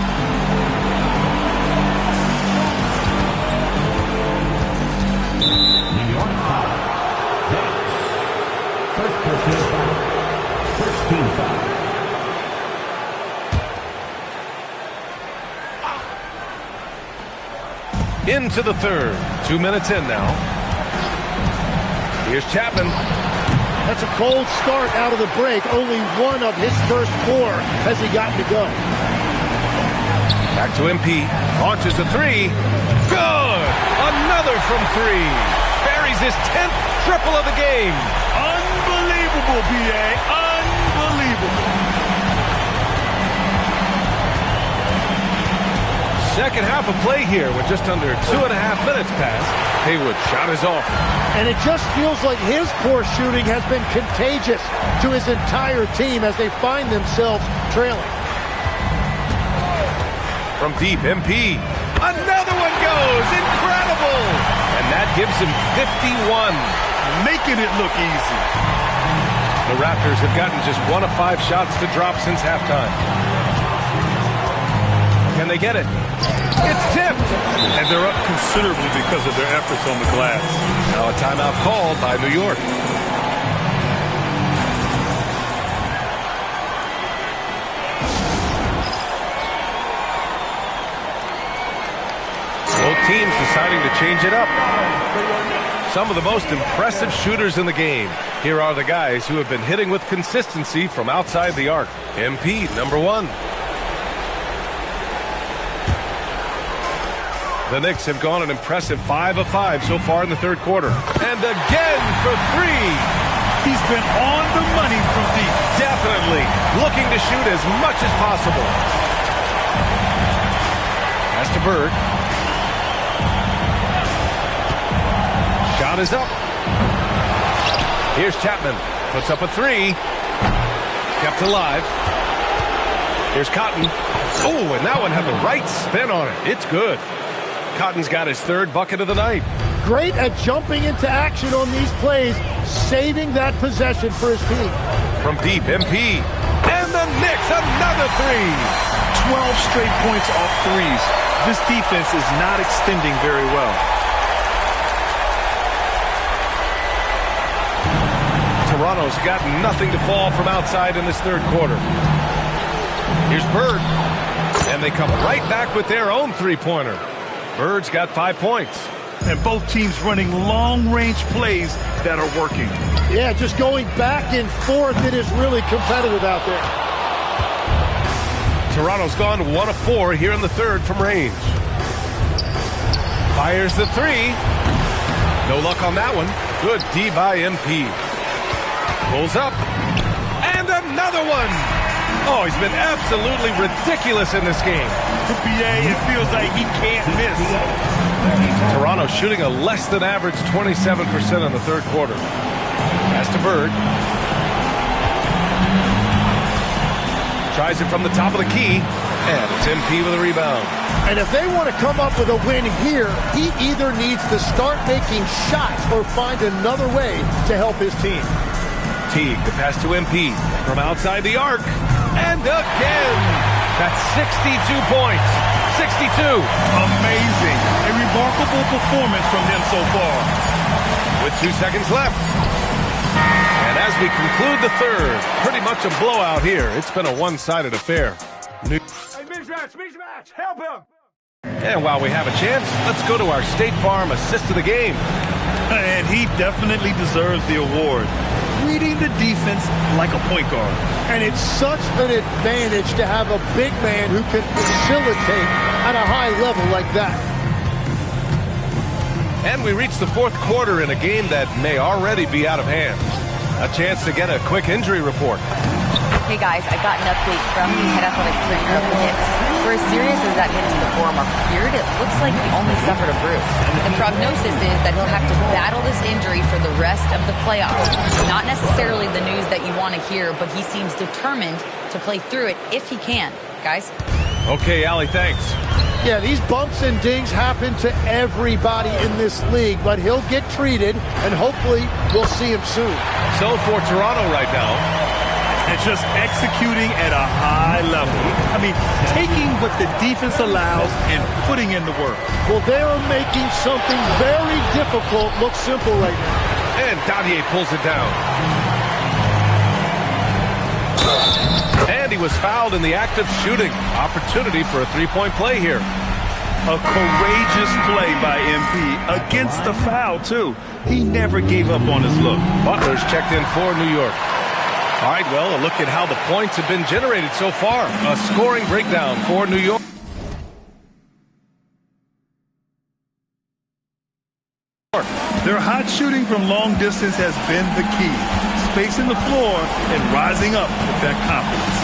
New York foul. First personal foul. First team foul. Into the third. 2 minutes in now. Here's Chapman. That's a cold start out of the break. Only one of his first 4 has he gotten to go. Back to MP. Launches the 3. Good! Another from 3. Buries his 10th triple of the game. Unbelievable, B.A. Unbelievable. Second half of play here with just under 2.5 minutes passed. Haywood shot is off. And it just feels like his poor shooting has been contagious to his entire team as they find themselves trailing. From deep, MP. Another one goes. Incredible. And that gives him 51. Making it look easy. The Raptors have gotten just 1 of 5 shots to drop since halftime. Can they get it? It's tipped. And they're up considerably because of their efforts on the glass. Now a timeout called by New York. Both teams deciding to change it up. Some of the most impressive shooters in the game. Here are the guys who have been hitting with consistency from outside the arc. MP, number 1. The Knicks have gone an impressive 5 of 5 so far in the third quarter. And again for 3. He's been on the money from deep. Definitely looking to shoot as much as possible. Pass to Bird. Shot is up. Here's Chapman. Puts up a 3. Kept alive. Here's Cotton. Oh, and that one had the right spin on it. It's good. Cotton's got his 3rd bucket of the night. Great at jumping into action on these plays, saving that possession for his team. From deep, MP. And the Knicks, another 3. 12 straight points off threes. This defense is not extending very well. Toronto's got nothing to fall from outside in this third quarter. Here's Bird. And they come right back with their own 3-pointer. Bird's got 5 points. And both teams running long-range plays that are working. Yeah, just going back and forth. It is really competitive out there. Toronto's gone 1 of 4 here in the third from range. Fires the 3. No luck on that one. Good D by MP. Pulls up. And another one. Oh, he's been absolutely ridiculous in this game. To BA, it feels like he can't miss. Toronto shooting a less than average 27% in the third quarter. Pass to Bird. Tries it from the top of the key. And it's MP with a rebound. And if they want to come up with a win here, he either needs to start making shots or find another way to help his team. Teague, the pass to MP from outside the arc. And again, that's 62 points. 62. Amazing. A remarkable performance from him so far. With 2 seconds left. And as we conclude the third, pretty much a blowout here. It's been a one-sided affair. Hey, mismatch, help him. And while we have a chance, let's go to our State Farm assist of the game. And he definitely deserves the award. Reading the defense like a point guard. And it's such an advantage to have a big man who can facilitate at a high level like that. And we reach the fourth quarter in a game that may already be out of hand. A chance to get a quick injury report. Hey guys, I got an update from the head athletic trainer of the Knicks. For as serious as that hit to the forearm appeared, it looks like he only suffered a bruise. The prognosis is that he'll have to battle this injury for the rest of the playoffs. Not necessarily the news that you want to hear, but he seems determined to play through it if he can. Guys? Okay, Allie, thanks. Yeah, these bumps and dings happen to everybody in this league, but he'll get treated, and hopefully we'll see him soon. So for Toronto right now, and just executing at a high level. I mean, taking what the defense allows and putting in the work. Well, they are making something very difficult look simple right now. And Dadier pulls it down. And he was fouled in the act of shooting. Opportunity for a three-point play here. A courageous play by MP against the foul, too. He never gave up on his look. Butler's checked in for New York. All right, well, a look at how the points have been generated so far. A scoring breakdown for New York. Their hot shooting from long distance has been the key. Spacing the floor and rising up with that confidence.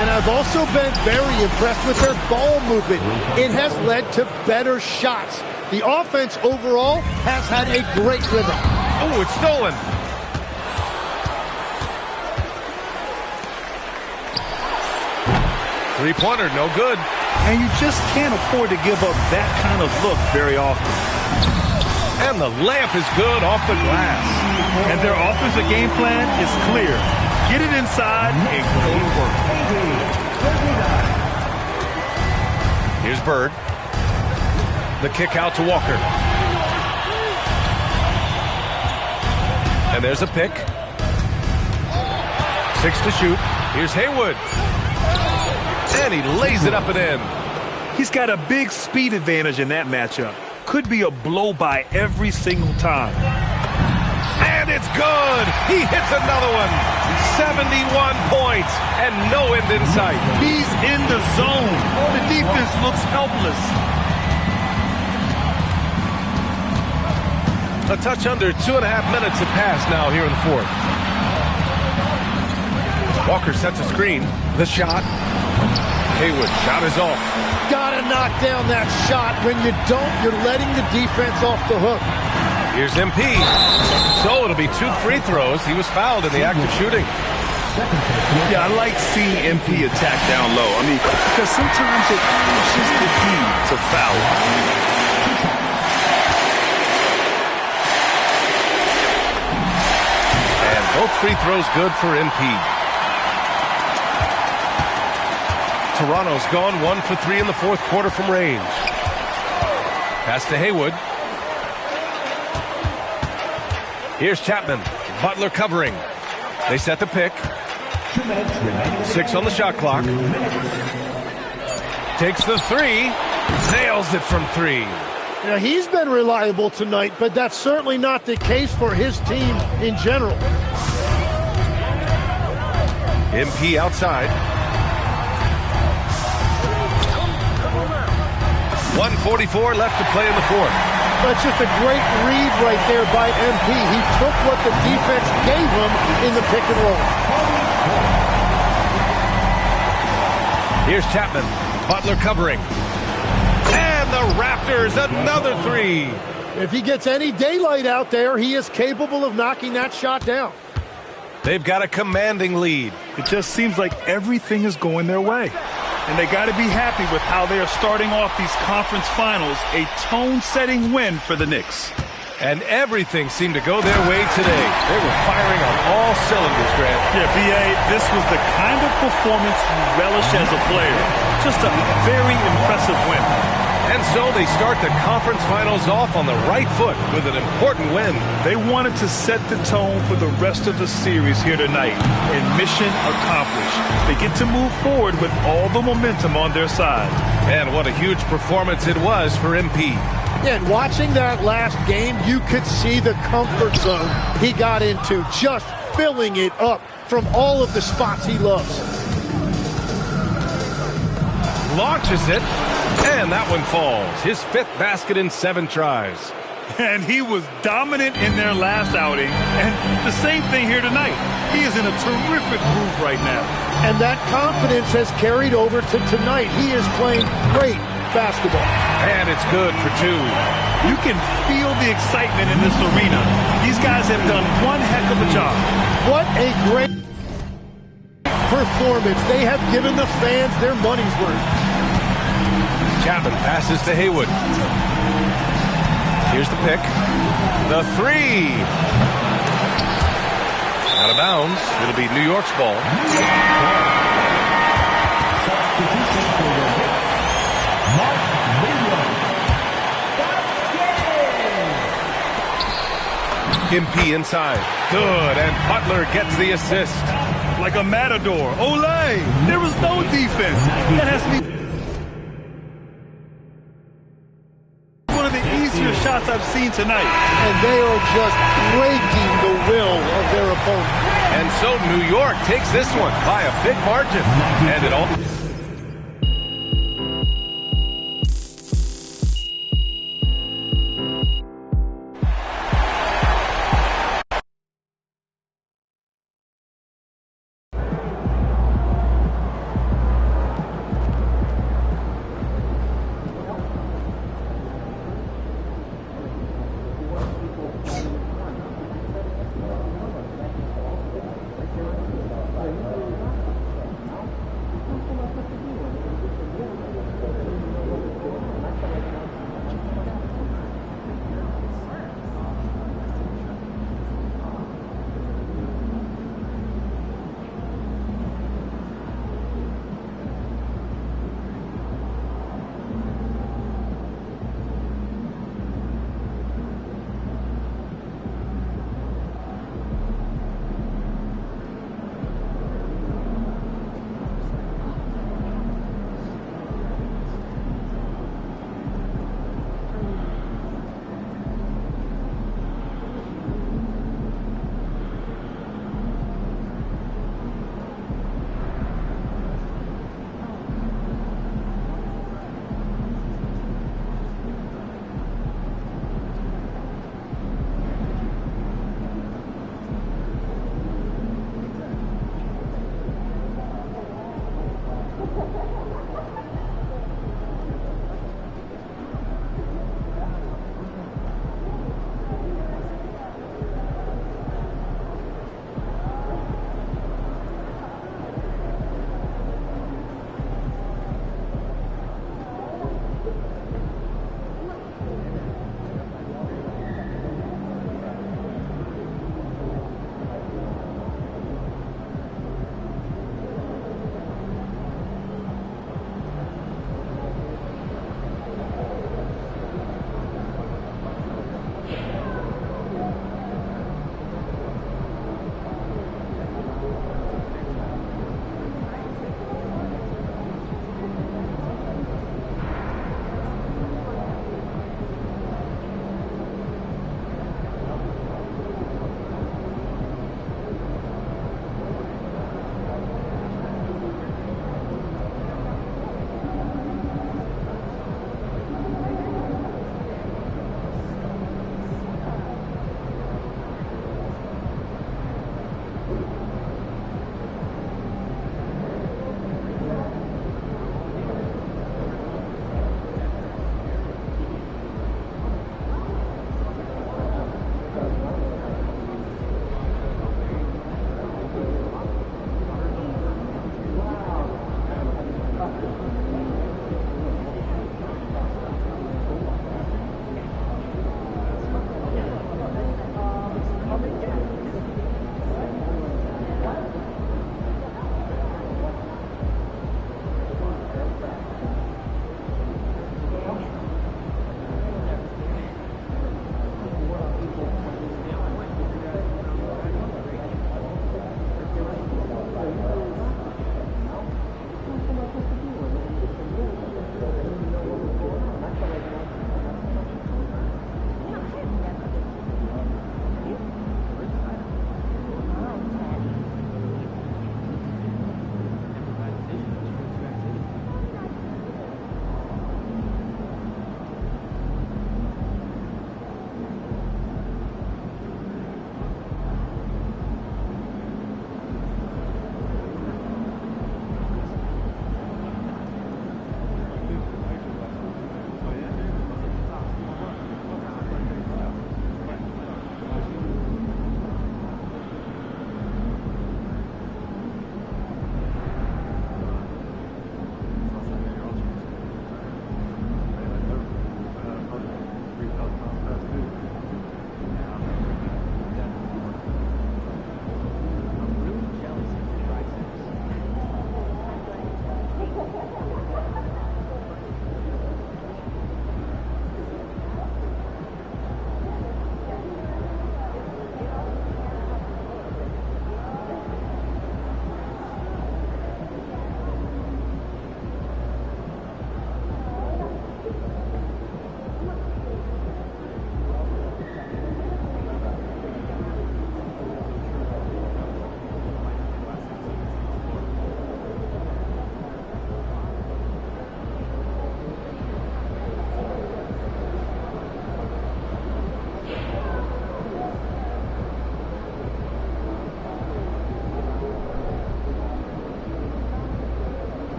And I've also been very impressed with their ball movement. It has led to better shots. The offense overall has had a great rhythm. Oh, it's stolen. Three-pointer, no good. And you just can't afford to give up that kind of look very often. And the layup is good off the glass. And their offensive game plan is clear. Get it inside and go to work. Here's Bird. The kick out to Walker. And there's a pick. 6 to shoot. Here's Haywood. And he lays it up and in. He's got a big speed advantage in that matchup. Could be a blow by every single time. And it's good. He hits another one. 71 points and no end in sight. He's in the zone. The defense looks helpless. A touch under 2.5 minutes have passed now here in the fourth. Walker sets a screen. The shot. Haywood, shot is off. Gotta knock down that shot. When you don't, you're letting the defense off the hook. Here's MP. So it'll be 2 free throws. He was fouled in the act of shooting. Yeah, I like seeing MP attack down low. I mean, because sometimes it pushes the D to foul. And both free throws good for MP. Toronto's gone 1 for 3 in the fourth quarter from range. Pass to Haywood. Here's Chapman. Butler covering. They set the pick. 6 on the shot clock. Takes the 3. Nails it from 3. Now, he's been reliable tonight, but that's certainly not the case for his team in general. MP outside. 1:44 left to play in the fourth. That's just a great read right there by MP. He took what the defense gave him in the pick and roll. Here's Chapman. Butler covering. And the Raptors, another 3. If he gets any daylight out there, he is capable of knocking that shot down. They've got a commanding lead. It just seems like everything is going their way. And they got to be happy with how they are starting off these conference finals. A tone-setting win for the Knicks. And everything seemed to go their way today. They were firing on all cylinders, Grant. Yeah, B.A., this was the kind of performance you relish as a player. Just a very impressive win. And so they start the conference finals off on the right foot with an important win. They wanted to set the tone for the rest of the series here tonight, and mission accomplished. They get to move forward with all the momentum on their side. And what a huge performance it was for MP. Yeah, and watching that last game, you could see the comfort zone he got into, just filling it up from all of the spots he loves. Launches it. And that one falls. His 5th basket in 7 tries. And he was dominant in their last outing. And the same thing here tonight. He is in a terrific groove right now. And that confidence has carried over to tonight. He is playing great basketball. And it's good for 2. You can feel the excitement in this arena. These guys have done one heck of a job. What a great performance. They have given the fans their money's worth. Chapman passes to Haywood. Here's the pick. The 3. Out of bounds. It'll be New York's ball. MP inside. Good, and Butler gets the assist. Like a matador. Olay! There was no defense. That has to be one of the easier shots I've seen tonight. And they are just breaking the will of their opponent. And so New York takes this one by a big margin. And it all...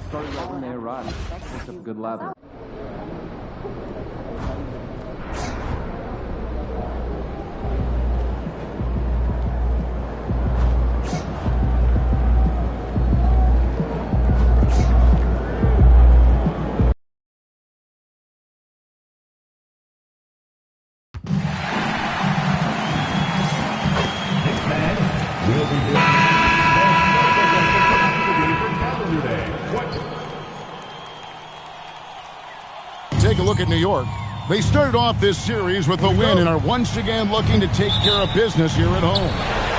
Started right when they arrived. Picked up a good lather. Take a look at New York. They started off this series with a win and are once again looking to take care of business here at home.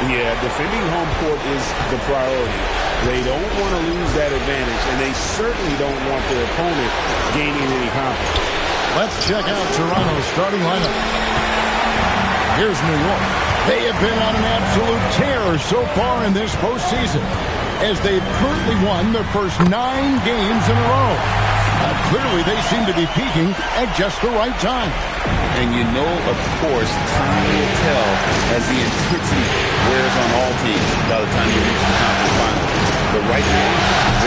Yeah, defending home court is the priority. They don't want to lose that advantage, and they certainly don't want their opponent gaining any confidence. Let's check out Toronto's starting lineup. Here's New York. They have been on an absolute tear so far in this postseason, as they've currently won their first 9 games in a row. Clearly, they seem to be peaking at just the right time. And you know, of course, time will tell as the intensity wears on all teams by the time you reach the conference finals. But right now,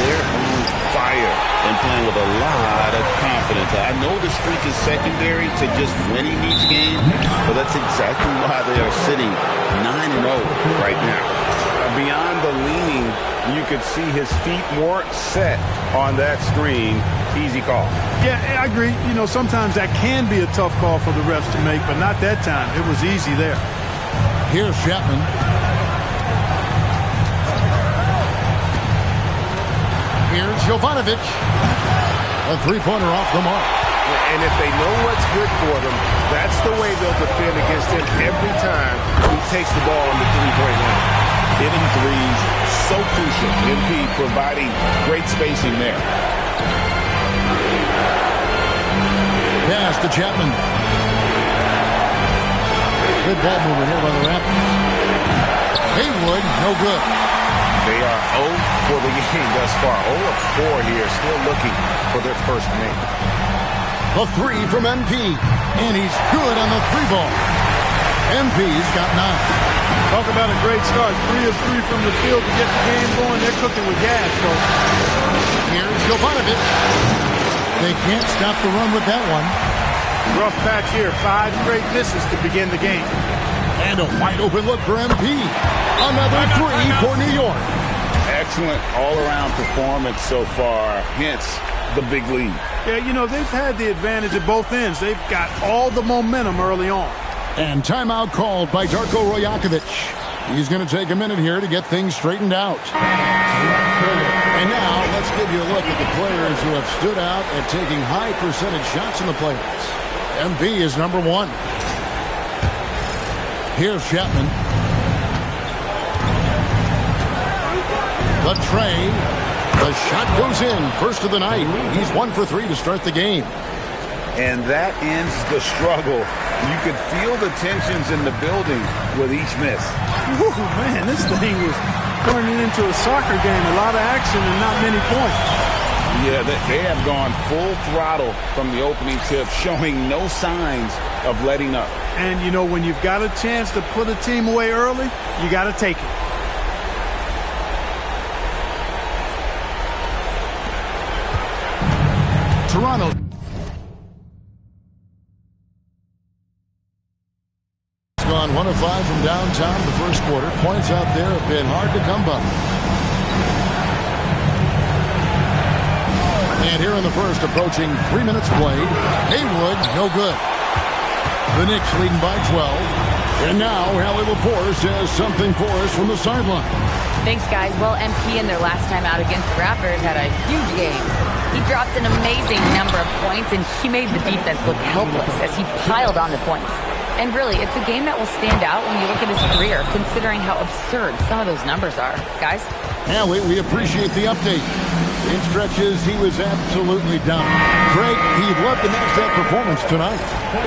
they're on fire and playing with a lot of confidence. I know the streak is secondary to just winning each game, but that's exactly why they are sitting 9-0 right now. Beyond the leaning, you could see his feet more set on that screen. Easy call. Yeah, I agree. You know, sometimes that can be a tough call for the refs to make, but not that time. It was easy there. Here's Chapman. Here's Jovanovic. A three-pointer off the mark. And if they know what's good for them, that's the way they'll defend against him every time he takes the ball on the three-point line. Hitting threes, so crucial. MP providing great spacing there. Pass to Chapman. Good ball movement here by the Raptors. Haywood, no good. They are 0 for the game thus far. 0 of 4 here, still looking for their first make. A three from MP, and he's good on the three ball. MP's got 9. Talk about a great start. 3 of 3 from the field to get the game going. They're cooking with gas. So here's Jovanovic. They can't stop the run with that one. Rough patch here. 5 straight misses to begin the game. And a wide open look for MP. Another 3 for New York. Excellent all-around performance so far, hence the big lead. Yeah, you know, they've had the advantage at both ends. They've got all the momentum early on. And timeout called by Darko Rajakovic. He's going to take a minute here to get things straightened out. And now, let's give you a look at the players who have stood out at taking high percentage shots in the playoffs. MP is number 1. Here's Chapman. The tray. The shot goes in. First of the night. He's 1 for 3 to start the game. And that ends the struggle. You could feel the tensions in the building with each miss. Woo, man, this thing was turning into a soccer game. A lot of action and not many points. Yeah, they have gone full throttle from the opening tip, showing no signs of letting up. And, you know, when you've got a chance to put a team away early, you got to take it. Toronto. Gone 1 of 5 from downtown the first quarter. Points out there have been hard to come by. And here in the first, approaching 3 minutes played. Haywood, no good. The Knicks leading by 12. And now, Hallie Laforce has something for us from the sideline. Thanks, guys. Well, MP in their last time out against the Raptors had a huge game. He dropped an amazing number of points, and he made the defense look helpless as he piled on the points. And really, it's a game that will stand out when you look at his career, considering how absurd some of those numbers are. Guys? Yeah, we appreciate the update. In stretches, he was absolutely dominant. Greg, he'd love to match that performance tonight.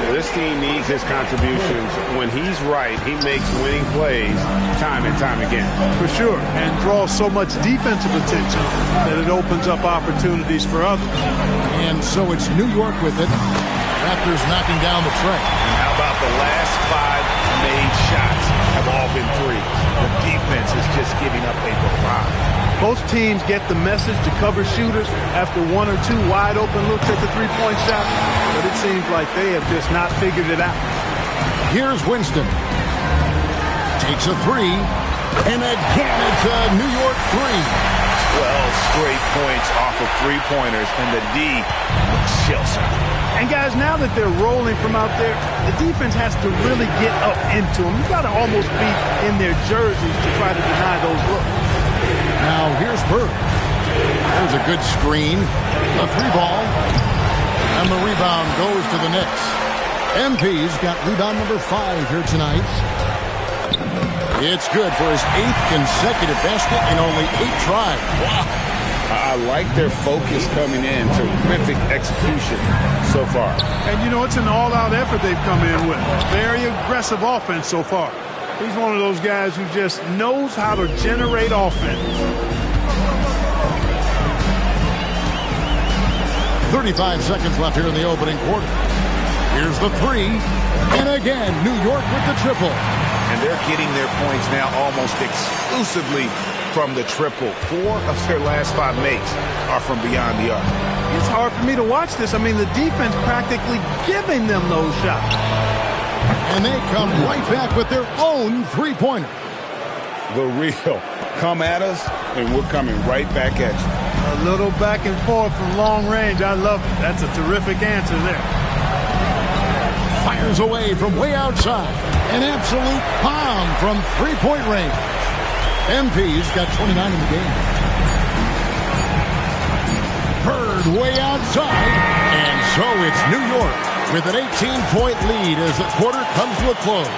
This team needs his contributions. When he's right, he makes winning plays time and time again. For sure, and draws so much defensive attention that it opens up opportunities for others. And so it's New York with it. Raptors knocking down the tray. And how about the last 5 made shots have all been threes? The defense is just giving up a barrage. Both teams get the message to cover shooters after 1 or 2 wide open looks at the three-point shot, but it seems like they have just not figured it out. Here's Winston. Takes a 3, and again it's a New York 3. 12 straight points off of three-pointers, and the D looks shell-shocked. And guys, now that they're rolling from out there, the defense has to really get up into them. You've got to almost be in their jerseys to try to deny those looks. Now here's Bird. There's a good screen. A 3-ball. And the rebound goes to the Knicks. MP's got rebound number 5 here tonight. It's good for his 8th consecutive basket in only 8 tries. Wow. I like their focus coming in. Terrific execution so far. And, you know, it's an all-out effort they've come in with. Very aggressive offense so far. He's one of those guys who just knows how to generate offense. 35 seconds left here in the opening quarter. Here's the 3. And again, New York with the triple. And they're getting their points now almost exclusively from the triple. 4 of their last 5 makes are from beyond the arc. It's hard for me to watch this. I mean, the defense practically giving them those shots. And they come right back with their own three-pointer. The real. Come at us, and we're coming right back at you. A little back and forth from long range. I love it. That's a terrific answer there. Fires away from way outside. An absolute bomb from three-point range. MP's got 29 in the game. Bird way outside. And so it's New York with an 18-point lead as the quarter comes to a close.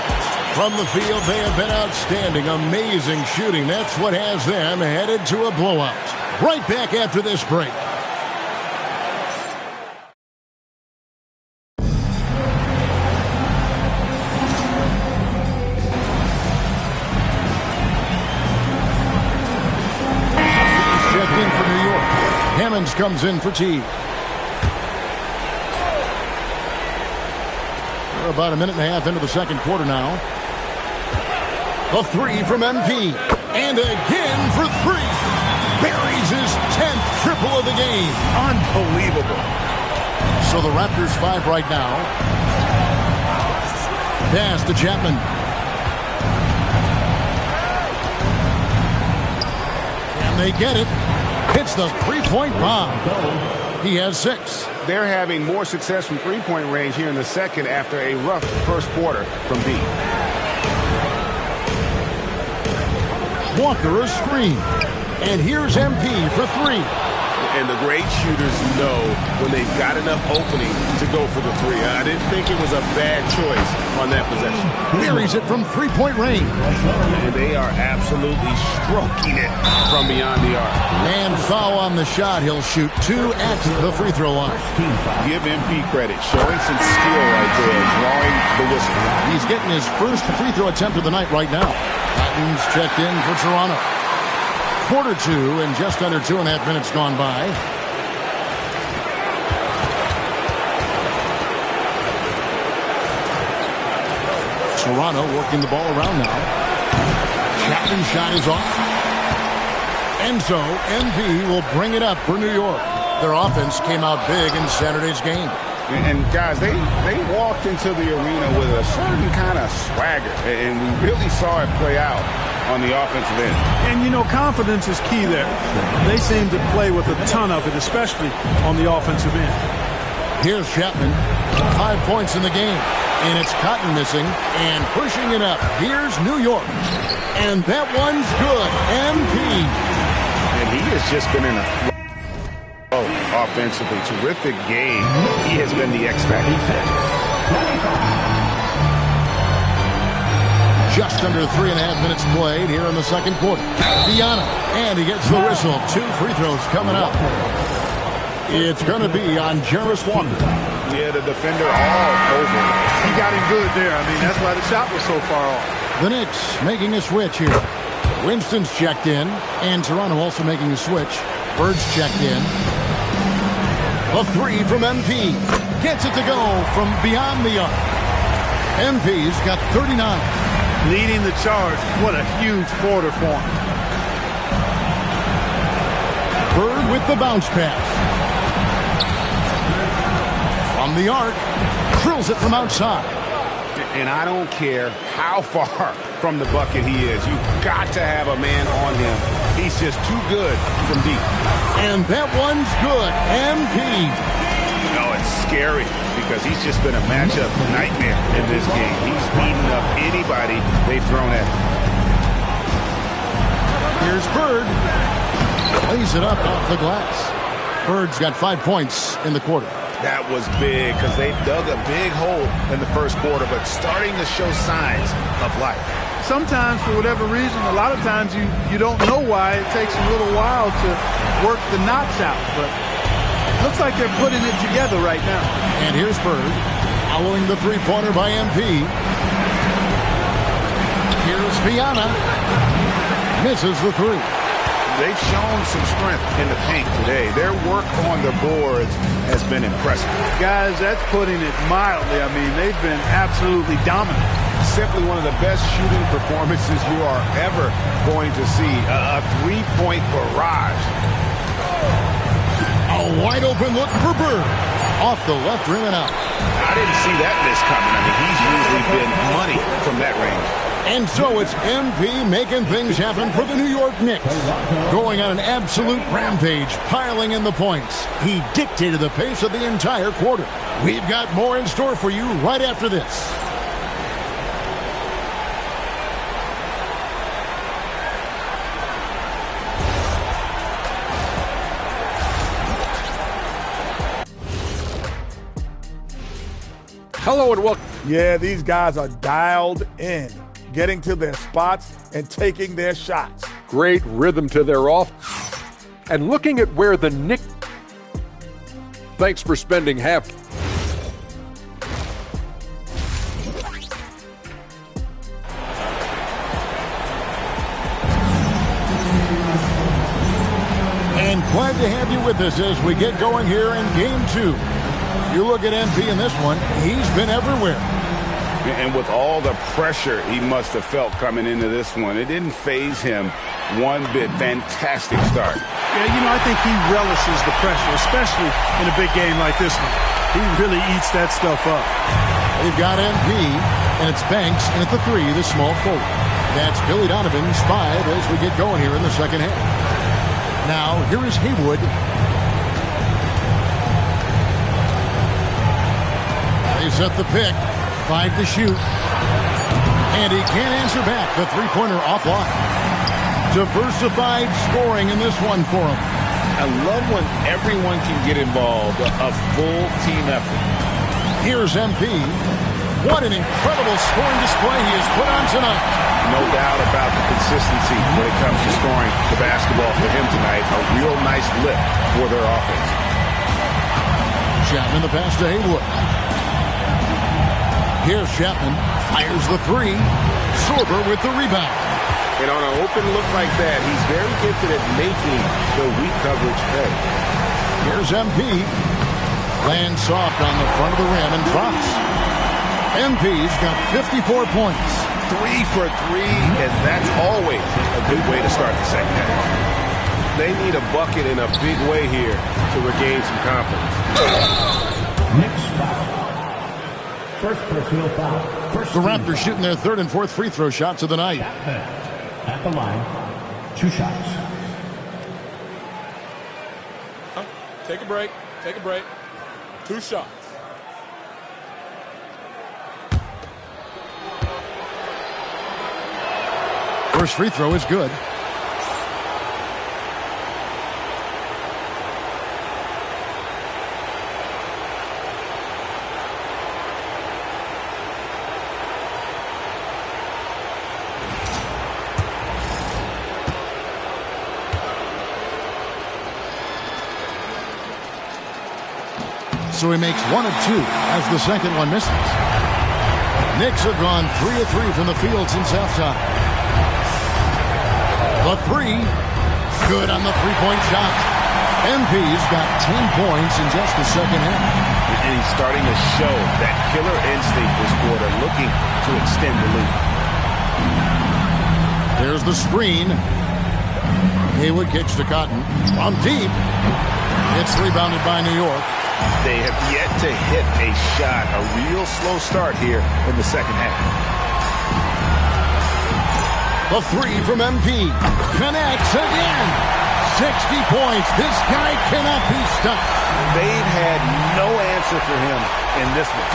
From the field, they have been outstanding. Amazing shooting. That's what has them headed to a blowout. Right back after this break. Checked in for New York. Hammonds comes in for T. We're about a minute and a half into the second quarter now. The 3 from MP. And again for 3. Buries his 10th triple of the game. Unbelievable. So the Raptors 5 right now. Pass to Chapman. And they get it. Hits the three-point bomb. He has 6. They're having more success from three-point range here in the second after a rough first quarter from B. Walker a screen. And here's MP for 3. And the great shooters know when they've got enough opening to go for the 3. I didn't think it was a bad choice on that possession. Buries it from three-point range. And they are absolutely stroking it from beyond the arc. And foul on the shot. He'll shoot 2 at the free throw line. Give MP credit. Showing some skill right there. Drawing the whistle. He's getting his first free throw attempt of the night right now. Patton's checked in for Toronto. Quarter 2 and just under 2.5 minutes gone by. Toronto working the ball around now. Chapman's shot is off. And so MV will bring it up for New York. Their offense came out big in Saturday's game. And guys, they walked into the arena with a certain kind of swagger. And we really saw it play out on the offensive end. And, you know, confidence is key there. They seem to play with a ton of it, especially on the offensive end. Here's Chapman. 5 points in the game. And it's Cotton missing and pushing it up. Here's New York. And that one's good. MP. And he has just been in a flow offensively. Terrific game. He has been the X factor. Just under 3.5 minutes played here in the second quarter. Viana, and he gets the whistle. 2 free throws coming up. It's going to be on Jarvis Walker. Yeah, the defender all over. He got him good there. I mean, that's why the shot was so far off. The Knicks making a switch here. Winston's checked in, and Toronto also making a switch. Bird's checked in. A 3 from MP. gets it to go from beyond the arc. MP's got 39. Leading the charge. What a huge quarter for him. Bird with the bounce pass. From the arc, drills it from outside. And I don't care how far from the bucket he is. You've got to have a man on him. He's just too good from deep. And that one's good. MP. No, it's scary because he's just been a matchup nightmare in this game. He's beating up anybody they've thrown at him. Here's Bird. Lays it up off the glass. Bird's got 5 points in the quarter. That was big because they dug a big hole in the first quarter, but starting to show signs of life. Sometimes, for whatever reason, a lot of times you don't know why. It takes a little while to work the knots out, but it looks like they're putting it together right now. And here's Bird, following the three-pointer by MP. Here's Viana. Misses the three. They've shown some strength in the paint today. Their work on the boards has been impressive. Guys, that's putting it mildly. I mean, they've been absolutely dominant. Simply one of the best shooting performances you are ever going to see. A three-point barrage. A wide open look for Bird. Off the left rim and out. I didn't see that miss coming. I mean, he's usually been money from that range. And so it's MP making things happen for the New York Knicks. Going on an absolute rampage, piling in the points. He dictated the pace of the entire quarter. We've got more in store for you right after this. Hello and welcome. Yeah, these guys are dialed in, getting to their spots and taking their shots. Great rhythm to their off. And looking at where the Knicks... Thanks for spending half... And glad to have you with us as we get going here in Game 2. You look at MP in this one, he's been everywhere. And with all the pressure he must have felt coming into this one, it didn't faze him one bit. Fantastic start. Yeah, you know, I think he relishes the pressure, especially in a big game like this one. He really eats that stuff up. They've got MP, and it's Banks, and at the three, the small forward. That's Billy Donovan's 5 as we get going here in the second half. Now, here is Haywood. They set the pick. 5 to shoot. And he can't answer back. The three-pointer offline. Diversified scoring in this one for him. I love when everyone can get involved. A full team effort. Here's MP. What an incredible scoring display he has put on tonight. No doubt about the consistency when it comes to scoring the basketball for him tonight. A real nice lift for their offense. Chapman the pass to Haywood. Here's Chapman, fires the three. Sorber with the rebound. And on an open look like that, he's very gifted at making the weak coverage pay. Here's MP. Lands soft on the front of the rim and drops. MP's got 54 points. 3 for 3, and that's always a good way to start the second half. They need a bucket in a big way here to regain some confidence. Knicks foul. First personal foul. The Raptors shooting their third and fourth free throw shots of the night. At the line, 2 shots. Take a break. Take a break. 2 shots. First free throw is good. So he makes 1 of 2 as the second one misses. Knicks have gone 3 of 3 from the field since halftime. The three, good on the three-point shot. MP's got 10 points in just the second half. And he's starting to show that killer instinct this quarter, looking to extend the lead. There's the screen. Haywood kicks to Cotton. From deep. It's rebounded by New York. They have yet to hit a shot. A real slow start here in the second half. The three from MP. Connects again. 60 points. This guy cannot be stopped. They've had no answer for him in this one.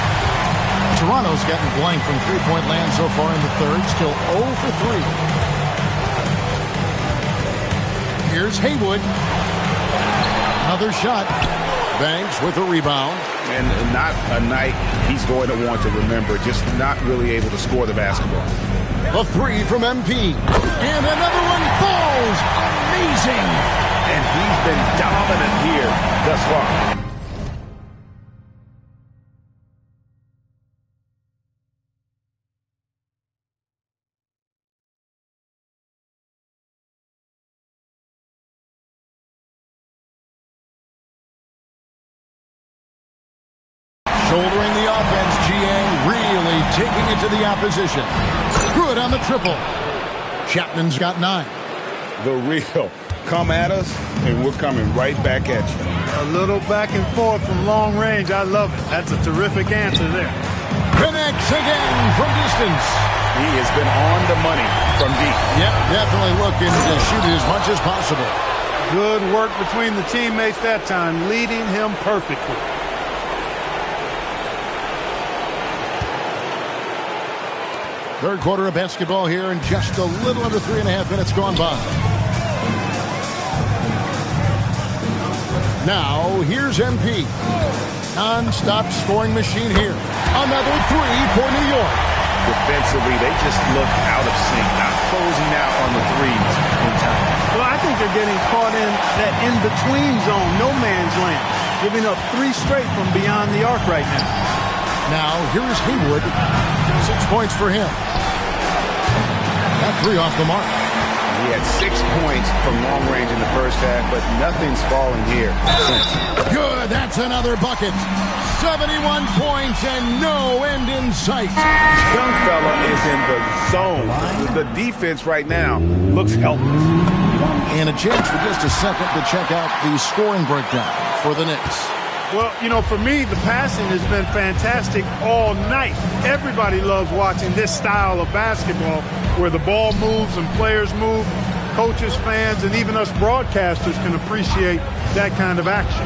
Toronto's gotten blank from three-point land so far in the third. Still 0 for 3. Here's Haywood. Another shot. Banks with a rebound. And not a night he's going to want to remember. Just not really able to score the basketball. A three from MP. And another one falls. Amazing. And he's been dominant here thus far. Shouldering the offense, GA really taking it to the opposition. Good on the triple. Chapman's got 9. The real. Come at us, and we're coming right back at you. A little back and forth from long range. I love it. That's a terrific answer there. Connects again from distance. He has been on the money from deep. Yep, definitely looking to shoot it as much as possible. Good work between the teammates that time, leading him perfectly. Third quarter of basketball here, and just a little under 3.5 minutes gone by. Now, here's MP. Non-stop scoring machine here. Another three for New York. Defensively, they just look out of sync, not closing out on the threes in time. Well, I think they're getting caught in that in-between zone, no man's land, giving up 3 straight from beyond the arc right now. Now, here is Haywood. 6 points for him. That 3 off the mark. He had 6 points from long range in the first half, but nothing's falling here since. Good, that's another bucket. 71 points and no end in sight. This young fella is in the zone. The defense right now looks helpless. And a chance for just a second to check out the scoring breakdown for the Knicks. Well, you know, for me, the passing has been fantastic all night. Everybody loves watching this style of basketball where the ball moves and players move. Coaches, fans, and even us broadcasters can appreciate that kind of action.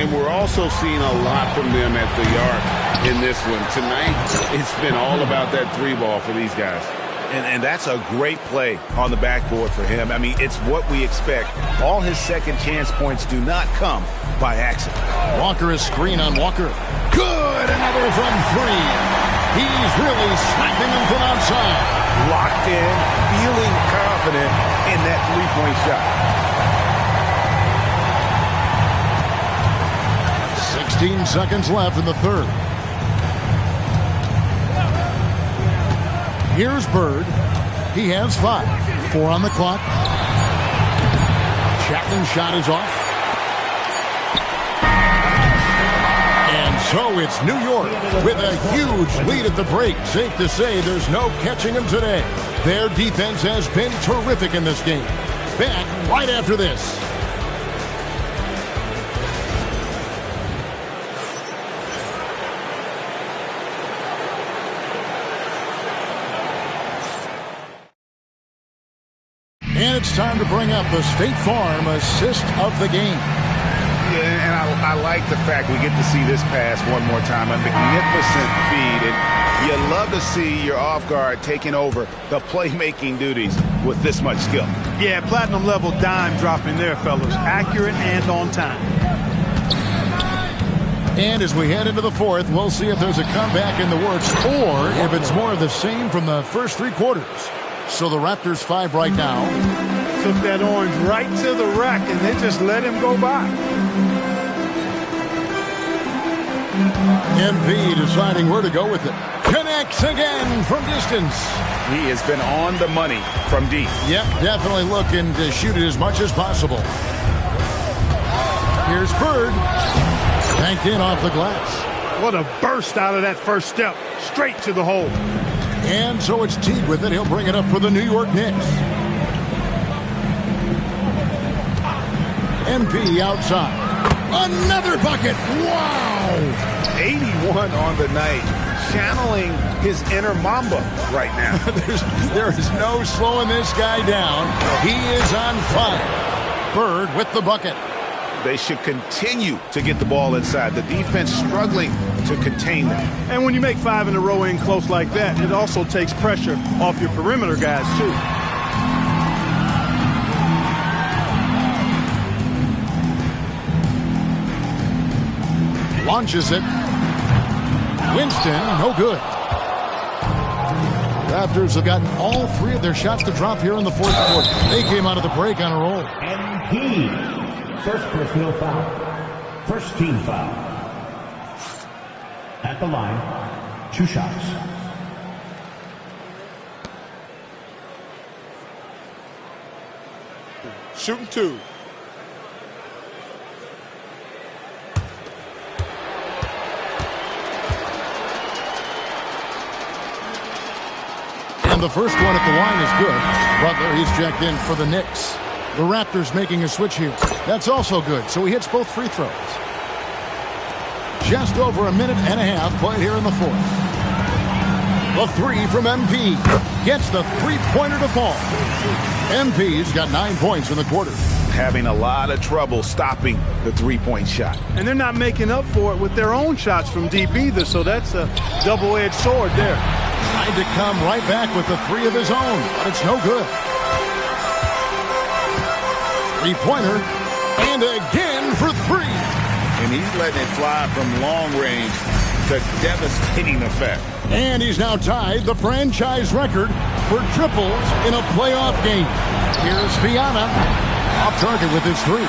And we're also seeing a lot from them at the arc in this one. Tonight, it's been all about that 3 ball for these guys. And that's a great play on the backboard for him. I mean, it's what we expect. All his second chance points do not come by accident. Walker is screen on Walker. Good, another from 3. He's really slapping him from outside. Locked in, feeling confident in that 3-point shot. 16 seconds left in the third. Here's Bird. He has 5. 4 on the clock. Chapman's shot is off. And so it's New York with a huge lead at the break. Safe to say there's no catching them today. Their defense has been terrific in this game. Back right after this. And it's time to bring up the State Farm assist of the game. Yeah, and I like the fact we get to see this pass one more time. A magnificent feed. And you love to see your off guard taking over the playmaking duties with this much skill. Yeah, platinum level dime dropping there, fellas. Accurate and on time. And as we head into the fourth, we'll see if there's a comeback in the works or if it's more of the same from the first 3 quarters. So the Raptors 5 right now. Took that orange right to the rack, and they just let him go by. MP deciding where to go with it. Connects again from distance. He has been on the money from deep. Yep, definitely looking to shoot it as much as possible. Here's Bird. Banked in off the glass. What a burst out of that first step. Straight to the hole. And so it's Teague with it. He'll bring it up for the New York Knicks. MP outside. Another bucket. Wow. 81 on the night. Channeling his inner Mamba right now. there is no slowing this guy down. He is on fire. Bird with the bucket. They should continue to get the ball inside. The defense struggling to contain them. And when you make 5 in a row in close like that, it also takes pressure off your perimeter guys, too. Launches it. Winston, no good. Raptors have gotten all 3 of their shots to drop here in the fourth quarter. They came out of the break on a roll. MP. First personal foul. First team foul. At the line, 2 shots. Shooting 2. And the first one at the line is good. Butler, he's checked in for the Knicks. The Raptors making a switch here. That's also good, so he hits both free throws. Just over a minute and a half played here in the fourth. The 3 from MP. Gets the three-pointer to fall. MP's got 9 points in the quarter. Having a lot of trouble stopping the three-point shot. And they're not making up for it with their own shots from deep either, so that's a double-edged sword there. Tried to come right back with the 3 of his own, but it's no good. Three-pointer, and again for 3. And he's letting it fly from long range to devastating effect. And he's now tied the franchise record for triples in a playoff game. Here's Fiana, off target with his 3.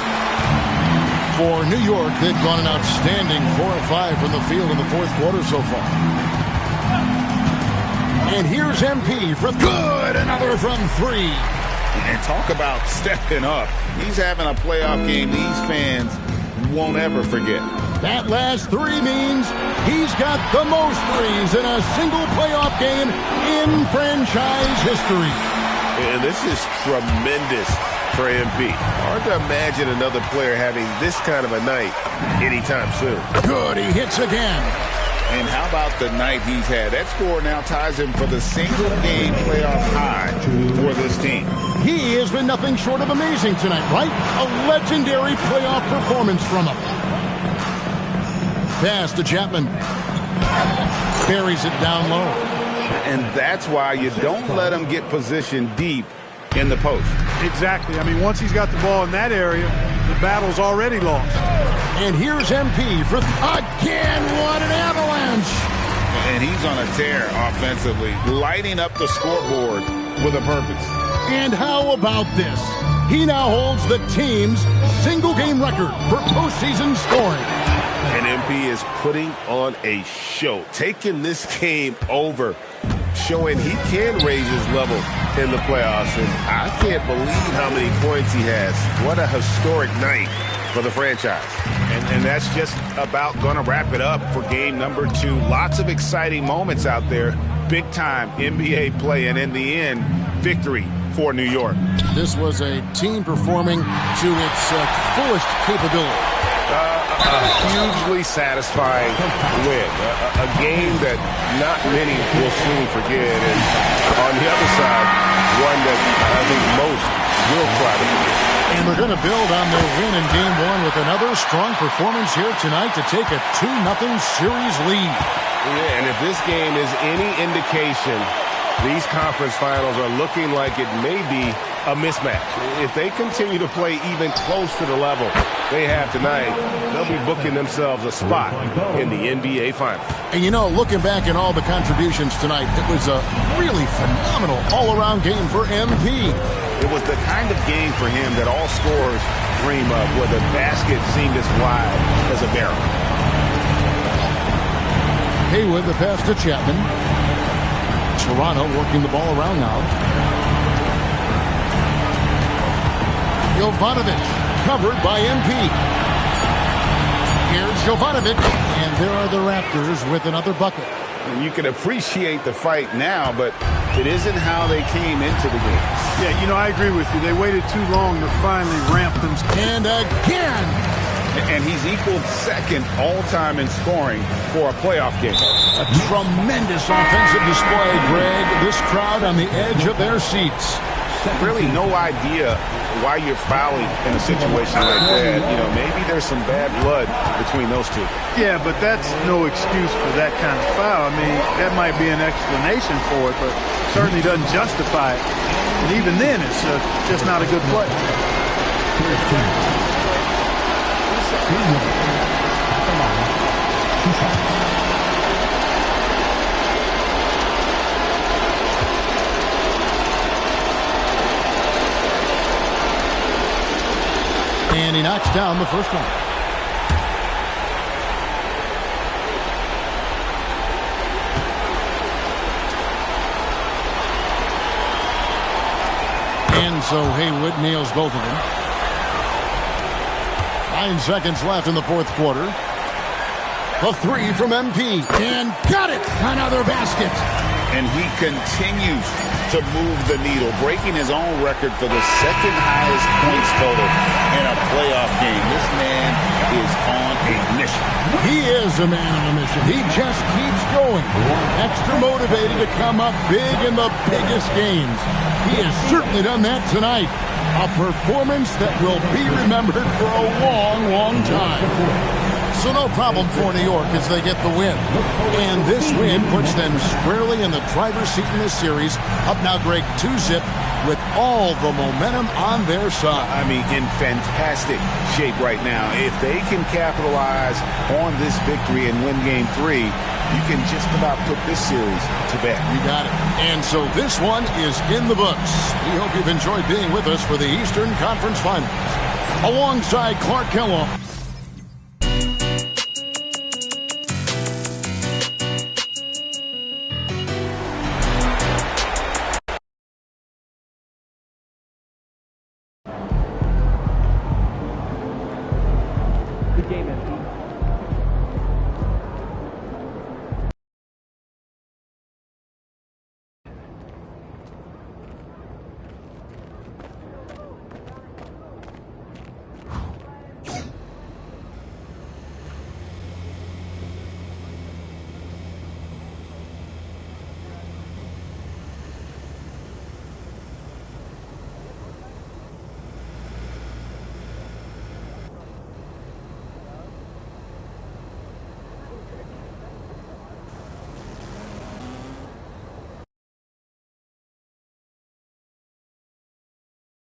For New York, they've gone an outstanding 4 of 5 from the field in the fourth quarter so far. And here's MP for good, another from 3. And talk about stepping up. He's having a playoff game these fans won't ever forget. That last 3 means he's got the most threes in a single playoff game in franchise history. And this is tremendous for MP. Hard to imagine another player having this kind of a night anytime soon. Good, he hits again. And how about the night he's had? That score now ties him for the single-game playoff high for this team. He has been nothing short of amazing tonight, right? A legendary playoff performance from him. Pass to Chapman. Buries it down low. And that's why you don't let him get positioned deep in the post. Exactly. I mean, once he's got the ball in that area, the battle's already lost. And here's MP for again. What an avalanche. And he's on a tear offensively, lighting up the scoreboard with a purpose. And how about this? He now holds the team's single-game record for postseason scoring. And MP is putting on a show, taking this game over, showing he can raise his level in the playoffs. And I can't believe how many points he has. What a historic night for the franchise. And that's just about going to wrap it up for game number 2. Lots of exciting moments out there. Big-time NBA play, and in the end, victory for New York. This was a team performing to its fullest capability. Hugely satisfying win. A game that not many will soon forget. And on the other side, one that I think most will try to forget. And they're going to build on their win in Game 1 with another strong performance here tonight to take a 2-0 series lead. Yeah, and if this game is any indication, these conference finals are looking like it may be a mismatch. If they continue to play even close to the level they have tonight, they'll be booking themselves a spot in the NBA Finals. And you know, looking back at all the contributions tonight, it was a really phenomenal all-around game for MP. It was the kind of game for him that all scorers dream of, where the basket seemed as wide as a barrel. Haywood, the pass to Chapman. Toronto working the ball around now. Jovanovic covered by MP. Here's Jovanovic, and there are the Raptors with another bucket. You can appreciate the fight now, but it isn't how they came into the game. Yeah, you know, I agree with you. They waited too long to finally ramp them. And again. And he's equaled second all-time in scoring for a playoff game. A tremendous offensive display, Greg. This crowd on the edge of their seats. Really no idea why you're fouling in a situation like that. You know, maybe there's some bad blood between those two. Yeah, but that's no excuse for that kind of foul. I mean, that might be an explanation for it, but certainly doesn't justify it. And even then, it's just not a good play. And he knocks down the first one. And so Haywood nails both of them. 9 seconds left in the fourth quarter. A three from MP. And got it! Another basket. And he continues to move the needle, breaking his own record for the second highest points total in a playoff game. This man is on a mission. He is a man on a mission. He just keeps going. Extra motivated to come up big in the biggest games. He has certainly done that tonight. A performance that will be remembered for a long, long time. So no problem for New York as they get the win. And this win puts them squarely in the driver's seat in this series. Up now, Greg, 2-zip with all the momentum on their side. I mean, in fantastic shape right now. If they can capitalize on this victory and win Game 3, you can just about put this series to bed. You got it. And so this one is in the books. We hope you've enjoyed being with us for the Eastern Conference Finals. Alongside Clark Kellogg.